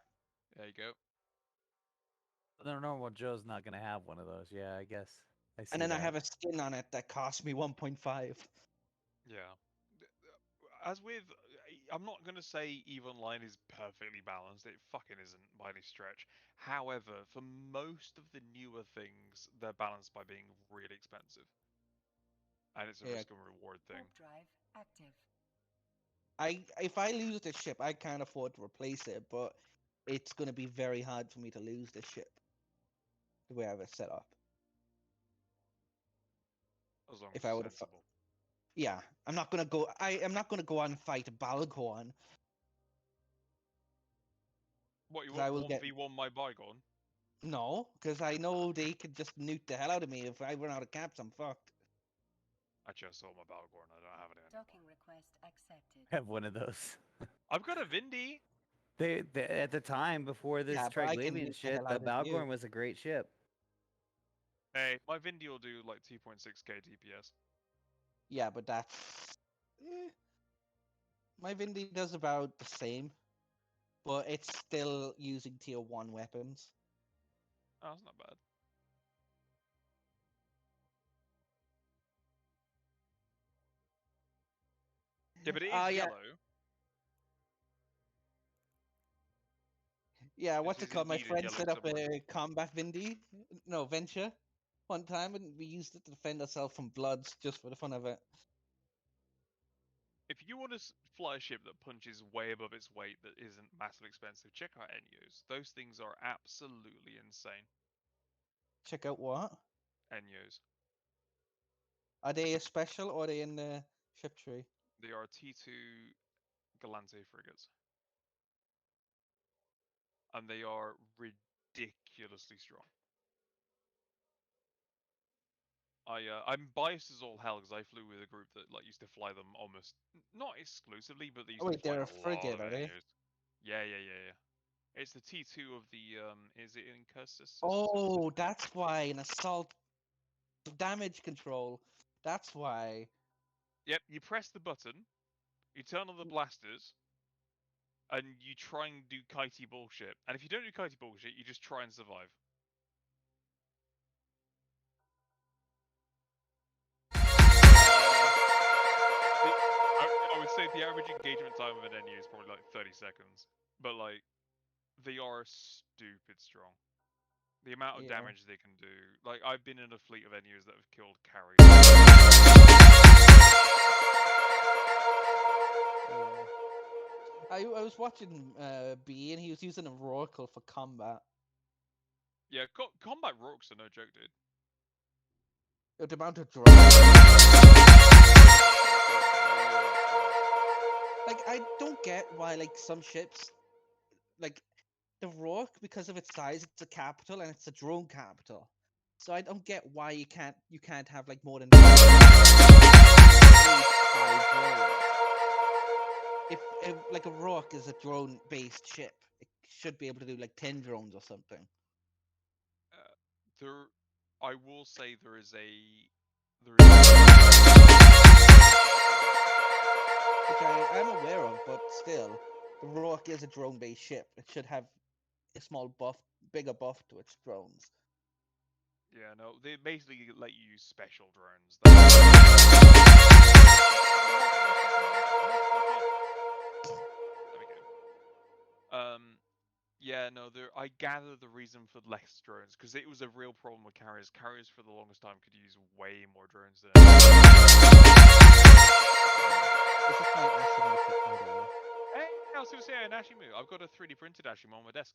There you go. The normal Joe's not gonna have one of those. Yeah, I guess. I see And then I that. have a skin on it that cost me 1.5. Yeah. As with, I'm not gonna say EVE Online is perfectly balanced. It fucking isn't by any stretch. However, for most of the newer things, they're balanced by being really expensive, and it's a Yeah. risk and reward thing. Warp drive active. If I lose this ship, I can't afford to replace it, but it's gonna be very hard for me to lose this ship. The way I have it set up. As long If as I it's would've sensible. Yeah, I'm not gonna go. I am not gonna go on and fight Balgorn. What, you 'Cause I want will get- 1v1 my Bygone? No, because I know they could just nuke the hell out of me. If I run out of caps, I'm fucked. I just saw my Balgorn. I don't have it anymore. Docking request accepted. Have one of those. I've got a Vindy. They at the time before this Yeah, but I can Triglavian nuke the shit, hell the out of you. Balgorn was a great ship. Hey, my Vindy will do like 2.6k DPS. Yeah, but that's. My Vindy does about the same, but it's still using tier 1 weapons. Oh, that's not bad. Yeah, but it is Yeah. yellow. Yeah, what's is it called? My indeed a friend yellow set up submarine. a combat Vindy, no venture, one time, and we used it to defend ourselves from bloods just for the fun of it. If you want to fly a ship that punches way above its weight that isn't massively expensive, check out Enyos. Those things are absolutely insane. Check out what? Enyos. Are they a special or are they in the ship tree? They are T2 Galante frigates. And they are ridiculously strong. I'm biased as all hell because I flew with a group that like used to fly them almost not exclusively, but they used Oh wait, to fly they're a a lot frigate, of are they? Enyos. Yeah. It's the T2 of the is it in Cursus? Oh, that's why an assault damage control. That's why. Yep, you press the button, you turn on the blasters, and you try and do kitey bullshit. And if you don't do kitey bullshit, you just try and survive. I would say the average engagement time of an NU is probably like 30 seconds. But like, they are stupid strong. The amount of Yeah. damage they can do. Like, I've been in a fleet of NUs that have killed carriers. I was watching B and he was using a Roracle for combat. Yeah, combat rocks are no joke, dude. The amount of drop. Like I don't get why like some ships, like the Rourke, because of its size, it's a capital and it's a drone capital. So I don't get why you can't have like more than 5 drones. If like a Rourke is a drone based ship, it should be able to do like 10 drones or something. There, I will say there is Which I am aware of, but still, the Rourke is a drone based ship. It should have a bigger buff to its drones. yeah, no, they basically let you use special drones. There we go. Yeah, no, I gather the reason for less drones because it was a real problem with carriers. Carriers for the longest time could use way more drones than. This is my Ashimo kit, by the way. Hey, I was gonna say an Ashimu. I've got a 3D printed Ashimu on my desk.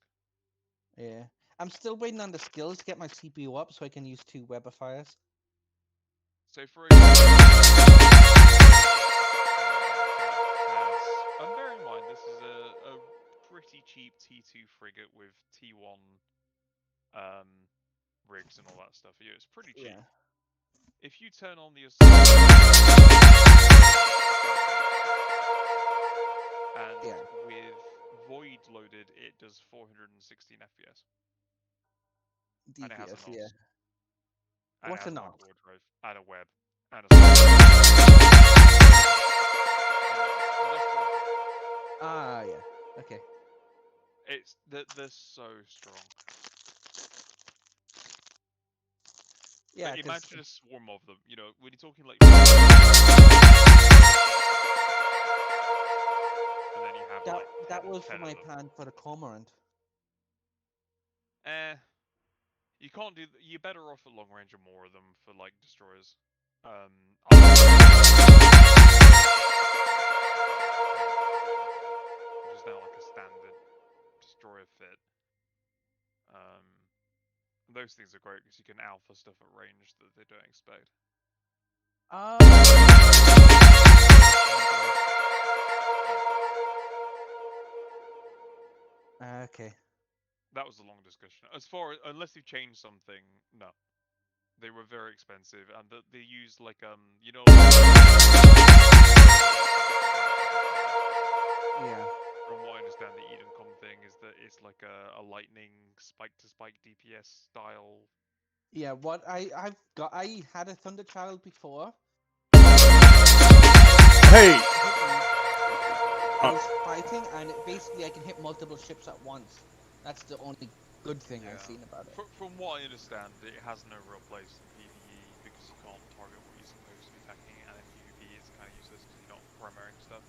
Yeah. I'm still waiting on the skills to get my CPU up so I can use 2 Webifiers. So for example, and bear in mind this is a pretty cheap T2 frigate with T1 rigs and all that stuff. Yeah, it's pretty cheap. Yeah. If you turn on the and Yeah. with Void loaded, it does 416 FPS. And it has a DPS, NOS. yeah. And What's it a has NOS? wardrobe and a web and a Ah, yeah. Okay. it's they're so strong. Yeah, Like, 'cause imagine a swarm of them. You know, when you're talking like, and then you have that like 10, that was for 10 my of them. plan for the Cormorant. You can't do. You're better off at long range or more of them for like destroyers. Which is now like a standard destroyer fit. Those things are great because you can alpha stuff at range that they don't expect. Okay. That was a long discussion. As far as, unless you change something, no. They were very expensive, and they used like you know. Yeah. From what I understand, the Edencom thing is that it's like a lightning spike to spike DPS style. Yeah, what I had a Thunder Child before. Hey, I was fighting, and basically I can hit multiple ships at once. That's the only good thing I've seen about it. From what I understand, it has no real place in PvE because you can't target what you're supposed to be attacking, and in PvP it's kind of useless because you're not primarying stuff.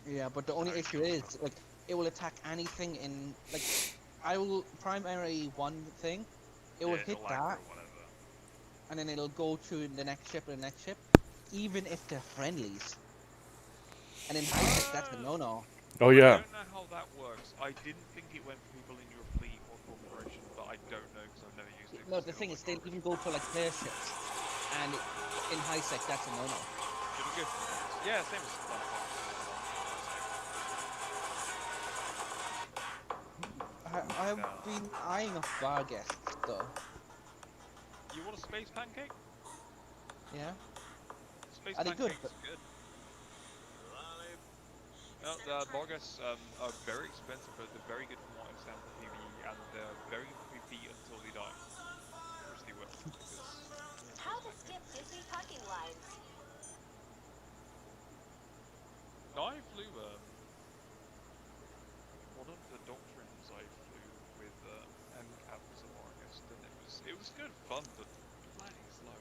Yeah, but the only issue is like it will attack anything in like I will primary one thing, it will hit that, and then it'll go to the next ship and the next ship, even if they're friendlies. And in high tech, that's a no-no. oh yeah. I don't know how that works. I didn't think it went for people in your fleet or corporation, but I don't know because I've never used it. No, the thing is, they even go for like player ships, and in high sec, that's a no-no. Good. Yeah, same as I've been eyeing off Vargas though. You want a space pancake? Yeah. Space Are they good? pancake's good. No, Vargas are very expensive, but they're very good from what I understand for PvE, and they're very good for PvP until they die. Which they will. How to skip Disney parking lines. No, I flew, one of the doctrines I flew with MCAP was a Vargas, and it was good fun, but bloody slow.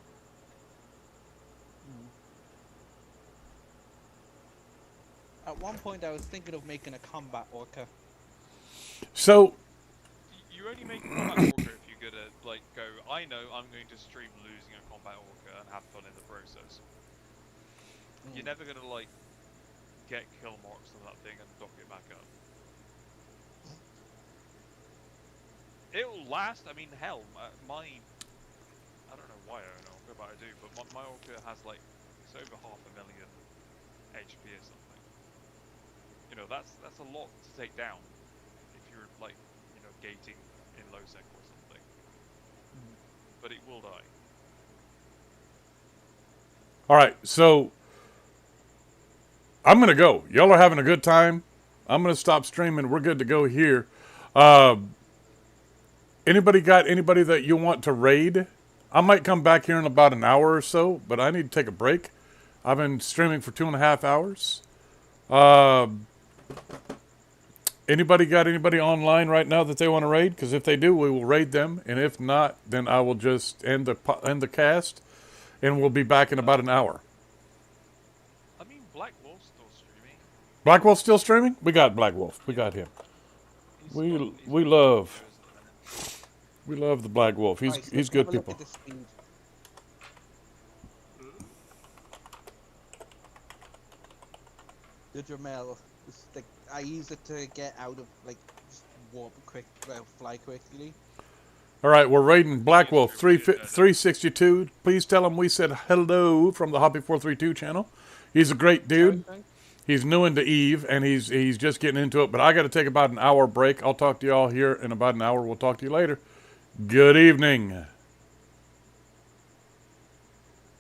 At one point, I was thinking of making a combat orca. So You only make a combat orca if you're good at, like, I know I'm going to stream losing a combat orca and have fun in the process. You're never going to, like, get kill marks on that thing and dock it back up. It'll last, I mean, hell, I don't know why I own an orca, but I do, but my orca has, like, it's over 500,000 HP or something. You know, that's a lot to take down if you're, like, you know, gating in low sec or something. But it will die. All right, so I'm gonna go. Y'all are having a good time. I'm gonna stop streaming. We're good to go here. Anybody got anybody that you want to raid? I might come back here in about an hour or so, but I need to take a break. I've been streaming for 2.5 hours. Anybody got anybody online right now that they want to raid? Because if they do, we will raid them, and if not, then I will just end the cast, and we'll be back in about an hour. I mean, Black Wolf's still streaming. Black Wolf still streaming? We got Black Wolf. We got him. We love the Black Wolf. He's Right, let's good have a look people. at the speed. The Dremel. I use it to get out of, like, just warp quick, fly quickly. All right, we're raiding Black Wolf 362. Please tell him we said hello from the Hoppy 432 channel. He's a great dude. He's new into Eve, and he's just getting into it. But I got to take about an hour break. I'll talk to y'all here in about an hour. We'll talk to you later. Good evening.